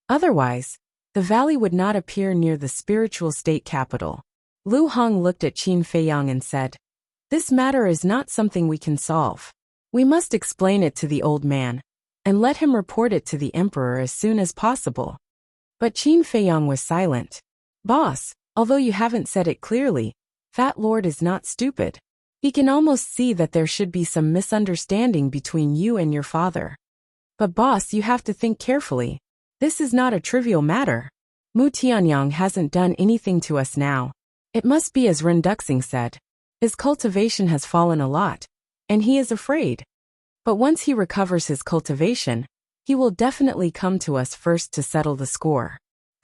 Otherwise, the valley would not appear near the spiritual state capital. Lu Hong looked at Qin Feiyang and said, this matter is not something we can solve. We must explain it to the old man, and let him report it to the emperor as soon as possible. But Qin Feiyang was silent. Boss, although you haven't said it clearly, Fat Lord is not stupid. He can almost see that there should be some misunderstanding between you and your father. But boss, you have to think carefully. This is not a trivial matter. Mu Tianyang hasn't done anything to us now. It must be as Ren Duxing said. His cultivation has fallen a lot, and he is afraid. But once he recovers his cultivation, he will definitely come to us first to settle the score.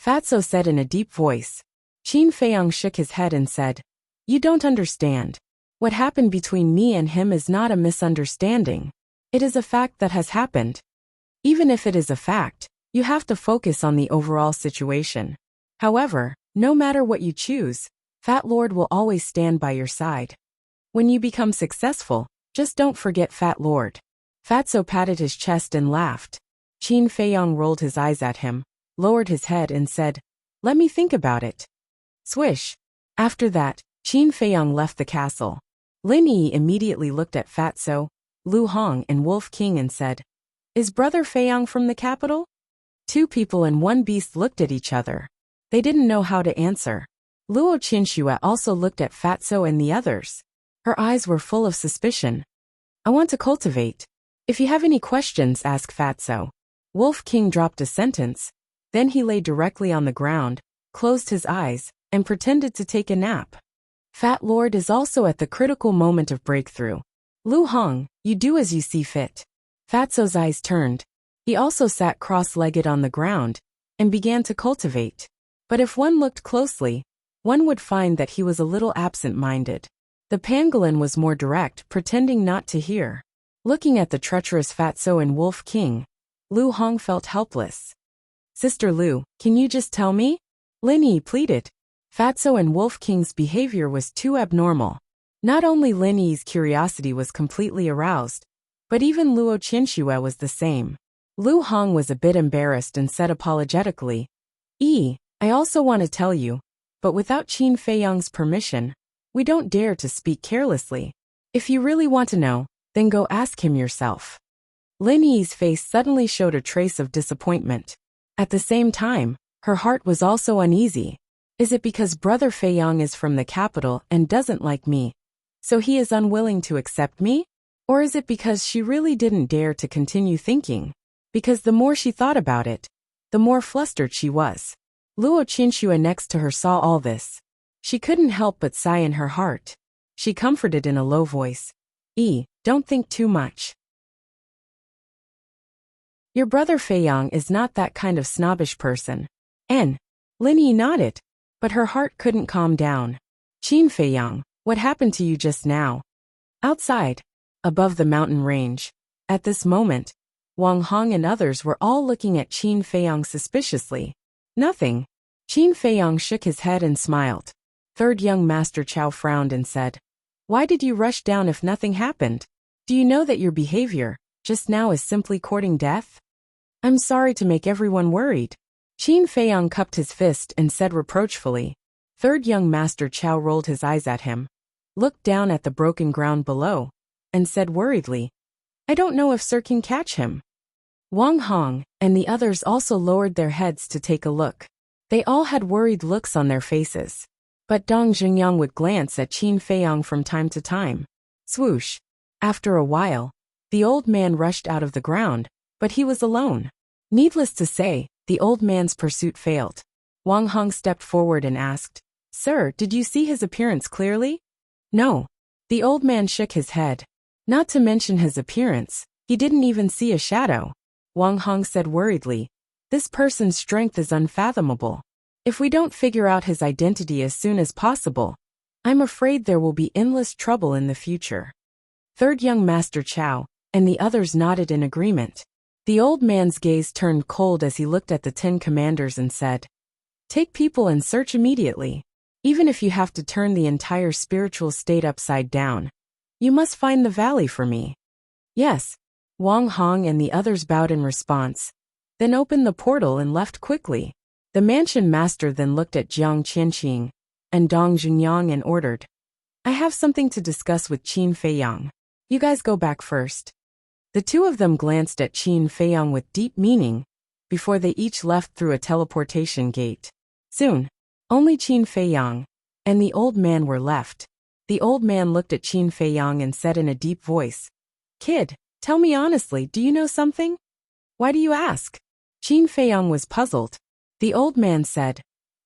Fatso said in a deep voice. Qin Feiyang shook his head and said, you don't understand. What happened between me and him is not a misunderstanding. It is a fact that has happened. Even if it is a fact, you have to focus on the overall situation. However, no matter what you choose, Fat Lord will always stand by your side. When you become successful, just don't forget Fat Lord. Fatso patted his chest and laughed. Qin Feiyang rolled his eyes at him, lowered his head and said, let me think about it. Swish. After that, Qin Feiyang left the castle. Lin Yi immediately looked at Fatso, Lu Hong and Wolf King and said, is Brother Feiyang from the capital? Two people and one beast looked at each other. They didn't know how to answer. Luo Qinxue also looked at Fatso and the others. Her eyes were full of suspicion. I want to cultivate. If you have any questions, ask Fatso. Wolf King dropped a sentence. Then he lay directly on the ground, closed his eyes, and pretended to take a nap. Fat Lord is also at the critical moment of breakthrough. Lu Hong, you do as you see fit. Fatso's eyes turned. He also sat cross-legged on the ground and began to cultivate. But if one looked closely, one would find that he was a little absent-minded. The pangolin was more direct, pretending not to hear. Looking at the treacherous Fatso and Wolf King, Lu Hong felt helpless. Sister Lu, can you just tell me? Lin Yi pleaded. Fatso and Wolf King's behavior was too abnormal. Not only Lin Yi's curiosity was completely aroused, but even Luo Qinxue was the same. Lu Hong was a bit embarrassed and said apologetically, I also want to tell you, but without Qin Feiyang's permission, we don't dare to speak carelessly. If you really want to know, then go ask him yourself. Lin Yi's face suddenly showed a trace of disappointment. At the same time, her heart was also uneasy. Is it because Brother Feiyang is from the capital and doesn't like me, so he is unwilling to accept me? Or is it because she really didn't dare to continue thinking? Because the more she thought about it, the more flustered she was. Luo Qinxue next to her saw all this. She couldn't help but sigh in her heart. She comforted in a low voice. Don't think too much. Your brother Feiyang is not that kind of snobbish person. Lin Yi nodded, but her heart couldn't calm down. Qin Feiyang, what happened to you just now? Outside, above the mountain range. At this moment, Wang Hong and others were all looking at Qin Feiyang suspiciously. Nothing. Qin Feiyang shook his head and smiled. Third young master Chao frowned and said, "Why did you rush down if nothing happened? Do you know that your behavior just now is simply courting death?" "I'm sorry to make everyone worried." Qin Feiyang cupped his fist and said reproachfully. Third young master Chao rolled his eyes at him, looked down at the broken ground below, and said worriedly, "I don't know if Sir can catch him." Wang Hong and the others also lowered their heads to take a look. They all had worried looks on their faces. But Dong Jingyang would glance at Qin Feiyang from time to time. Swoosh. After a while, the old man rushed out of the ground, but he was alone. Needless to say, the old man's pursuit failed. Wang Hong stepped forward and asked, "Sir, did you see his appearance clearly?" "No." The old man shook his head. Not to mention his appearance, he didn't even see a shadow. Wang Hong said worriedly, "This person's strength is unfathomable. If we don't figure out his identity as soon as possible, I'm afraid there will be endless trouble in the future." Third young master Chao and the others nodded in agreement. The old man's gaze turned cold as he looked at the 10 commanders and said, "Take people and search immediately. Even if you have to turn the entire spiritual state upside down, you must find the valley for me." "Yes." Wang Hong and the others bowed in response, then opened the portal and left quickly. The mansion master then looked at Jiang Qianqing and Dong Jingyang and ordered, "I have something to discuss with Qin Feiyang. You guys go back first." The two of them glanced at Qin Feiyang with deep meaning before they each left through a teleportation gate. Soon, only Qin Feiyang and the old man were left. The old man looked at Qin Feiyang and said in a deep voice, "Kid, tell me honestly, do you know something? Why do you ask?" Qin Feiyang was puzzled. The old man said,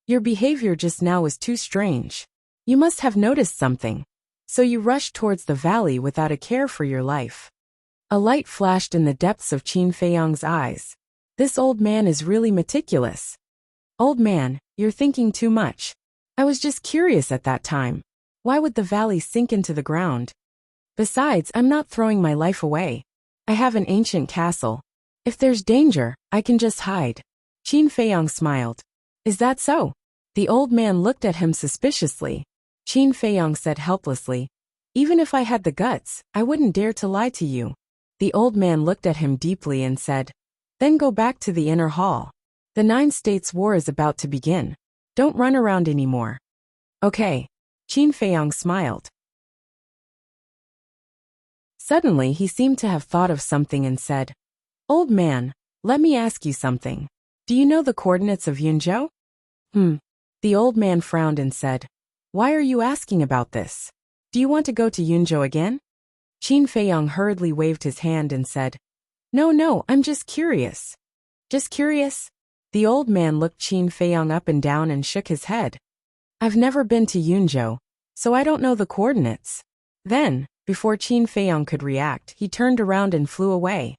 "Your behavior just now was too strange. You must have noticed something. So you rushed towards the valley without a care for your life." A light flashed in the depths of Qin Feiyang's eyes. This old man is really meticulous. "Old man, you're thinking too much. I was just curious at that time. Why would the valley sink into the ground? Besides, I'm not throwing my life away. I have an ancient castle. If there's danger, I can just hide." Qin Feiyang smiled. "Is that so?" The old man looked at him suspiciously. Qin Feiyang said helplessly, "Even if I had the guts, I wouldn't dare to lie to you." The old man looked at him deeply and said, "Then go back to the inner hall. The 9 States War is about to begin. Don't run around anymore." "Okay." Qin Feiyang smiled. Suddenly he seemed to have thought of something and said, "Old man, let me ask you something. Do you know the coordinates of Yunzhou?" The old man frowned and said, "Why are you asking about this? Do you want to go to Yunzhou again?" Qin Feiyang hurriedly waved his hand and said, No, I'm just curious." "Just curious?" The old man looked Qin Feiyang up and down and shook his head. "I've never been to Yunzhou, so I don't know the coordinates." Then, before Qin Feiyang could react, he turned around and flew away.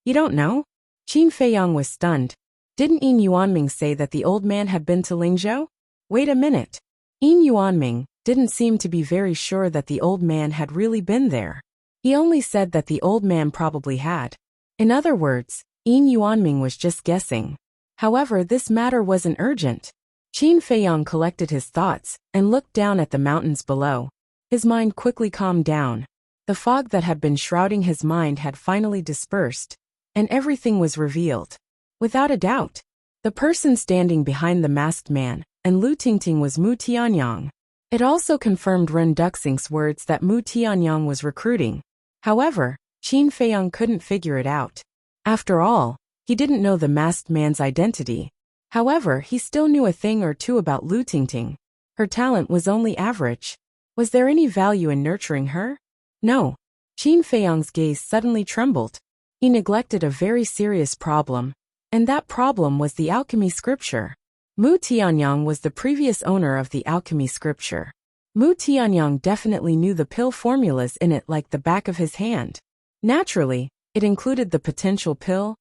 "You don't know?" Qin Feiyang was stunned. Didn't Yin Yuanming say that the old man had been to Lingzhou? Wait a minute. Yin Yuanming didn't seem to be very sure that the old man had really been there. He only said that the old man probably had. In other words, Yin Yuanming was just guessing. However, this matter wasn't urgent. Qin Feiyang collected his thoughts and looked down at the mountains below. His mind quickly calmed down. The fog that had been shrouding his mind had finally dispersed, and everything was revealed. Without a doubt, the person standing behind the masked man and Lu Tingting was Mu Tianyang. It also confirmed Ren Duxing's words that Mu Tianyang was recruiting. However, Qin Feiyang couldn't figure it out. After all, he didn't know the masked man's identity. However, he still knew a thing or two about Lu Tingting. Her talent was only average. Was there any value in nurturing her? No. Qin Feiyang's gaze suddenly trembled. He neglected a very serious problem, and that problem was the alchemy scripture. Mu Tianyang was the previous owner of the alchemy scripture. Mu Tianyang definitely knew the pill formulas in it like the back of his hand. Naturally, it included the potential pill,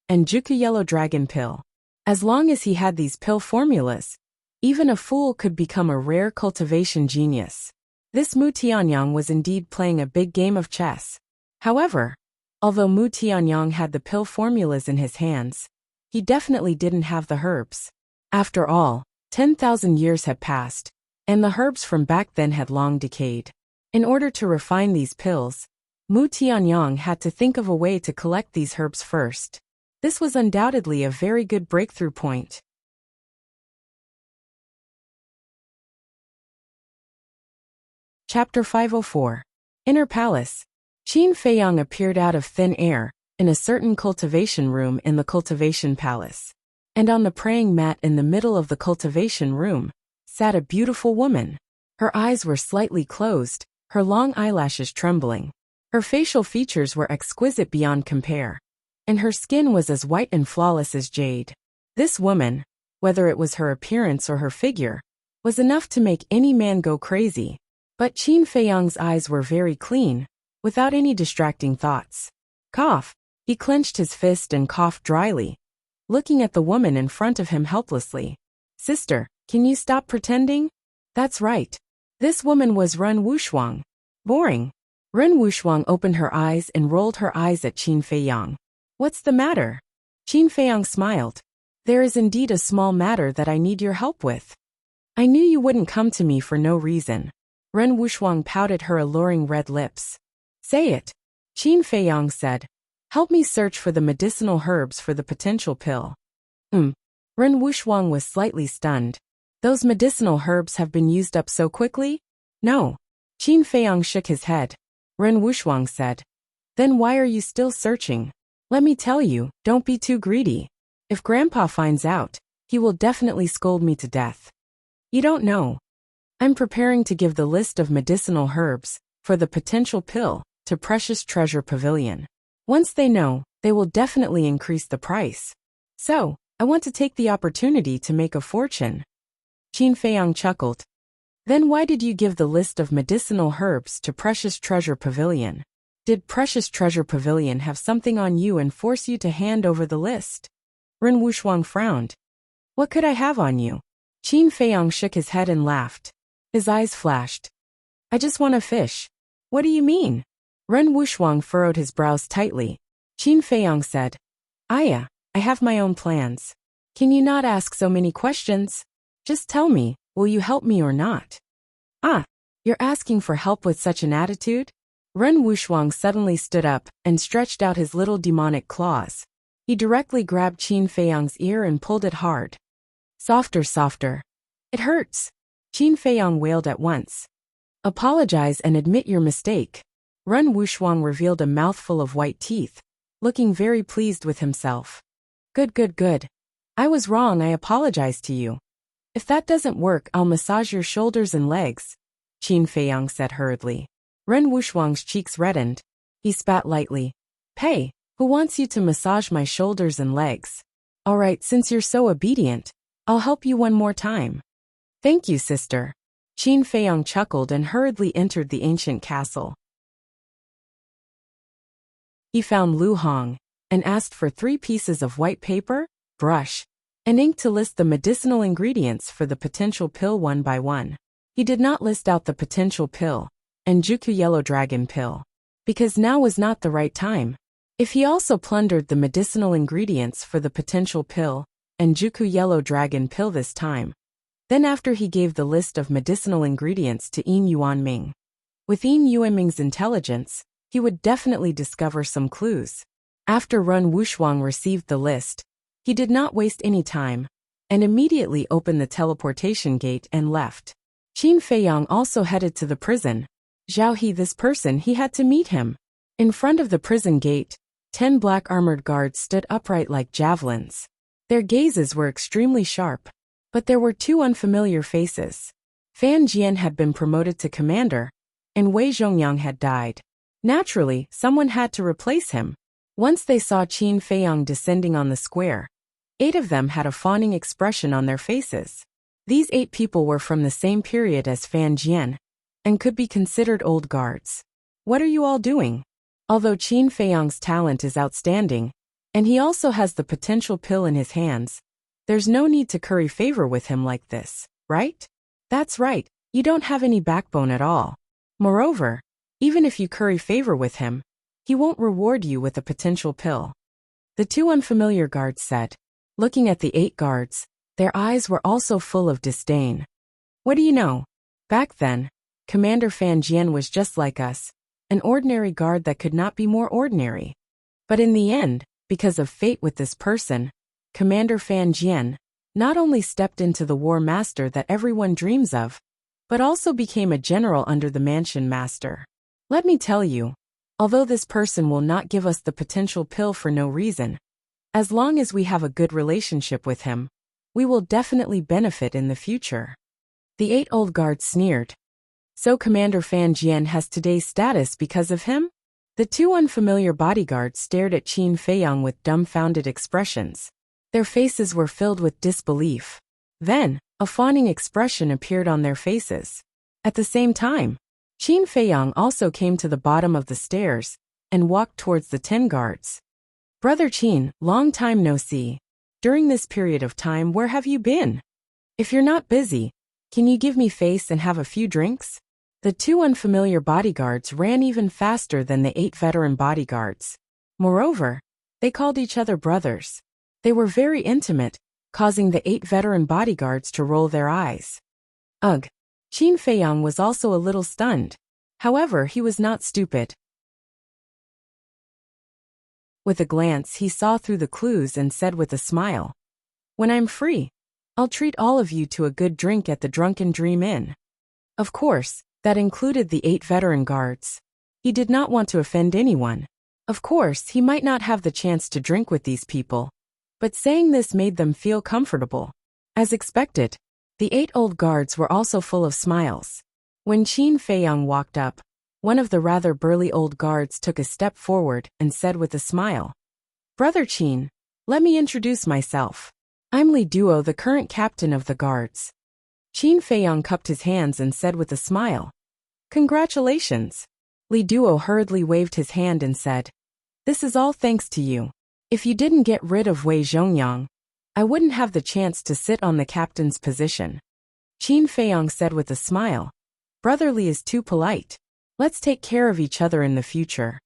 and Juku Yellow Dragon pill. As long as he had these pill formulas, even a fool could become a rare cultivation genius. This Mu Tianyang was indeed playing a big game of chess. However, although Mu Tianyang had the pill formulas in his hands, he definitely didn't have the herbs. After all, 10,000 years had passed, and the herbs from back then had long decayed. In order to refine these pills, Mu Tianyang had to think of a way to collect these herbs first. This was undoubtedly a very good breakthrough point. Chapter 504. Inner Palace. Qin Feiyang appeared out of thin air, in a certain cultivation room in the cultivation palace. And on the praying mat in the middle of the cultivation room, sat a beautiful woman. Her eyes were slightly closed, her long eyelashes trembling. Her facial features were exquisite beyond compare, and her skin was as white and flawless as jade. This woman, whether it was her appearance or her figure, was enough to make any man go crazy. But Qin Feiyang's eyes were very clean, without any distracting thoughts. Cough. He clenched his fist and coughed dryly, looking at the woman in front of him helplessly. Sister, can you stop pretending? That's right. This woman was Ren Wuxia. Boring. Ren Wuxia opened her eyes and rolled her eyes at Qin Feiyang. What's the matter? Qin Feiyang smiled. There is indeed a small matter that I need your help with. I knew you wouldn't come to me for no reason. Ren Wuxia pouted her alluring red lips. Say it. Qin Feiyang said. Help me search for the medicinal herbs for the potential pill. Ren Wuxia was slightly stunned. Those medicinal herbs have been used up so quickly? No. Qin Feiyang shook his head. Ren Wuxia said. Then why are you still searching? Let me tell you, don't be too greedy. If Grandpa finds out, he will definitely scold me to death. You don't know. I'm preparing to give the list of medicinal herbs for the potential pill to Precious Treasure Pavilion. Once they know, they will definitely increase the price. So, I want to take the opportunity to make a fortune. Qin Feiyang chuckled. Then why did you give the list of medicinal herbs to Precious Treasure Pavilion? Did Precious Treasure Pavilion have something on you and force you to hand over the list? Ren Wuxia frowned. What could I have on you? Qin Feiyang shook his head and laughed. His eyes flashed. I just want a fish. What do you mean? Ren Wuxia furrowed his brows tightly. Qin Feiyang said, Aya, I have my own plans. Can you not ask so many questions? Just tell me, will you help me or not? Ah, you're asking for help with such an attitude? Ren Wuxia suddenly stood up and stretched out his little demonic claws. He directly grabbed Qin Feiyang's ear and pulled it hard. Softer, softer. It hurts. Qin Feiyang wailed at once. Apologize and admit your mistake. Ren Wuxia revealed a mouthful of white teeth, looking very pleased with himself. Good, good, good. I was wrong, I apologize to you. If that doesn't work, I'll massage your shoulders and legs, Qin Feiyang said hurriedly. Ren Wuxia's cheeks reddened. He spat lightly. Hey, who wants you to massage my shoulders and legs? All right, since you're so obedient, I'll help you one more time. Thank you, sister. Qin Feiyang chuckled and hurriedly entered the ancient castle. He found Lu Hong and asked for 3 pieces of white paper, brush, and ink to list the medicinal ingredients for the potential pill one by one. He did not list out the potential pill and Juku Yellow Dragon pill, because now was not the right time. If he also plundered the medicinal ingredients for the potential pill and Juku Yellow Dragon pill this time, then after he gave the list of medicinal ingredients to Yin Yuanming. With Yin Yuanming's intelligence, he would definitely discover some clues. After Ren Wuxia received the list, he did not waste any time, and immediately opened the teleportation gate and left. Qin Feiyang also headed to the prison. Zhao He, this person, he had to meet him. In front of the prison gate, 10 black armored guards stood upright like javelins. Their gazes were extremely sharp, but there were 2 unfamiliar faces. Fan Jian had been promoted to commander, and Wei Zhongyang had died. Naturally, someone had to replace him. Once they saw Qin Feiyang descending on the square, 8 of them had a fawning expression on their faces. These 8 people were from the same period as Fan Jian, and could be considered old guards. What are you all doing? Although Qin Feiyang's talent is outstanding, and he also has the potential pill in his hands, There's no need to curry favor with him like this, right? That's right, you don't have any backbone at all. Moreover, even if you curry favor with him, he won't reward you with a potential pill. The two unfamiliar guards said, looking at the 8 guards. Their eyes were also full of disdain. What do you know? Back then, Commander Fan Jian was just like us, an ordinary guard that could not be more ordinary. But in the end, because of fate with this person, Commander Fan Jian not only stepped into the war master that everyone dreams of, but also became a general under the mansion master. Let me tell you, although this person will not give us the potential pill for no reason, as long as we have a good relationship with him, we will definitely benefit in the future. The 8 old guards sneered. So Commander Fan Jian has today's status because of him? The 2 unfamiliar bodyguards stared at Qin Feiyang with dumbfounded expressions. Their faces were filled with disbelief. Then, a fawning expression appeared on their faces. At the same time, Qin Feiyang also came to the bottom of the stairs and walked towards the 10 guards. Brother Qin, long time no see. During this period of time, where have you been? If you're not busy, can you give me face and have a few drinks? The 2 unfamiliar bodyguards ran even faster than the 8 veteran bodyguards. Moreover, they called each other brothers. They were very intimate, causing the 8 veteran bodyguards to roll their eyes. Ugh! Qin Feiyang was also a little stunned. However, he was not stupid. With a glance, he saw through the clues and said with a smile, "When I'm free, I'll treat all of you to a good drink at the Drunken Dream Inn." Of course, that included the 8 veteran guards. He did not want to offend anyone. Of course, he might not have the chance to drink with these people, but saying this made them feel comfortable. As expected, the 8 old guards were also full of smiles. When Qin Feiyang walked up, one of the rather burly old guards took a step forward and said with a smile, "Brother Qin, let me introduce myself. I'm Li Duo, the current captain of the guards." Qin Feiyang cupped his hands and said with a smile, "Congratulations." Li Duo hurriedly waved his hand and said, "This is all thanks to you. If you didn't get rid of Wei Zhongyang, I wouldn't have the chance to sit on the captain's position." Qin Feiyang said with a smile, "Brother Li is too polite. Let's take care of each other in the future."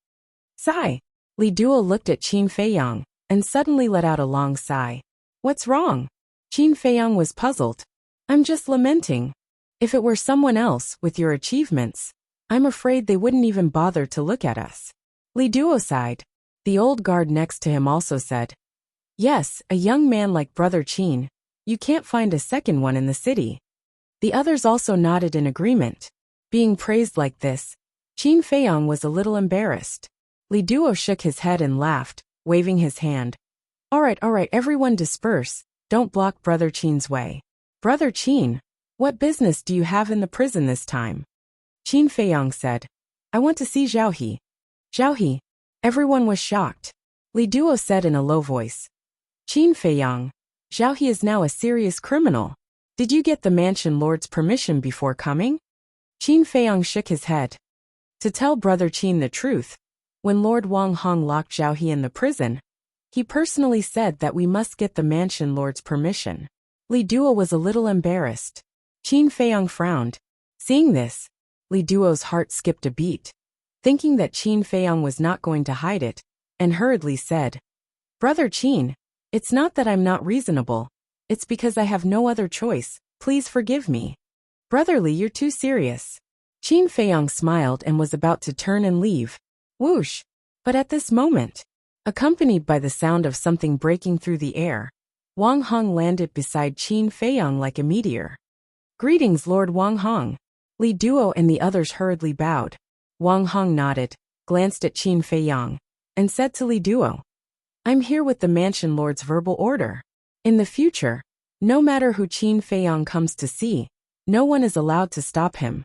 Sigh. Li Duo looked at Qin Feiyang and suddenly let out a long sigh. "What's wrong?" Qin Feiyang was puzzled. "I'm just lamenting. If it were someone else with your achievements, I'm afraid they wouldn't even bother to look at us." Li Duo sighed. The old guard next to him also said, "Yes, a young man like Brother Qin. You can't find a second one in the city." The others also nodded in agreement. Being praised like this, Qin Feiyang was a little embarrassed. Li Duo shook his head and laughed, waving his hand. All right, everyone disperse. Don't block Brother Qin's way." "Brother Qin, what business do you have in the prison this time?" Qin Feiyang said, "I want to see Zhao He." "Zhao He?" Everyone was shocked. Li Duo said in a low voice, "Qin Feiyang, Zhao He is now a serious criminal. Did you get the mansion lord's permission before coming?" Qin Feiyang shook his head. To tell Brother Qin the truth, when Lord Wang Hong locked Zhao He in the prison, he personally said that we must get the mansion lord's permission. Li Duo was a little embarrassed. Qin Feiyang frowned. Seeing this, Li Duo's heart skipped a beat, thinking that Qin Feiyang was not going to hide it, and hurriedly said, "Brother Qin, it's not that I'm not reasonable. It's because I have no other choice. Please forgive me." "Brother Li, you're too serious." Qin Feiyang smiled and was about to turn and leave. Whoosh! But at this moment, accompanied by the sound of something breaking through the air, Wang Hong landed beside Qin Feiyang like a meteor. "Greetings, Lord Wang Hong." Li Duo and the others hurriedly bowed. Wang Hong nodded, glanced at Qin Feiyang, and said to Li Duo, "I'm here with the mansion lord's verbal order. In the future, no matter who Qin Feiyang comes to see, no one is allowed to stop him."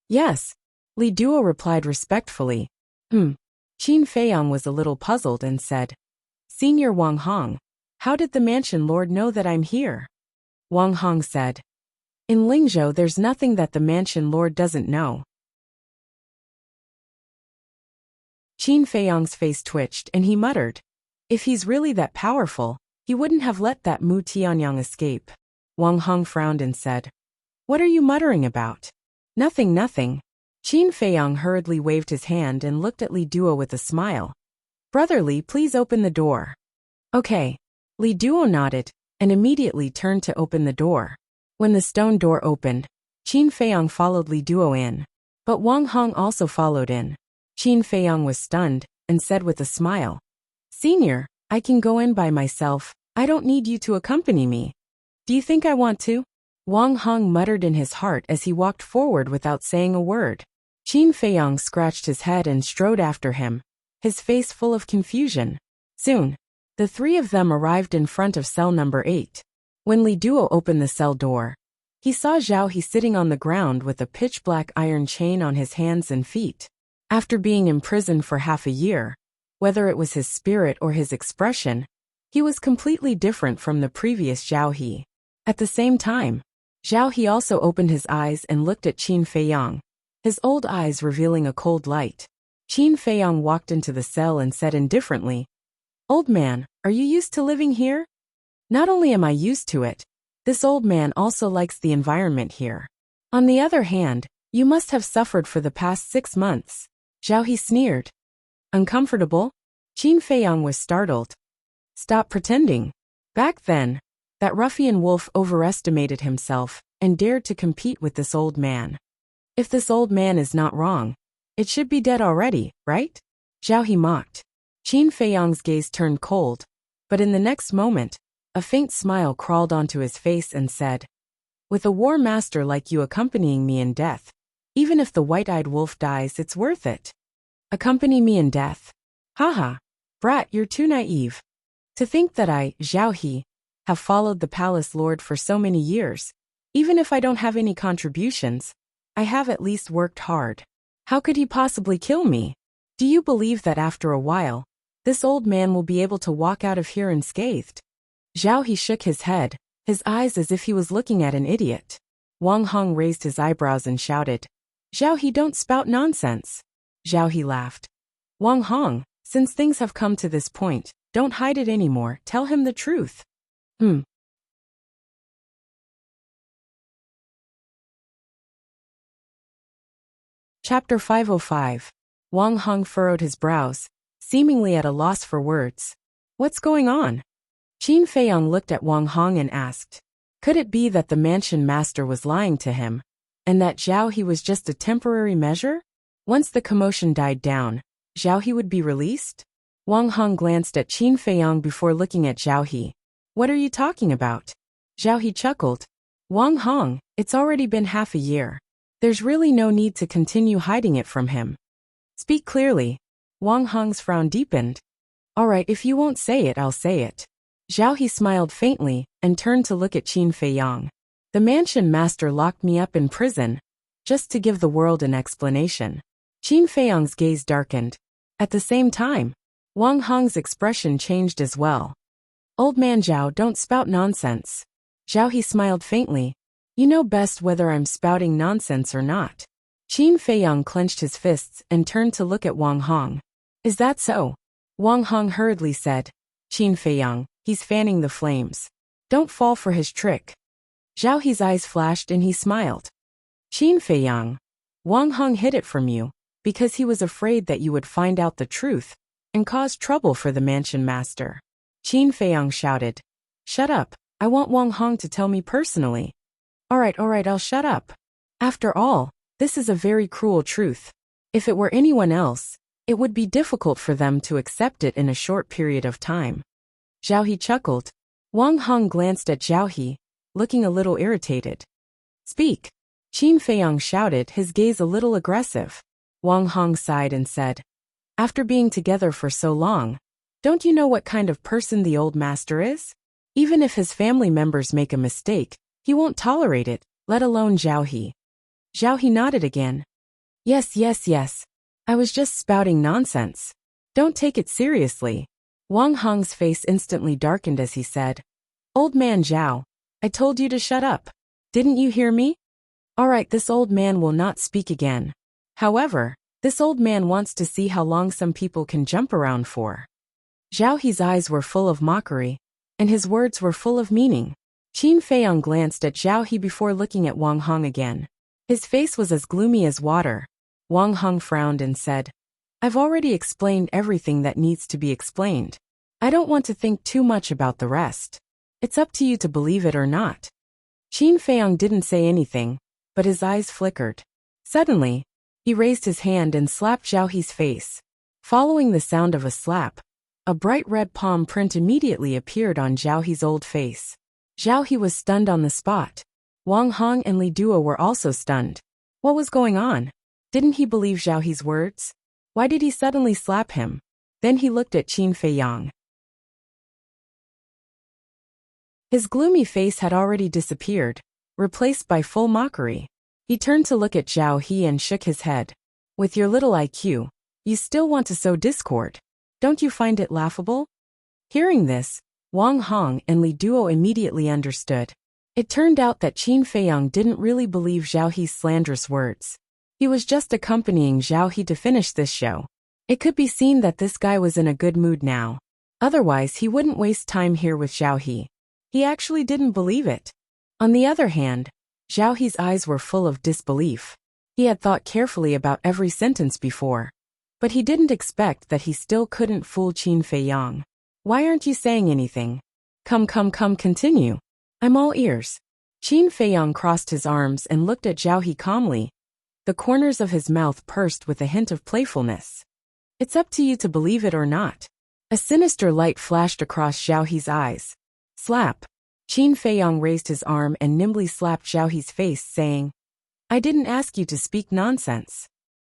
"Yes," Li Duo replied respectfully. Qin Feiyang was a little puzzled and said, "Senior Wang Hong, how did the mansion lord know that I'm here?" Wang Hong said, "In Lingzhou there's nothing that the mansion lord doesn't know." Qin Feiyang's face twitched and he muttered, "If he's really that powerful, he he wouldn't have let that Mu Tianyang escape. Wang Hong frowned and said, "What are you muttering about?" "Nothing, nothing." Qin Feiyang hurriedly waved his hand and looked at Li Duo with a smile. "Brother Li, please open the door." "Okay." Li Duo nodded and immediately turned to open the door. When the stone door opened, Qin Feiyang followed Li Duo in. But Wang Hong also followed in. Qin Feiyang was stunned and said with a smile, "Senior, I can go in by myself. I don't need you to accompany me." "Do you think I want to?" Wang Hong muttered in his heart as he walked forward without saying a word. Qin Feiyang scratched his head and strode after him, his face full of confusion. Soon, the three of them arrived in front of cell number 8. When Li Duo opened the cell door, he saw Zhao He sitting on the ground with a pitch-black iron chain on his hands and feet. After being imprisoned for half a year, whether it was his spirit or his expression, he was completely different from the previous Zhao He. At the same time, Zhao He also opened his eyes and looked at Qin Feiyang, his old eyes revealing a cold light. Qin Feiyang walked into the cell and said indifferently, "Old man, are you used to living here?" "Not only am I used to it, this old man also likes the environment here. On the other hand, you must have suffered for the past 6 months." Zhao He sneered. "Uncomfortable?" Qin Feiyang was startled. "Stop pretending." Back then, that ruffian wolf overestimated himself and dared to compete with this old man. If this old man is not wrong, it should be dead already, right? Zhao He mocked. Qin Feiyang's gaze turned cold, but in the next moment, a faint smile crawled onto his face and said, "With a war master like you accompanying me in death, even if the white-eyed wolf dies, it's worth it." "Accompany me in death? Haha, brat, you're too naive. To think that I, Zhao He, have followed the palace lord for so many years. Even if I don't have any contributions, I have at least worked hard. How could he possibly kill me? Do you believe that after a while, this old man will be able to walk out of here unscathed?" Zhao He shook his head, his eyes as if he was looking at an idiot. Wang Hong raised his eyebrows and shouted, "Zhao He, don't spout nonsense." Zhao He laughed. "Wang Hong, since things have come to this point, don't hide it anymore, tell him the truth." Chapter 505. Wang Hong furrowed his brows, seemingly at a loss for words. "What's going on?" Qin Feiyang looked at Wang Hong and asked, could it be that the mansion master was lying to him, and that Zhao He was just a temporary measure? Once the commotion died down, Zhao He would be released? Wang Hong glanced at Qin Feiyang before looking at Zhao He. "What are you talking about?" Zhao He chuckled. "Wang Hong, it's already been half a year. There's really no need to continue hiding it from him. Speak clearly." Wang Hong's frown deepened. "All right, if you won't say it, I'll say it." Zhao He smiled faintly and turned to look at Qin Feiyang. "The mansion master locked me up in prison, just to give the world an explanation." Qin Feiyang's gaze darkened. At the same time, Wang Hong's expression changed as well. "Old man Zhao, don't spout nonsense." Zhao He smiled faintly. "You know best whether I'm spouting nonsense or not." Qin Feiyang clenched his fists and turned to look at Wang Hong. "Is that so?" Wang Hong hurriedly said. "Qin Feiyang, he's fanning the flames. Don't fall for his trick." Zhao He's eyes flashed and he smiled. "Qin Feiyang, Wang Hong hid it from you, because he was afraid that you would find out the truth and cause trouble for the mansion master." Qin Feiyang shouted. "Shut up, I want Wang Hong to tell me personally." All right, I'll shut up. After all, this is a very cruel truth. If it were anyone else, it would be difficult for them to accept it in a short period of time." Zhao He chuckled. Wang Hong glanced at Zhao He, looking a little irritated. "Speak." Qin Feiyang shouted, his gaze a little aggressive. Wang Hong sighed and said, "After being together for so long, don't you know what kind of person the old master is? Even if his family members make a mistake, he won't tolerate it, let alone Zhao He." Zhao He nodded again. Yes. I was just spouting nonsense. Don't take it seriously." Wang Hong's face instantly darkened as he said, "Old man Zhao, I told you to shut up. Didn't you hear me? All right, this old man will not speak again. However, this old man wants to see how long some people can jump around for." Zhao He's eyes were full of mockery, and his words were full of meaning. Qin Feiyang glanced at Zhao He before looking at Wang Hong again. His face was as gloomy as water. Wang Hong frowned and said, "I've already explained everything that needs to be explained. I don't want to think too much about the rest. It's up to you to believe it or not." Qin Feiyang didn't say anything, but his eyes flickered. Suddenly, he raised his hand and slapped Zhao He's face. Following the sound of a slap, a bright red palm print immediately appeared on Zhao He's old face. Zhao He was stunned on the spot. Wang Hong and Li Duo were also stunned. What was going on? Didn't he believe Zhao He's words? Why did he suddenly slap him? Then he looked at Qin Feiyang. His gloomy face had already disappeared, replaced by full mockery. He turned to look at Zhao He and shook his head. "With your little IQ, you still want to sow discord. Don't you find it laughable?" Hearing this, Wang Hong and Li Duo immediately understood. It turned out that Qin Feiyang didn't really believe Zhao He's slanderous words. He was just accompanying Zhao He to finish this show. It could be seen that this guy was in a good mood now. Otherwise, he wouldn't waste time here with Zhao He. He actually didn't believe it. On the other hand, Zhao He's eyes were full of disbelief. He had thought carefully about every sentence before, but he didn't expect that he still couldn't fool Qin Feiyang. "Why aren't you saying anything? Come, continue. I'm all ears." Qin Feiyang crossed his arms and looked at Zhao He calmly. The corners of his mouth pursed with a hint of playfulness. "It's up to you to believe it or not." A sinister light flashed across Zhao He's eyes. Slap. Qin Feiyang raised his arm and nimbly slapped Zhao He's face, saying, "I didn't ask you to speak nonsense.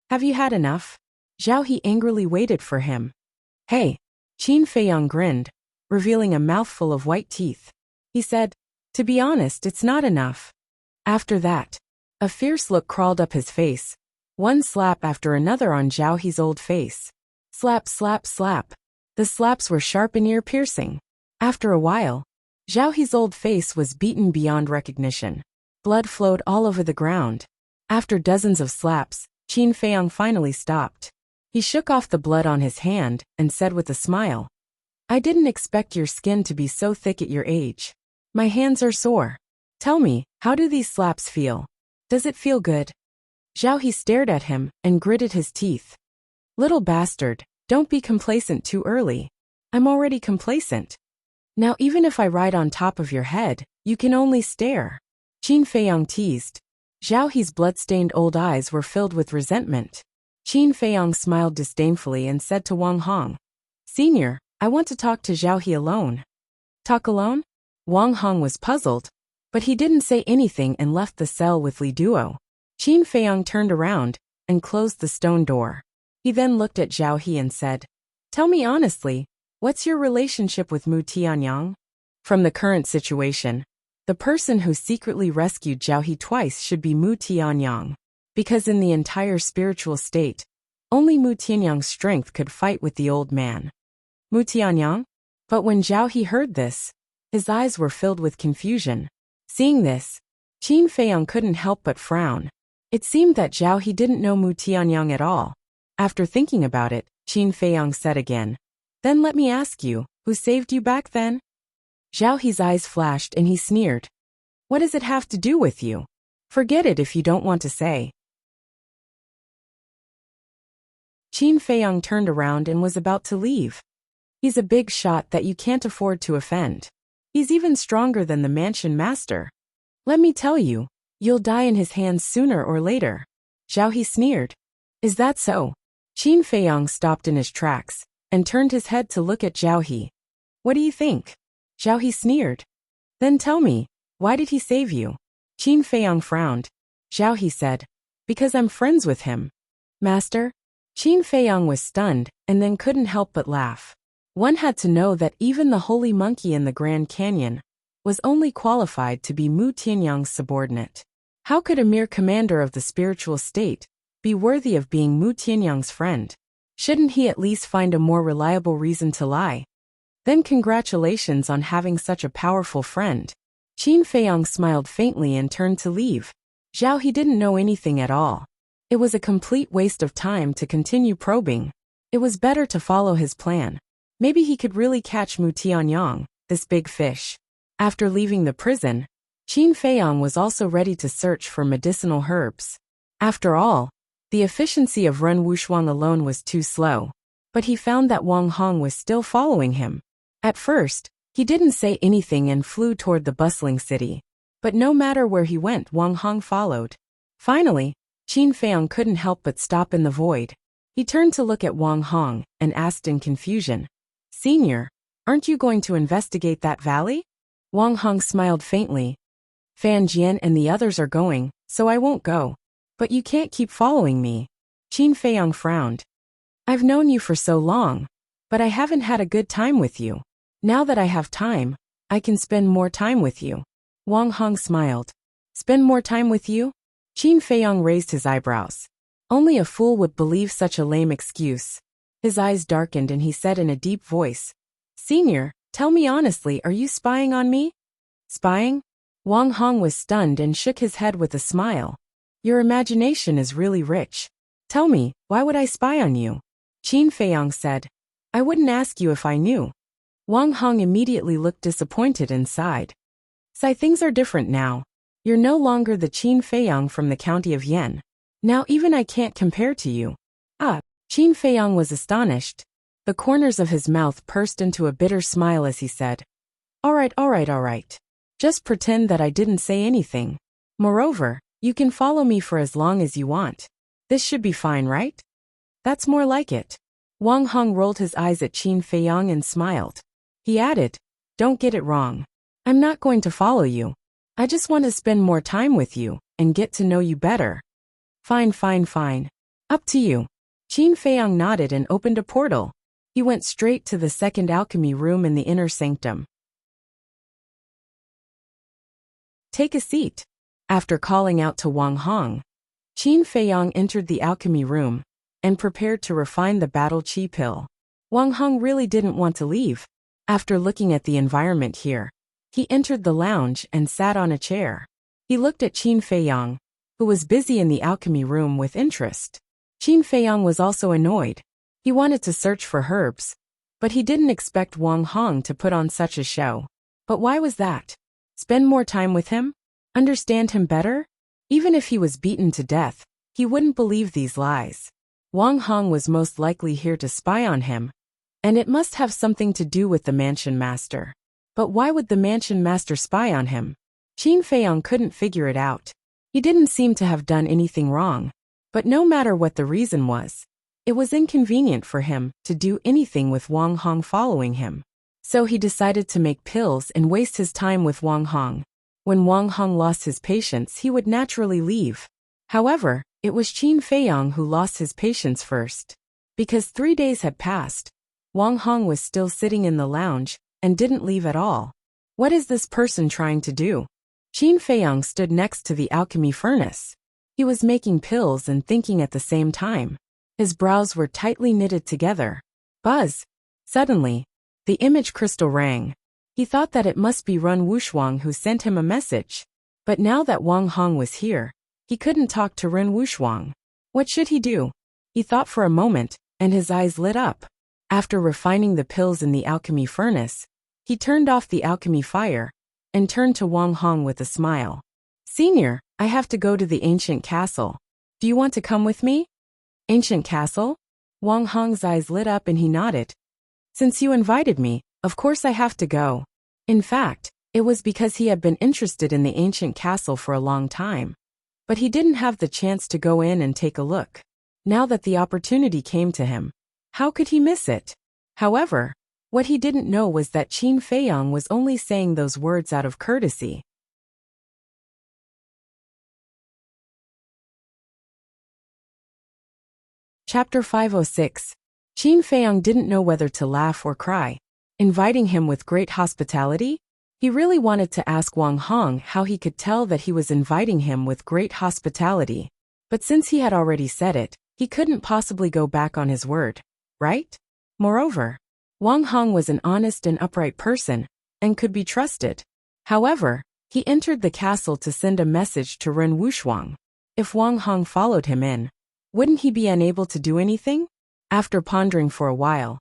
Have you had enough?" Zhao He angrily waited for him. "Hey." Qin Feiyang grinned, revealing a mouthful of white teeth. He said, "To be honest, it's not enough." After that, a fierce look crawled up his face, one slap after another on Zhao He's old face. Slap, slap, slap. The slaps were sharp and ear-piercing. After a while, Zhao He's old face was beaten beyond recognition. Blood flowed all over the ground. After dozens of slaps, Qin Feiyang finally stopped. He shook off the blood on his hand and said with a smile, "I didn't expect your skin to be so thick at your age. My hands are sore. Tell me, how do these slaps feel? Does it feel good?" Zhao He stared at him and gritted his teeth. "Little bastard, don't be complacent too early. I'm already complacent. Now even if I ride on top of your head, you can only stare." Qin Feiyang teased. Zhao He's blood-stained old eyes were filled with resentment. Qin Feiyang smiled disdainfully and said to Wang Hong, "Senior, I want to talk to Zhao He alone." "Talk alone?" Wang Hong was puzzled, but he didn't say anything and left the cell with Li Duo. Qin Feiyang turned around and closed the stone door. He then looked at Zhao He and said, "Tell me honestly, what's your relationship with Mu Tianyang?" From the current situation, the person who secretly rescued Zhao He twice should be Mu Tianyang, because in the entire spiritual state, only Mu Tianyang's strength could fight with the old man. Mu Tianyang? But when Zhao He heard this, his eyes were filled with confusion. Seeing this, Qin Feiyang couldn't help but frown. It seemed that Zhao He didn't know Mu Tianyang at all. After thinking about it, Qin Feiyang said again, "Then let me ask you, who saved you back then?" Zhao He's eyes flashed and he sneered. "What does it have to do with you? Forget it if you don't want to say." Qin Feiyang turned around and was about to leave. "He's a big shot that you can't afford to offend. He's even stronger than the mansion master. Let me tell you, you'll die in his hands sooner or later." Zhao He sneered. "Is that so?" Qin Feiyang stopped in his tracks and turned his head to look at Zhao He. "What do you think?" Zhao He sneered. "Then tell me, why did he save you?" Qin Feiyang frowned. Zhao He said, "Because I'm friends with him." "Master?" Qin Feiyang was stunned and then couldn't help but laugh. One had to know that even the holy monkey in the Grand Canyon was only qualified to be Mu Tianyang's subordinate. How could a mere commander of the spiritual state be worthy of being Mu Tianyang's friend? Shouldn't he at least find a more reliable reason to lie? Then congratulations on having such a powerful friend. Qin Feiyang smiled faintly and turned to leave. Zhao He didn't know anything at all. It was a complete waste of time to continue probing. It was better to follow his plan. Maybe he could really catch Mu Tianyang, this big fish. After leaving the prison, Qin Feiyang was also ready to search for medicinal herbs. After all, the efficiency of Ren Wuxuang alone was too slow. But he found that Wang Hong was still following him. At first, he didn't say anything and flew toward the bustling city. But no matter where he went, Wang Hong followed. Finally, Qin Feiyang couldn't help but stop in the void. He turned to look at Wang Hong and asked in confusion, "Senior, aren't you going to investigate that valley?" Wang Hong smiled faintly. "Fan Jian and the others are going, so I won't go. But you can't keep following me." Qin Feiyang frowned. "I've known you for so long, but I haven't had a good time with you. Now that I have time, I can spend more time with you." Wang Hong smiled. "Spend more time with you?" Qin Feiyang raised his eyebrows. Only a fool would believe such a lame excuse. His eyes darkened and he said in a deep voice, "Senior, tell me honestly, are you spying on me?" "Spying?" Wang Hong was stunned and shook his head with a smile. "Your imagination is really rich. Tell me, why would I spy on you?" Qin Feiyang said, "I wouldn't ask you if I knew." Wang Hong immediately looked disappointed and sighed. "Sai, things are different now. You're no longer the Qin Feiyang from the county of Yan. Now even I can't compare to you." "Ah." Qin Feiyang was astonished. The corners of his mouth pursed into a bitter smile as he said, All right. Just pretend that I didn't say anything. Moreover, you can follow me for as long as you want. This should be fine, right?" "That's more like it." Wang Hong rolled his eyes at Qin Feiyang and smiled. He added, "Don't get it wrong. I'm not going to follow you. I just want to spend more time with you and get to know you better." Fine. Up to you." Qin Feiyang nodded and opened a portal. He went straight to the second alchemy room in the inner sanctum. "Take a seat." After calling out to Wang Hong, Qin Feiyang entered the alchemy room and prepared to refine the battle chi pill. Wang Hong really didn't want to leave. After looking at the environment here, he entered the lounge and sat on a chair. He looked at Qin Feiyang, who was busy in the alchemy room, with interest. Qin Feiyang was also annoyed. He wanted to search for herbs, but he didn't expect Wang Hong to put on such a show. But why was that? Spend more time with him? Understand him better? Even if he was beaten to death, he wouldn't believe these lies. Wang Hong was most likely here to spy on him, and it must have something to do with the mansion master. But why would the mansion master spy on him? Qin Feiyang couldn't figure it out. He didn't seem to have done anything wrong. But no matter what the reason was, it was inconvenient for him to do anything with Wang Hong following him. So he decided to make pills and waste his time with Wang Hong. When Wang Hong lost his patience, he would naturally leave. However, it was Qin Feiyang who lost his patience first. Because 3 days had passed, Wang Hong was still sitting in the lounge and didn't leave at all. What is this person trying to do? Qin Feiyang stood next to the alchemy furnace. He was making pills and thinking at the same time. His brows were tightly knitted together. Buzz! Suddenly, the image crystal rang. He thought that it must be Ren Wuxuang who sent him a message. But now that Wang Hong was here, he couldn't talk to Ren Wuxuang. What should he do? He thought for a moment, and his eyes lit up. After refining the pills in the alchemy furnace, he turned off the alchemy fire and turned to Wang Hong with a smile. "Senior, I have to go to the ancient castle. Do you want to come with me?" "Ancient castle?" Wang Hong's eyes lit up and he nodded. "Since you invited me, of course I have to go." In fact, it was because he had been interested in the ancient castle for a long time. But he didn't have the chance to go in and take a look. Now that the opportunity came to him, how could he miss it? However, what he didn't know was that Qin Feiyang was only saying those words out of courtesy. Chapter 506. Qin Feiyang didn't know whether to laugh or cry. Inviting him with great hospitality? He really wanted to ask Wang Hong how he could tell that he was inviting him with great hospitality. But since he had already said it, he couldn't possibly go back on his word, right? Moreover, Wang Hong was an honest and upright person, and could be trusted. However, he entered the castle to send a message to Ren Wuxuang. If Wang Hong followed him in, wouldn't he be unable to do anything? After pondering for a while,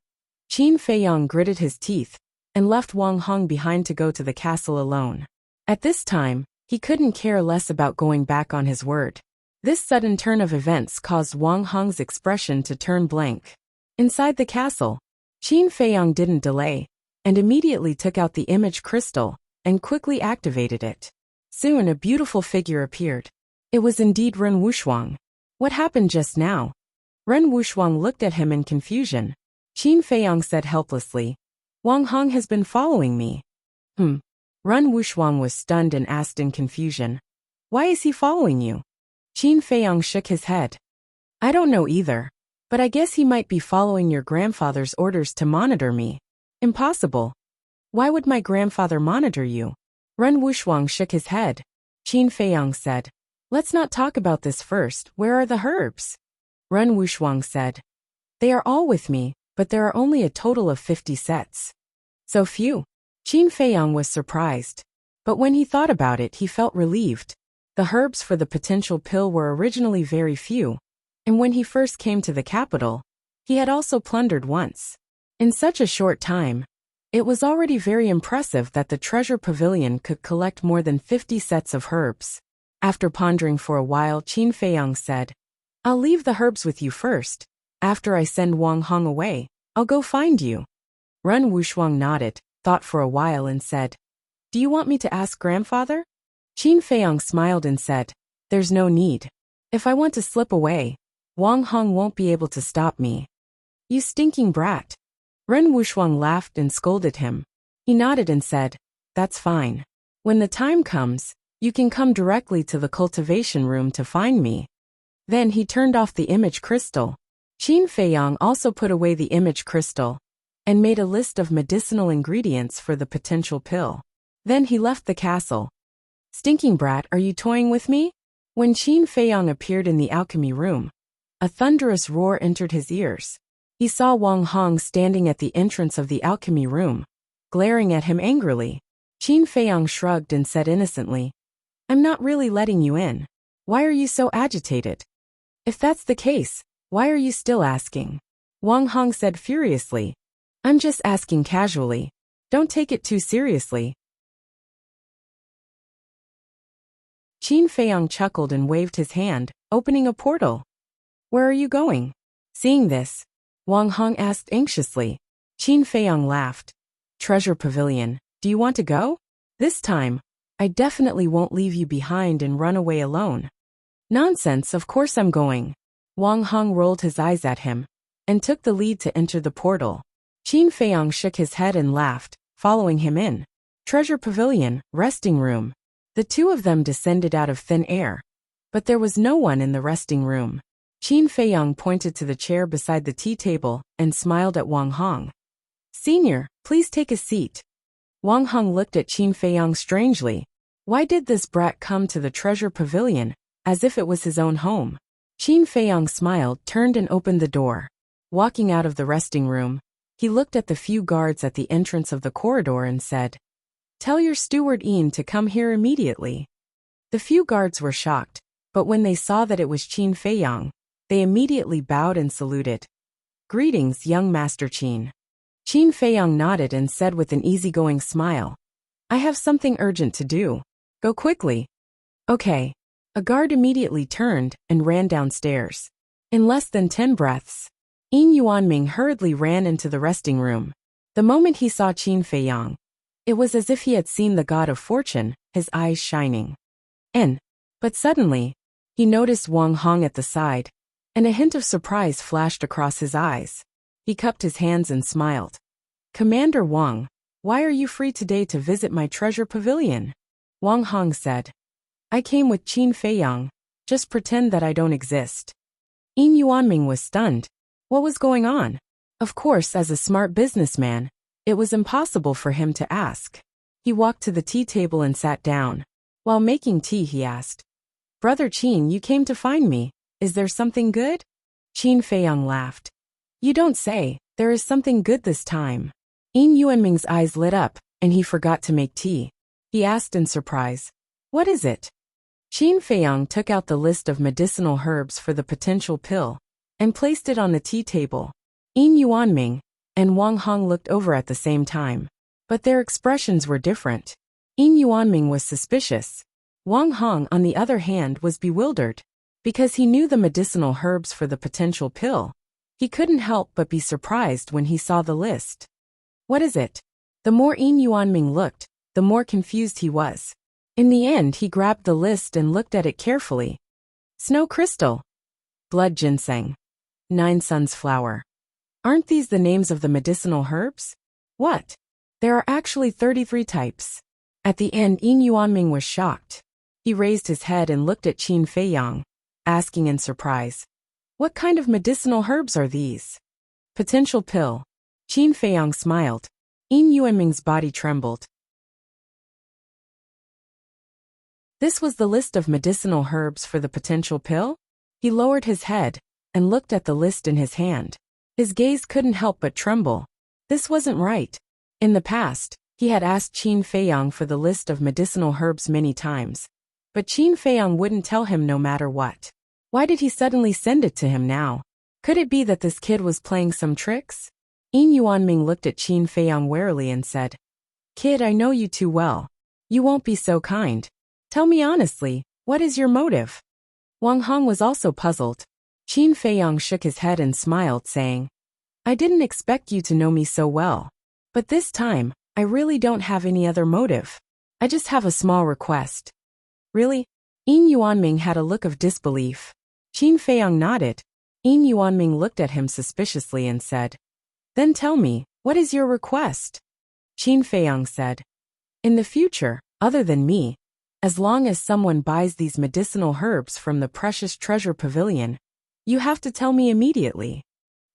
Qin Feiyang gritted his teeth and left Wang Hong behind to go to the castle alone. At this time, he couldn't care less about going back on his word. This sudden turn of events caused Wang Hong's expression to turn blank. Inside the castle, Qin Feiyang didn't delay, and immediately took out the image crystal, and quickly activated it. Soon a beautiful figure appeared. It was indeed Ren Wuxia. What happened just now? Ren Wuxia looked at him in confusion. Qin Feiyang said helplessly, Wang Hong has been following me. Ren Wuxia was stunned and asked in confusion, why is he following you? Qin Feiyang shook his head. I don't know either, but I guess he might be following your grandfather's orders to monitor me. Impossible. Why would my grandfather monitor you? Ren Wuxia shook his head. Qin Feiyang said, let's not talk about this first. Where are the herbs? Ren Wuxia said, they are all with me, but there are only a total of 50 sets. So few. Qin Feiyang was surprised. But when he thought about it, he felt relieved. The herbs for the potential pill were originally very few, and when he first came to the capital, he had also plundered once. In such a short time, it was already very impressive that the treasure pavilion could collect more than 50 sets of herbs. After pondering for a while, Qin Feiyang said, I'll leave the herbs with you first. After I send Wang Hong away, I'll go find you. Ren Wuxia nodded, thought for a while and said, do you want me to ask grandfather? Qin Feiyang smiled and said, there's no need. If I want to slip away, Wang Hong won't be able to stop me. You stinking brat. Ren Wuxia laughed and scolded him. He nodded and said, that's fine. When the time comes, you can come directly to the cultivation room to find me. Then he turned off the image crystal. Qin Feiyang also put away the image crystal and made a list of medicinal ingredients for the potential pill. Then he left the castle. Stinking brat, are you toying with me? When Qin Feiyang appeared in the alchemy room, a thunderous roar entered his ears. He saw Wang Hong standing at the entrance of the alchemy room, glaring at him angrily. Qin Feiyang shrugged and said innocently, I'm not really letting you in. Why are you so agitated? If that's the case, why are you still asking? Wang Hong said furiously, I'm just asking casually. Don't take it too seriously. Qin Feiyang chuckled and waved his hand, opening a portal. Where are you going? Seeing this, Wang Hong asked anxiously. Qin Feiyang laughed. Treasure Pavilion, do you want to go? This time, I definitely won't leave you behind and run away alone. Nonsense, of course I'm going. Wang Hong rolled his eyes at him and took the lead to enter the portal. Qin Feiyang shook his head and laughed, following him in. Treasure Pavilion, resting room. The two of them descended out of thin air, but there was no one in the resting room. Qin Feiyang pointed to the chair beside the tea table and smiled at Wang Hong. Senior, please take a seat. Wang Hong looked at Qin Feiyang strangely. Why did this brat come to the treasure pavilion, as if it was his own home? Qin Feiyang smiled, turned and opened the door. Walking out of the resting room, he looked at the few guards at the entrance of the corridor and said, Tell your steward Ian to come here immediately. The few guards were shocked, but when they saw that it was Qin Feiyang, they immediately bowed and saluted. Greetings, young Master Qin. Qin Feiyang nodded and said with an easygoing smile, I have something urgent to do. Go quickly. Okay. A guard immediately turned and ran downstairs. In less than 10 breaths, Yin Yuanming hurriedly ran into the resting room. The moment he saw Qin Feiyang, it was as if he had seen the god of fortune, his eyes shining. But suddenly, he noticed Wang Hong at the side, and a hint of surprise flashed across his eyes. He cupped his hands and smiled. Commander Wang, why are you free today to visit my treasure pavilion? Wang Hong said. I came with Qin Feiyang. Just pretend that I don't exist. Yin Yuanming was stunned. What was going on? Of course, as a smart businessman, it was impossible for him to ask. He walked to the tea table and sat down. While making tea, he asked, Brother Qin, you came to find me. Is there something good? Qin Feiyang laughed. You don't say. There is something good this time. Yin Yuanming's eyes lit up, and he forgot to make tea. He asked in surprise, What is it? Qin Feiyang took out the list of medicinal herbs for the potential pill and placed it on the tea table. Yin Yuanming and Wang Hong looked over at the same time. but their expressions were different. Yin Yuanming was suspicious. Wang Hong, on the other hand, was bewildered. Because he knew the medicinal herbs for the potential pill, he couldn't help but be surprised when he saw the list. What is it? The more Yin Yuanming looked, the more confused he was. In the end, he grabbed the list and looked at it carefully. Snow crystal. Blood ginseng. 9 suns flower. Aren't these the names of the medicinal herbs? What? There are actually 33 types. At the end, Yin Yuanming was shocked. He raised his head and looked at Qin Feiyang, asking in surprise, "What kind of medicinal herbs are these?" Potential pill. Qin Feiyang smiled. Yin Yuanming's body trembled. This was the list of medicinal herbs for the potential pill? He lowered his head and looked at the list in his hand. His gaze couldn't help but tremble. This wasn't right. In the past, he had asked Qin Feiyang for the list of medicinal herbs many times, but Qin Feiyang wouldn't tell him no matter what. Why did he suddenly send it to him now? Could it be that this kid was playing some tricks? Yin Yuanming looked at Qin Feiyang warily and said, "Kid, I know you too well. You won't be so kind. Tell me honestly, what is your motive?" Wang Hong was also puzzled. Qin Feiyang shook his head and smiled, saying, "I didn't expect you to know me so well. But this time, I really don't have any other motive. I just have a small request." "Really?" Yin Yuanming had a look of disbelief. Qin Feiyang nodded. Yin Yuanming looked at him suspiciously and said, "Then tell me, what is your request?" Qin Feiyang said, "In the future, other than me, as long as someone buys these medicinal herbs from the precious treasure pavilion, you have to tell me immediately."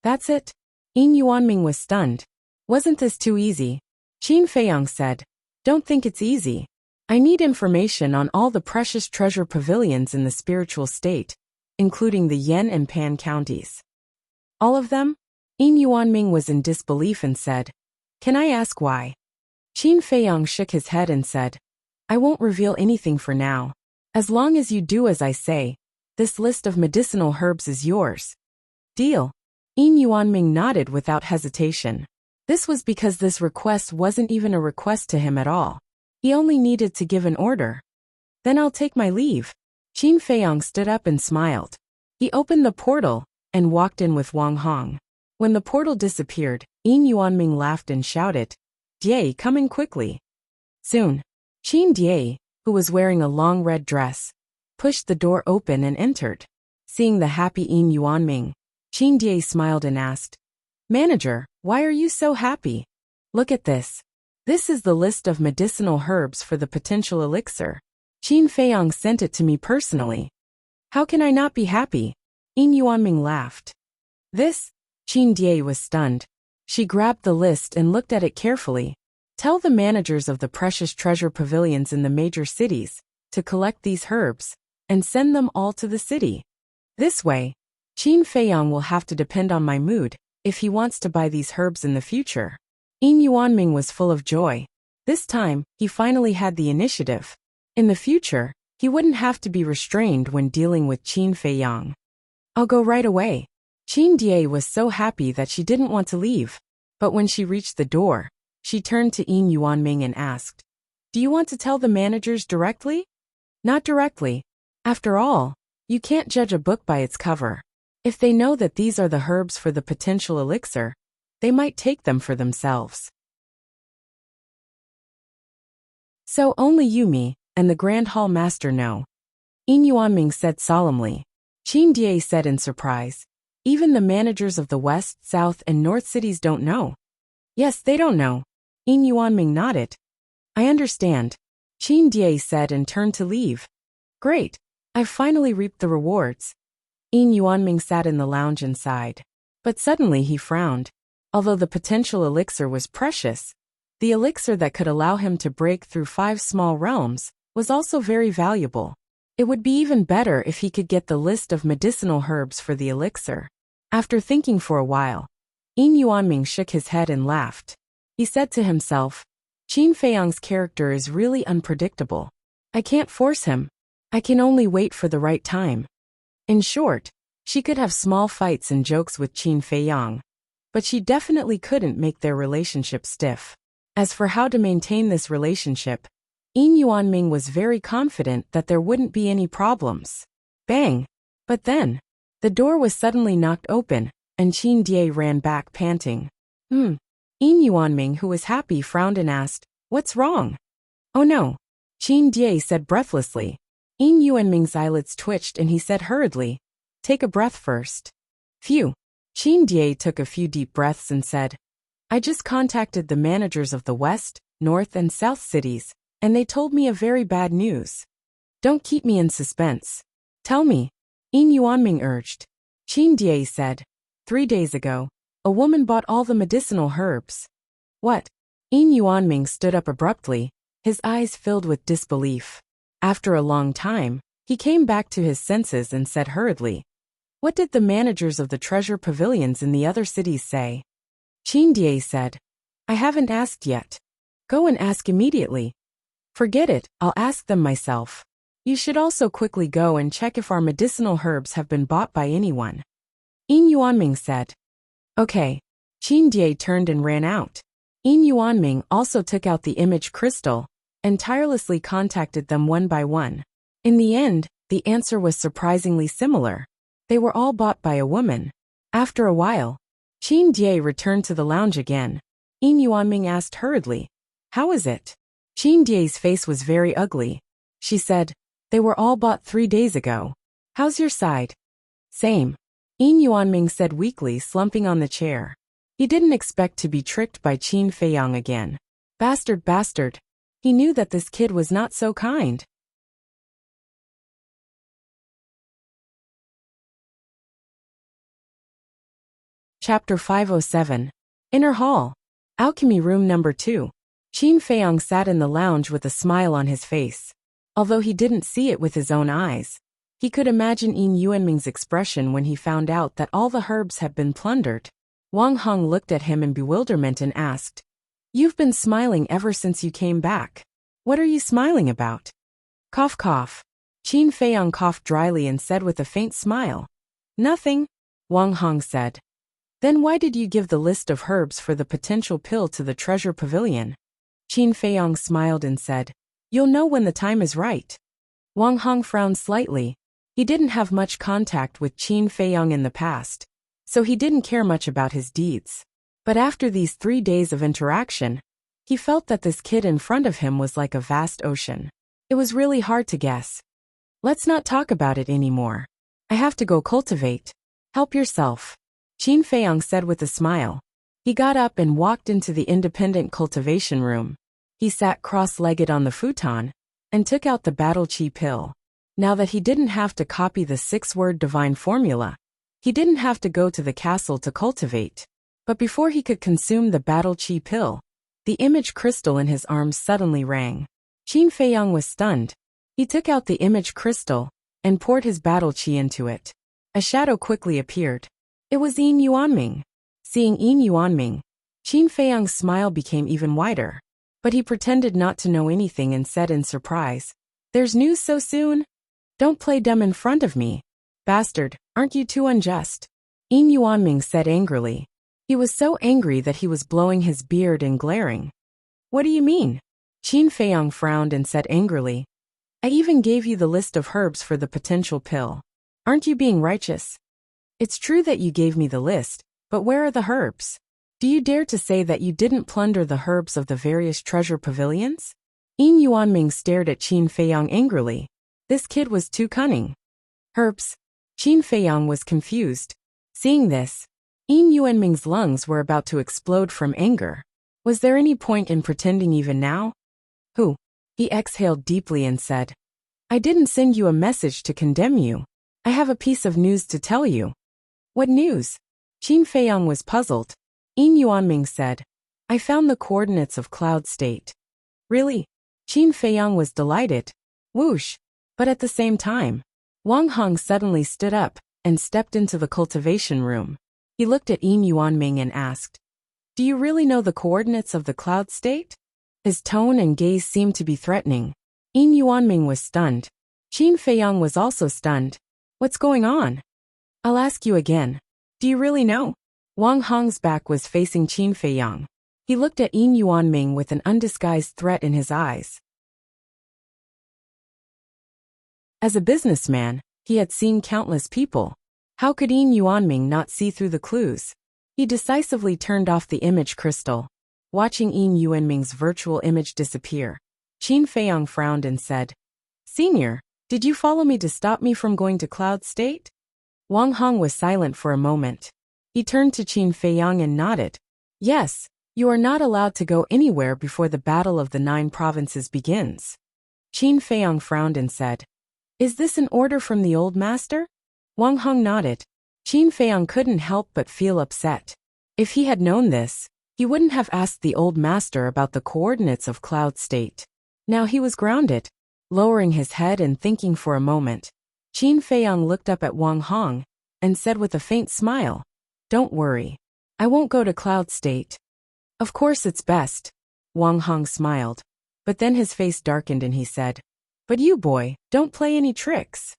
"That's it?" Yin Yuanming was stunned. "Wasn't this too easy?" Qin Feiyang said, "Don't think it's easy. I need information on all the precious treasure pavilions in the spiritual state, including the Yan and Pan counties." "All of them?" Yin Yuanming was in disbelief and said, "Can I ask why?" Qin Feiyang shook his head and said, "I won't reveal anything for now. As long as you do as I say, this list of medicinal herbs is yours." "Deal." Yin Yuanming nodded without hesitation. This was because this request wasn't even a request to him at all. He only needed to give an order. "Then I'll take my leave." Qin Feiyang stood up and smiled. He opened the portal and walked in with Wang Hong. When the portal disappeared, Yin Yuanming laughed and shouted, "Die, come in quickly." Soon, Qin Die, who was wearing a long red dress, pushed the door open and entered. Seeing the happy Yin Yuanming, Qin Die smiled and asked, "Manager, why are you so happy? Look at this. This is the list of medicinal herbs for the potential elixir. Qin Feiyang sent it to me personally. How can I not be happy?" Yin Yuanming laughed. "This?" Qin Die was stunned. She grabbed the list and looked at it carefully. "Tell the managers of the precious treasure pavilions in the major cities to collect these herbs and send them all to the city. This way, Qin Feiyang will have to depend on my mood if he wants to buy these herbs in the future." Yin Yuanming was full of joy. This time, he finally had the initiative. In the future, he wouldn't have to be restrained when dealing with Qin Feiyang. "I'll go right away." Qin Die was so happy that she didn't want to leave. But when she reached the door, she turned to Yin Yuanming and asked, "Do you want to tell the managers directly?" "Not directly. After all, you can't judge a book by its cover. If they know that these are the herbs for the potential elixir, they might take them for themselves. So only Yumi and the Grand Hall Master know," Yin Yuanming said solemnly. Qin Die said in surprise, "Even the managers of the West, South, and North cities don't know?" "Yes, they don't know." Yin Yuanming nodded. "I understand," Qin Die said and turned to leave. "Great. I've finally reaped the rewards." Yin Yuanming sat in the lounge and sighed. But suddenly he frowned. Although the potential elixir was precious, the elixir that could allow him to break through 5 small realms was also very valuable. It would be even better if he could get the list of medicinal herbs for the elixir. After thinking for a while, Yin Yuanming shook his head and laughed. He said to himself, "Qin Feiyang's character is really unpredictable. I can't force him. I can only wait for the right time." In short, she could have small fights and jokes with Qin Feiyang, but she definitely couldn't make their relationship stiff. As for how to maintain this relationship, Yin Yuanming was very confident that there wouldn't be any problems. Bang! But then, the door was suddenly knocked open, and Qin Die ran back panting. Yin Yuanming, who was happy, frowned and asked, "What's wrong?" "Oh no," Qin Die said breathlessly. Yin Yuanming's eyelids twitched and he said hurriedly, "Take a breath first." Phew. Qin Die took a few deep breaths and said, "I just contacted the managers of the West, North and South cities, and they told me a very bad news." "Don't keep me in suspense. Tell me," Yin Yuanming urged. Qin Die said, 3 days ago, a woman bought all the medicinal herbs." "What?" Yin Yuanming stood up abruptly, his eyes filled with disbelief. After a long time, he came back to his senses and said hurriedly, "What did the managers of the treasure pavilions in the other cities say?" Qin Die said, "I haven't asked yet. Go and ask immediately." "Forget it, I'll ask them myself. You should also quickly go and check if our medicinal herbs have been bought by anyone." Yin Yuanming said. "Okay." Qin Die turned and ran out. Yin Yuanming also took out the image crystal and tirelessly contacted them one by one. In the end, the answer was surprisingly similar. They were all bought by a woman. After a while, Qin Die returned to the lounge again. Yin Yuanming asked hurriedly, "How is it?" Qin Die's face was very ugly. She said, "They were all bought 3 days ago. How's your side?" "Same," Yin Yuanming said weakly, slumping on the chair. He didn't expect to be tricked by Qin Feiyang again. Bastard. He knew that this kid was not so kind. Chapter 507. Inner Hall. Alchemy Room Number 2. Qin Feiyang sat in the lounge with a smile on his face. Although he didn't see it with his own eyes, he could imagine Yin Yuanming's expression when he found out that all the herbs had been plundered. Wang Hong looked at him in bewilderment and asked, "You've been smiling ever since you came back. What are you smiling about?" Cough cough. Qin Feiyang coughed dryly and said with a faint smile, "Nothing," Wang Hong said. "Then why did you give the list of herbs for the potential pill to the treasure pavilion?" Qin Feiyang smiled and said, "You'll know when the time is right." Wang Hong frowned slightly. He didn't have much contact with Qin Feiyang in the past, so he didn't care much about his deeds. But after these 3 days of interaction, he felt that this kid in front of him was like a vast ocean. It was really hard to guess. "Let's not talk about it anymore. I have to go cultivate. Help yourself," Qin Feiyang said with a smile. He got up and walked into the independent cultivation room. He sat cross-legged on the futon and took out the battle chi pill. Now that he didn't have to copy the 6-word divine formula, he didn't have to go to the castle to cultivate. But before he could consume the battle chi pill, the image crystal in his arms suddenly rang. Qin Feiyang was stunned. He took out the image crystal and poured his battle chi into it. A shadow quickly appeared. It was Yin Yuanming. Seeing Yin Yuanming, Qin Feiyang's smile became even wider. But he pretended not to know anything and said in surprise, "There's news so soon? Don't play dumb in front of me. Bastard, aren't you too unjust?" Yin Yuanming said angrily. He was so angry that he was blowing his beard and glaring. "What do you mean?" Qin Feiyang frowned and said angrily, "I even gave you the list of herbs for the potential pill. Aren't you being righteous? It's true that you gave me the list, but where are the herbs? Do you dare to say that you didn't plunder the herbs of the various treasure pavilions?" Yin Yuanming stared at Qin Feiyang angrily. This kid was too cunning. "Herbs?" Qin Feiyang was confused. Seeing this, Yin Yuanming's lungs were about to explode from anger. Was there any point in pretending even now? "Who?" He exhaled deeply and said, "I didn't send you a message to condemn you. I have a piece of news to tell you." "What news?" Qin Feiyang was puzzled. Yin Yuanming said, "I found the coordinates of Cloud State." "Really?" Qin Feiyang was delighted. Whoosh! But at the same time, Wang Hong suddenly stood up and stepped into the cultivation room. He looked at Yin Yuanming and asked, "Do you really know the coordinates of the Cloud State?" His tone and gaze seemed to be threatening. Yin Yuanming was stunned. Qin Feiyang was also stunned. "What's going on?" "I'll ask you again. Do you really know?" Wang Hong's back was facing Qin Feiyang. He looked at Yin Yuanming with an undisguised threat in his eyes. As a businessman, he had seen countless people. How could Yin Yuanming not see through the clues? He decisively turned off the image crystal. Watching Yin Yuanming's virtual image disappear, Qin Feiyang frowned and said, "Senior, did you follow me to stop me from going to Cloud State?" Wang Hong was silent for a moment. He turned to Qin Feiyang and nodded. "Yes, you are not allowed to go anywhere before the Battle of the 9 Provinces begins." Qin Feiyang frowned and said, "Is this an order from the old master?" Wang Hong nodded. Qin Feiyang couldn't help but feel upset. If he had known this, he wouldn't have asked the old master about the coordinates of Cloud State. Now he was grounded. Lowering his head and thinking for a moment, Qin Feiyang looked up at Wang Hong and said with a faint smile, "Don't worry. I won't go to Cloud State." "Of course it's best." Wang Hong smiled. But then his face darkened and he said, "But you, boy, don't play any tricks."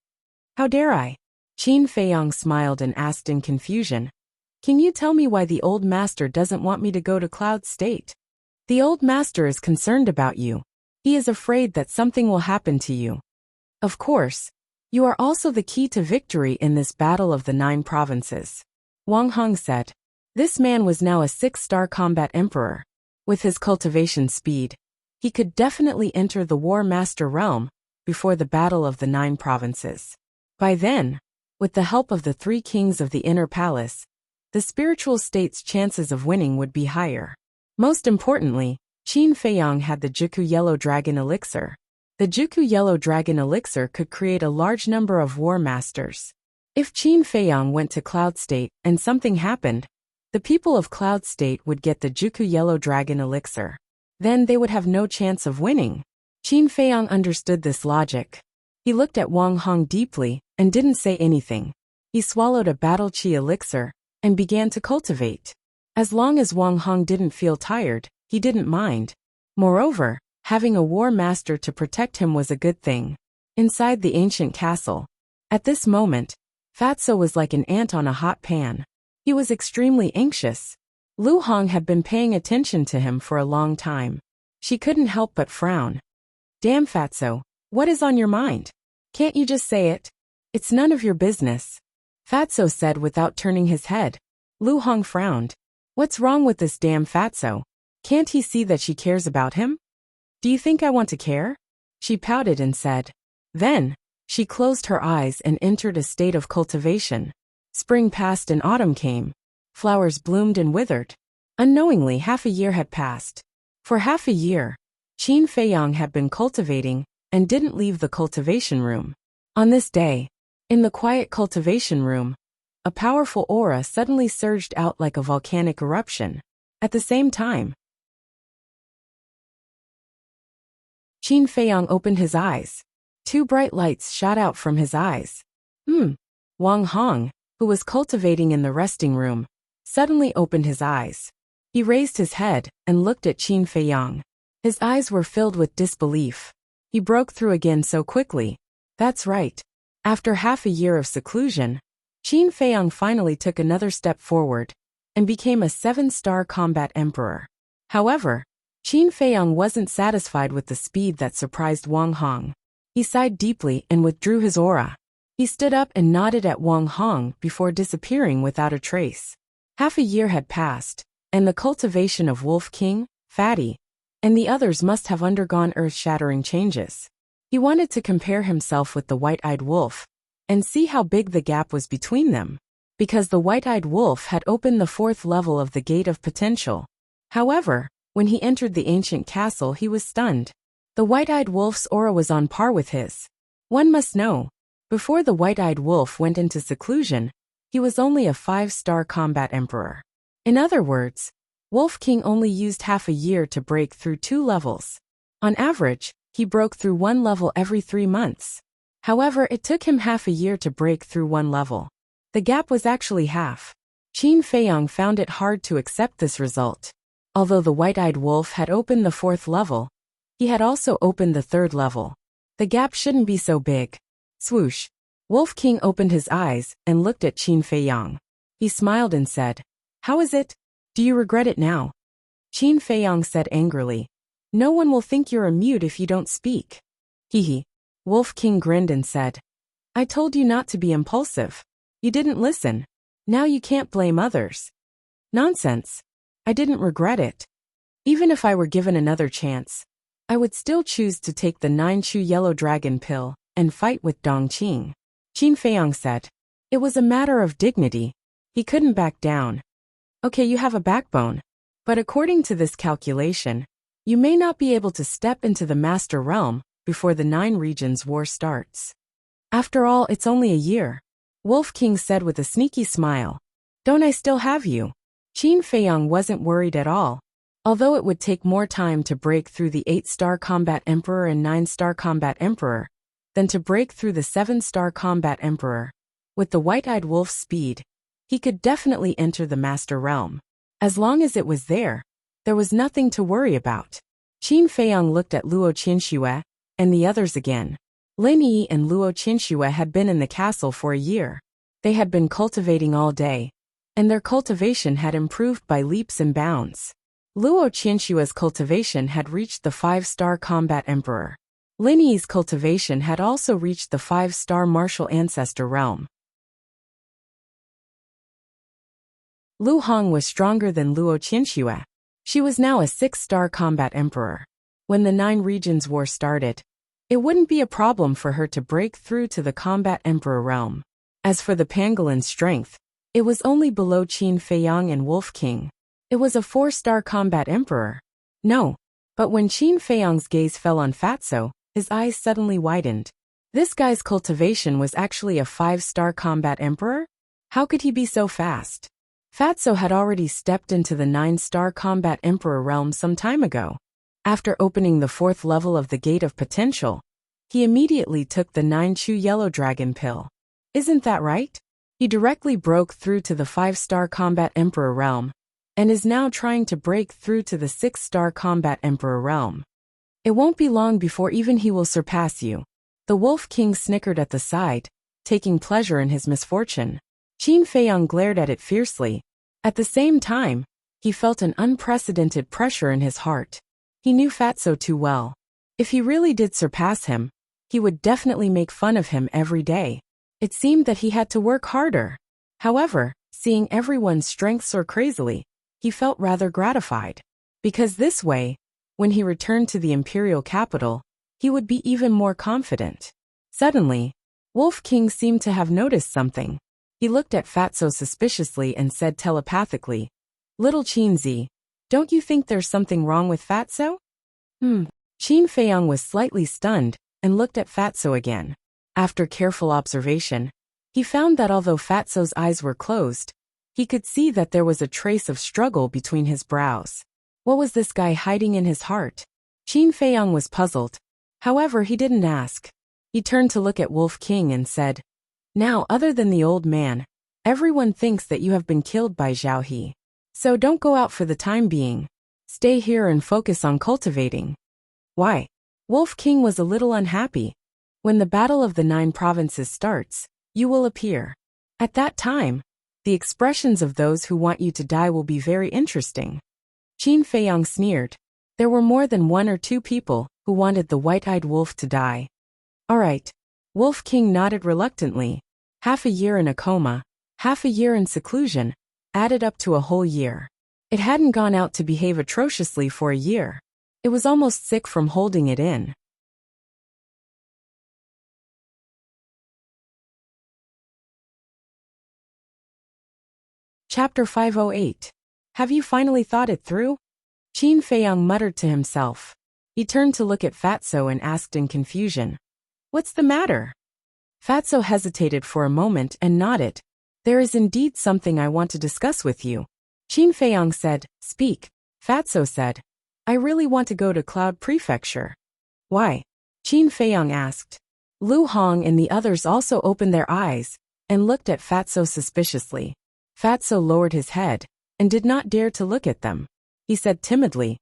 "How dare I?" Qin Feiyang smiled and asked in confusion, "Can you tell me why the old master doesn't want me to go to Cloud State?" "The old master is concerned about you. He is afraid that something will happen to you. Of course, you are also the key to victory in this battle of the 9 provinces." Wang Hong said. This man was now a 6-star combat emperor. With his cultivation speed, he could definitely enter the War Master realm before the battle of the 9 provinces. By then, with the help of the 3 kings of the inner palace, the spiritual state's chances of winning would be higher. Most importantly, Qin Feiyang had the Jiku Yellow Dragon Elixir. The Jiku Yellow Dragon Elixir could create a large number of War Masters. If Qin Feiyang went to Cloud State and something happened, the people of Cloud State would get the Jiku Yellow Dragon Elixir. Then they would have no chance of winning. Qin Feiyang understood this logic. He looked at Wang Hong deeply and didn't say anything. He swallowed a Battle Qi elixir and began to cultivate. As long as Wang Hong didn't feel tired, he didn't mind. Moreover, having a war master to protect him was a good thing. Inside the ancient castle, at this moment, Fatso was like an ant on a hot pan. He was extremely anxious. Lu Hong had been paying attention to him for a long time. She couldn't help but frown. "Damn, Fatso, what is on your mind? Can't you just say it? It's none of your business," Fatso said without turning his head. Lu Hong frowned. "What's wrong with this damn Fatso? Can't he see that she cares about him? Do you think I want to care?" She pouted and said. Then, she closed her eyes and entered a state of cultivation. Spring passed and autumn came. Flowers bloomed and withered. Unknowingly, half a year had passed. For half a year, Qin Feiyang had been cultivating and didn't leave the cultivation room. On this day, in the quiet cultivation room, a powerful aura suddenly surged out like a volcanic eruption. At the same time, Qin Feiyang opened his eyes. 2 bright lights shot out from his eyes. Wang Hong, who was cultivating in the resting room, suddenly opened his eyes. He raised his head and looked at Qin Feiyang. His eyes were filled with disbelief. He broke through again so quickly. That's right. After half a year of seclusion, Qin Feiyang finally took another step forward and became a 7-star combat emperor. However, Qin Feiyang wasn't satisfied with the speed that surprised Wang Hong. He sighed deeply and withdrew his aura. He stood up and nodded at Wang Hong before disappearing without a trace. Half a year had passed, and the cultivation of Wolf King, Fatty, and the others must have undergone earth-shattering changes. He wanted to compare himself with the white-eyed wolf and see how big the gap was between them, because the white-eyed wolf had opened the 4th level of the Gate of Potential. However, when he entered the ancient castle, he was stunned. The white-eyed wolf's aura was on par with his. One must know, before the white-eyed wolf went into seclusion, he was only a 5-star combat emperor. In other words, Wolf King only used half a year to break through 2 levels. On average, he broke through 1 level every 3 months. However, it took him half a year to break through 1 level. The gap was actually half. Qin Feiyang found it hard to accept this result. Although the white-eyed wolf had opened the 4th level, he had also opened the 3rd level. The gap shouldn't be so big. Swoosh. Wolf King opened his eyes and looked at Qin Feiyang. He smiled and said, "How is it? Do you regret it now?" Qin Feiyang said angrily. No one will think you're a mute if you don't speak. Hee. Wolf King grinned and said, I told you not to be impulsive. You didn't listen. Now you can't blame others. Nonsense. I didn't regret it. Even if I were given another chance, I would still choose to take the 9-chew yellow dragon pill and fight with Dongqing. Qin Feiyang said. It was a matter of dignity. He couldn't back down. Okay, you have a backbone. But according to this calculation, you may not be able to step into the Master Realm before the 9 Regions War starts. After all, it's only a year. Wolf King said with a sneaky smile. Don't I still have you? Qin Feiyang wasn't worried at all. Although it would take more time to break through the 8-star Combat Emperor and 9-star Combat Emperor than to break through the 7-star Combat Emperor. With the white-eyed wolf's speed, he could definitely enter the Master Realm. As long as it was there was nothing to worry about. Qin Feiyang looked at Luo Qinxue and the others again. Lin Yi and Luo Qinxue had been in the castle for a year. They had been cultivating all day, and their cultivation had improved by leaps and bounds. Luo Qinshua's cultivation had reached the 5-star Combat Emperor. Lin Yi's cultivation had also reached the 5-star Martial Ancestor realm. Lu Hong was stronger than Luo Qinxue. She was now a 6-star Combat Emperor. When the 9 Regions War started, it wouldn't be a problem for her to break through to the Combat Emperor realm. As for the Pangolin's strength, it was only below Qin Feiyang and Wolf King. It was a 4-star Combat Emperor. No. But when Qin Feiyang's gaze fell on Fatso, his eyes suddenly widened. This guy's cultivation was actually a 5-star Combat Emperor? How could he be so fast? Fatso had already stepped into the 9-star Combat Emperor realm some time ago. After opening the 4th level of the Gate of Potential, he immediately took the 9-chew yellow dragon pill. Isn't that right? He directly broke through to the 5-star Combat Emperor realm, and is now trying to break through to the 6-star Combat Emperor realm. It won't be long before even he will surpass you. The Wolf King snickered at the side, taking pleasure in his misfortune. Qin Feiyang glared at it fiercely. At the same time, he felt an unprecedented pressure in his heart. He knew Fatso too well. If he really did surpass him, he would definitely make fun of him every day. It seemed that he had to work harder. However, seeing everyone's strength soar crazily, he felt rather gratified. Because this way, when he returned to the imperial capital, he would be even more confident. Suddenly, Wolf King seemed to have noticed something. He looked at Fatso suspiciously and said telepathically, Little Qinzi, don't you think there's something wrong with Fatso? Qin Feiyang was slightly stunned and looked at Fatso again. After careful observation, he found that although Fatso's eyes were closed, he could see that there was a trace of struggle between his brows. What was this guy hiding in his heart? Qin Feiyang was puzzled. However, he didn't ask. He turned to look at Wolf King and said, Now, other than the old man, everyone thinks that you have been killed by Zhao He. So don't go out for the time being. Stay here and focus on cultivating. Why? Wolf King was a little unhappy. When the Battle of the 9 Provinces starts, you will appear. At that time, the expressions of those who want you to die will be very interesting. Qin Feiyang sneered. There were more than 1 or 2 people who wanted the white-eyed wolf to die. All right. Wolf King nodded reluctantly. Half a year in a coma, half a year in seclusion, added up to a whole year. It hadn't gone out to behave atrociously for a year. It was almost sick from holding it in. Chapter 508. Have you finally thought it through? Qin Feiyang muttered to himself. He turned to look at Fatso and asked in confusion, What's the matter? Fatso hesitated for a moment and nodded. There is indeed something I want to discuss with you. Qin Feiyang said, Speak. Fatso said, I really want to go to Cloud Prefecture. Why? Qin Feiyang asked. Lu Hong and the others also opened their eyes and looked at Fatso suspiciously. Fatso lowered his head and did not dare to look at them. He said timidly,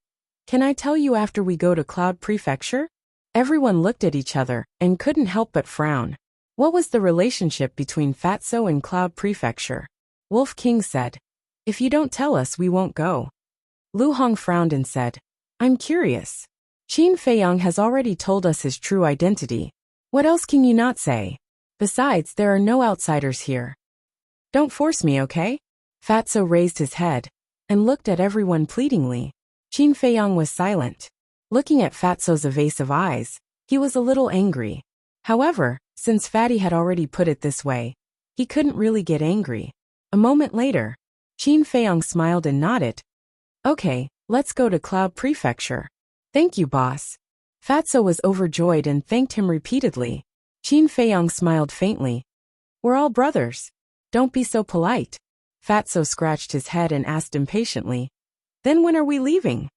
Can I tell you after we go to Cloud Prefecture? Everyone looked at each other and couldn't help but frown. What was the relationship between Fatso and Cloud Prefecture? Wolf King said, If you don't tell us, we won't go. Lu Hong frowned and said, I'm curious. Qin Feiyang has already told us his true identity. What else can you not say? Besides, there are no outsiders here. Don't force me, okay? Fatso raised his head and looked at everyone pleadingly. Qin Feiyang was silent. Looking at Fatso's evasive eyes, he was a little angry. However, since Fatty had already put it this way, he couldn't really get angry. A moment later, Qin Feiyang smiled and nodded. Okay, let's go to Cloud Prefecture. Thank you, boss. Fatso was overjoyed and thanked him repeatedly. Qin Feiyang smiled faintly. We're all brothers. Don't be so polite. Fatso scratched his head and asked impatiently. Then when are we leaving?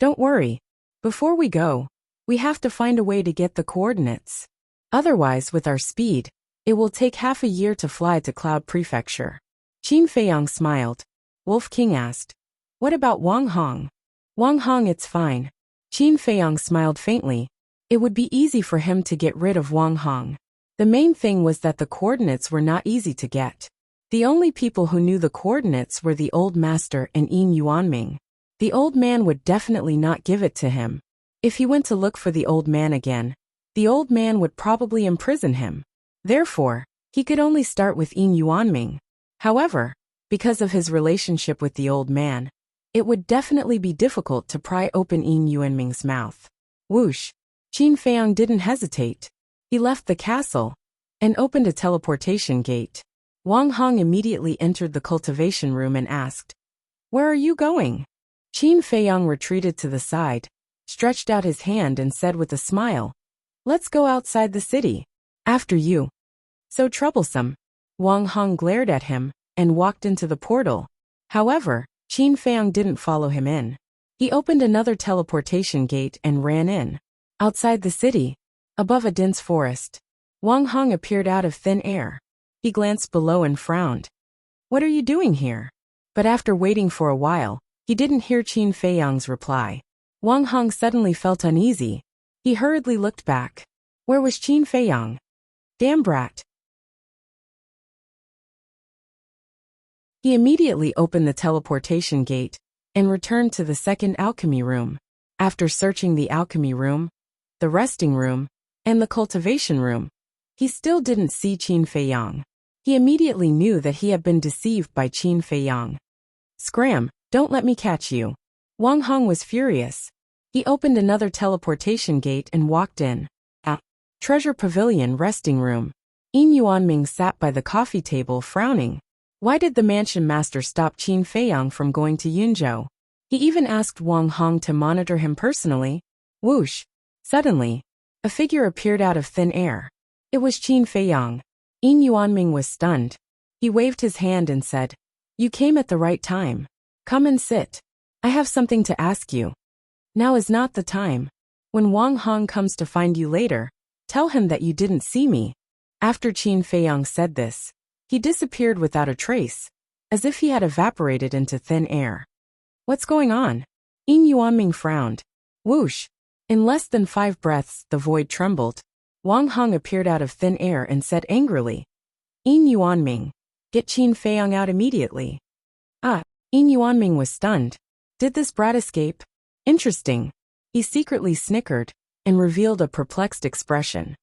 Don't worry. Before we go, we have to find a way to get the coordinates. Otherwise, with our speed, it will take half a year to fly to Cloud Prefecture. Qin Feiyang smiled. Wolf King asked, what about Wang Hong? Wang Hong, it's fine. Qin Feiyang smiled faintly. It would be easy for him to get rid of Wang Hong. The main thing was that the coordinates were not easy to get. The only people who knew the coordinates were the old master and Yin Yuanming. The old man would definitely not give it to him. If he went to look for the old man again, the old man would probably imprison him. Therefore, he could only start with Yin Yuanming. However, because of his relationship with the old man, it would definitely be difficult to pry open Yin Yuanming's mouth. Whoosh! Qin Feiyang didn't hesitate. He left the castle and opened a teleportation gate. Wang Hong immediately entered the cultivation room and asked, where are you going? Qin Feiyang retreated to the side, stretched out his hand and said with a smile, let's go outside the city. After you. So troublesome. Wang Hong glared at him and walked into the portal. However, Qin Feiyang didn't follow him in. He opened another teleportation gate and ran in. Outside the city, above a dense forest, Wang Hong appeared out of thin air. He glanced below and frowned. What are you doing here? But after waiting for a while, he didn't hear Qin Feiyang's reply. Wang Hong suddenly felt uneasy. He hurriedly looked back. Where was Qin Feiyang? Damn brat. He immediately opened the teleportation gate and returned to the second alchemy room. After searching the alchemy room, the resting room, and the cultivation room, he still didn't see Qin Feiyang. He immediately knew that he had been deceived by Qin Feiyang. Scram, don't let me catch you. Wang Hong was furious. He opened another teleportation gate and walked in. Treasure Pavilion resting room. Yin Yuanming sat by the coffee table frowning. Why did the mansion master stop Qin Feiyang from going to Yunzhou? He even asked Wang Hong to monitor him personally. Whoosh! Suddenly, a figure appeared out of thin air. It was Qin Feiyang. Yin Yuanming was stunned. He waved his hand and said, you came at the right time. Come and sit. I have something to ask you. Now is not the time. When Wang Hong comes to find you later, tell him that you didn't see me. After Qin Feiyang said this, he disappeared without a trace, as if he had evaporated into thin air. What's going on? Yin Yuanming frowned. Whoosh! In less than 5 breaths, the void trembled. Wang Hong appeared out of thin air and said angrily, Yin Yuanming, get Qin Feiyang out immediately. Yin Yuanming was stunned. Did this brat escape? Interesting. He secretly snickered and revealed a perplexed expression.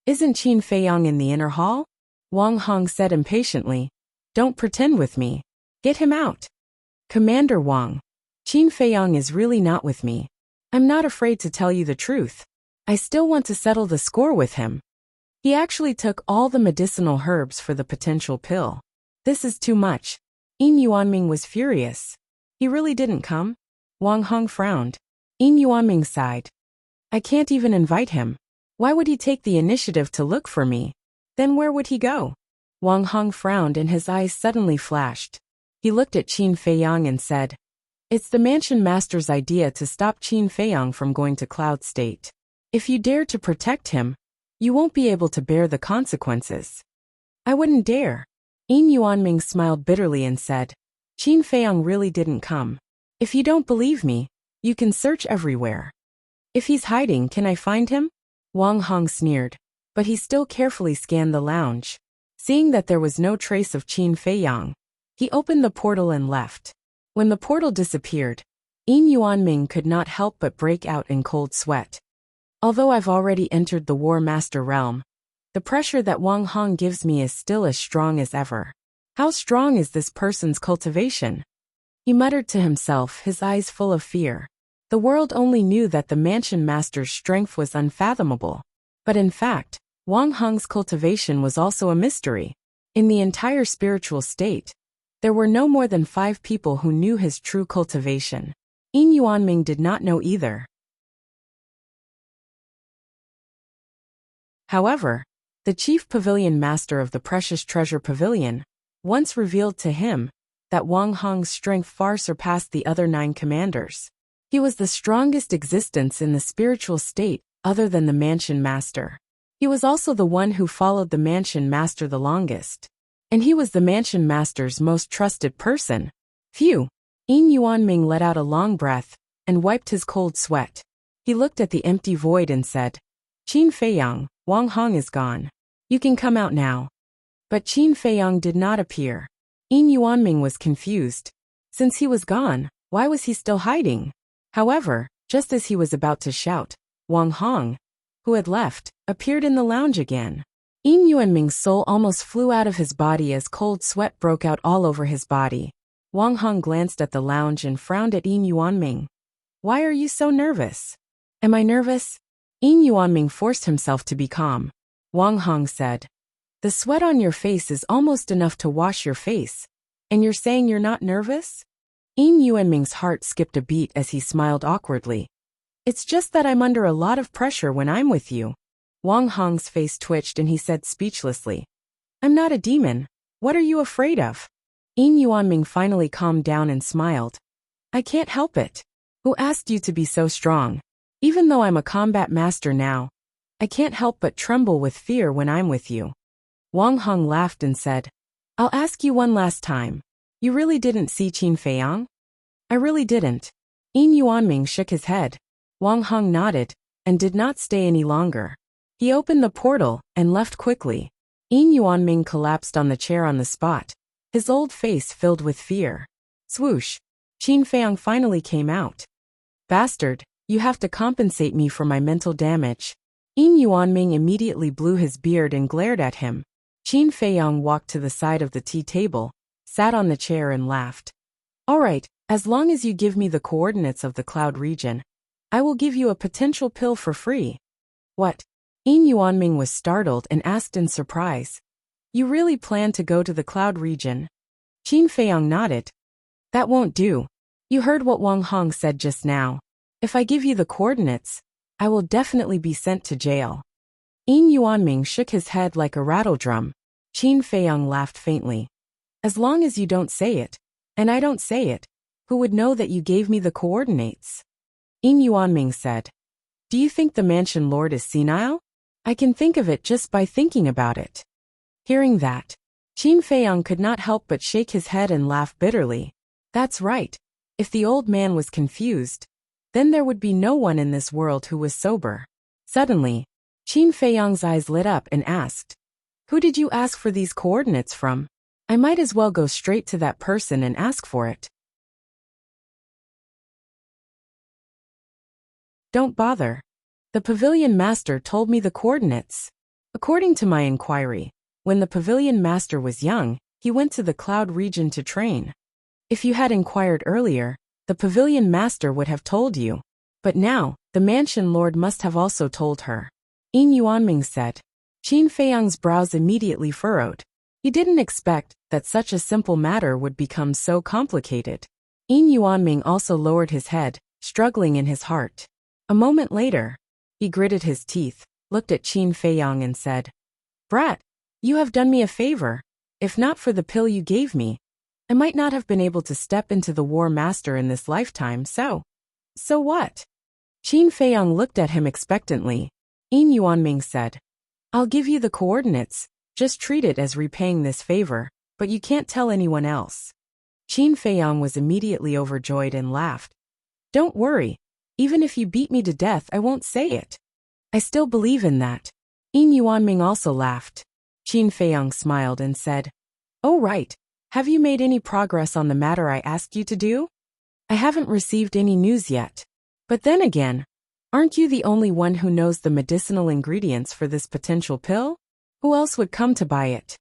Isn't Qin Feiyang in the inner hall? Wang Hong said impatiently. Don't pretend with me. Get him out. Commander Wang, Qin Feiyang is really not with me. I'm not afraid to tell you the truth. I still want to settle the score with him. He actually took all the medicinal herbs for the potential pill. This is too much. Yin Yuanming was furious. He really didn't come? Wang Hong frowned. Yin Yuanming sighed. I can't even invite him. Why would he take the initiative to look for me? Then where would he go? Wang Hong frowned and his eyes suddenly flashed. He looked at Qin Feiyang and said, it's the mansion master's idea to stop Qin Feiyang from going to Cloud State. If you dare to protect him, you won't be able to bear the consequences. I wouldn't dare. Yin Yuanming smiled bitterly and said, Qin Feiyang really didn't come. If you don't believe me, you can search everywhere. If he's hiding, can I find him? Wang Hong sneered, but he still carefully scanned the lounge. Seeing that there was no trace of Qin Feiyang, he opened the portal and left. When the portal disappeared, Yin Yuanming could not help but break out in cold sweat. Although I've already entered the War Master realm, the pressure that Wang Hong gives me is still as strong as ever. How strong is this person's cultivation? He muttered to himself, his eyes full of fear. The world only knew that the Mansion Master's strength was unfathomable. But in fact, Wang Hong's cultivation was also a mystery. In the entire spiritual state, there were no more than 5 people who knew his true cultivation. Yin Yuanming did not know either. However, the chief pavilion master of the Precious Treasure Pavilion once revealed to him that Wang Hong's strength far surpassed the other 9 commanders. He was the strongest existence in the spiritual state other than the Mansion Master. He was also the one who followed the Mansion Master the longest. And he was the Mansion Master's most trusted person. Phew! Yin Yuanming let out a long breath and wiped his cold sweat. He looked at the empty void and said, "Qin Feiyang, Wang Hong is gone. You can come out now." But Qin Feiyang did not appear. Yin Yuanming was confused. Since he was gone, why was he still hiding? However, just as he was about to shout, Wang Hong, who had left, appeared in the lounge again. Yin Yuanming's soul almost flew out of his body as cold sweat broke out all over his body. Wang Hong glanced at the lounge and frowned at Yin Yuanming. "Why are you so nervous?" "Am I nervous?" Yin Yuanming forced himself to be calm. Wang Hong said, "The sweat on your face is almost enough to wash your face, and you're saying you're not nervous?" Yin Yuanming's heart skipped a beat as he smiled awkwardly. "It's just that I'm under a lot of pressure when I'm with you." Wang Hong's face twitched and he said speechlessly, "I'm not a demon. What are you afraid of?" Yin Yuanming finally calmed down and smiled. "I can't help it. Who asked you to be so strong? Even though I'm a combat master now, I can't help but tremble with fear when I'm with you." Wang Hong laughed and said, "I'll ask you one last time. You really didn't see Qin Feiyang?" "I really didn't." Yin Yuanming shook his head. Wang Hong nodded and did not stay any longer. He opened the portal and left quickly. Yin Yuanming collapsed on the chair on the spot, his old face filled with fear. Swoosh! Qin Feiyang finally came out. "Bastard, you have to compensate me for my mental damage." Yin Yuanming immediately blew his beard and glared at him. Qin Feiyang walked to the side of the tea table, sat on the chair and laughed. "All right, as long as you give me the coordinates of the cloud region, I will give you a potential pill for free." "What?" Yin Yuanming was startled and asked in surprise. "You really plan to go to the cloud region?" Qin Feiyang nodded. "That won't do. You heard what Wang Hong said just now. If I give you the coordinates, I will definitely be sent to jail." Yin Yuanming shook his head like a rattledrum. Qin Feiyang laughed faintly. "As long as you don't say it, and I don't say it, who would know that you gave me the coordinates?" Yin Yuanming said, "Do you think the Mansion Lord is senile? I can think of it just by thinking about it." Hearing that, Qin Feiyang could not help but shake his head and laugh bitterly. That's right. If the old man was confused, then there would be no one in this world who was sober. Suddenly, Qin Feiyang's eyes lit up and asked, "Who did you ask for these coordinates from? I might as well go straight to that person and ask for it." "Don't bother. The pavilion master told me the coordinates. According to my inquiry, when the pavilion master was young, he went to the cloud region to train. If you had inquired earlier, the pavilion master would have told you. But now, the Mansion Lord must have also told her." Yin Yuanming said. Qin Feiyang's brows immediately furrowed. He didn't expect that such a simple matter would become so complicated. Yin Yuanming also lowered his head, struggling in his heart. A moment later, he gritted his teeth, looked at Qin Feiyang and said, "Brat, you have done me a favor. If not for the pill you gave me, I might not have been able to step into the War Master in this lifetime, so what?" Qin Feiyang looked at him expectantly. Yin Yuanming said, "I'll give you the coordinates, just treat it as repaying this favor, but you can't tell anyone else." Qin Feiyang was immediately overjoyed and laughed. "Don't worry. Even if you beat me to death, I won't say it. I still believe in that." Yin Yuanming also laughed. Qin Feiyang smiled and said, "Oh right, have you made any progress on the matter I asked you to do?" I haven't received any news yet. But then again, aren't you the only one who knows the medicinal ingredients for this potential pill? Who else would come to buy it?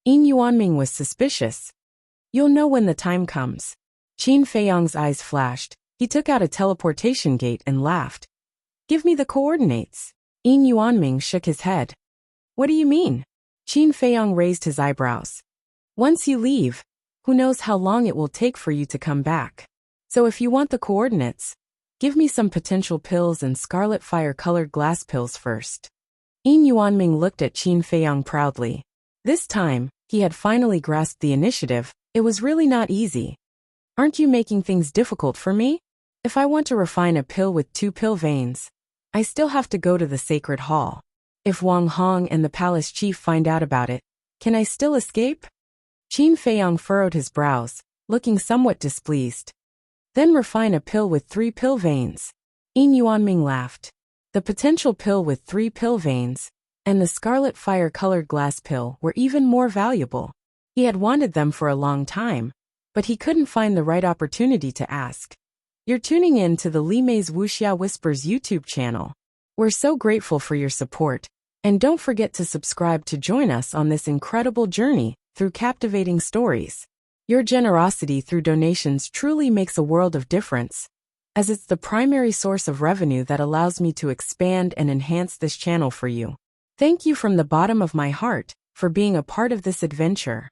Yin Yuanming was suspicious. You'll know when the time comes. Qin Feiyang's eyes flashed. He took out a teleportation gate and laughed. Give me the coordinates. Yin Yuanming shook his head. What do you mean? Qin Feiyang raised his eyebrows. Once you leave, who knows how long it will take for you to come back. So if you want the coordinates, give me some potential pills and scarlet fire-colored glass pills first. Yin Yuanming looked at Qin Feiyang proudly. This time, he had finally grasped the initiative. It was really not easy. Aren't you making things difficult for me? If I want to refine a pill with 2 pill veins, I still have to go to the sacred hall. If Wang Hong and the palace chief find out about it, can I still escape? Qin Feiyang furrowed his brows, looking somewhat displeased. Then refine a pill with 3 pill veins. Yin Yuanming laughed. The potential pill with 3 pill veins and the scarlet fire-colored glass pill were even more valuable. He had wanted them for a long time, but he couldn't find the right opportunity to ask. You're tuning in to the Li Mei's Wuxia Whispers YouTube channel. We're so grateful for your support, and don't forget to subscribe to join us on this incredible journey through captivating stories. Your generosity through donations truly makes a world of difference, as it's the primary source of revenue that allows me to expand and enhance this channel for you. Thank you from the bottom of my heart for being a part of this adventure.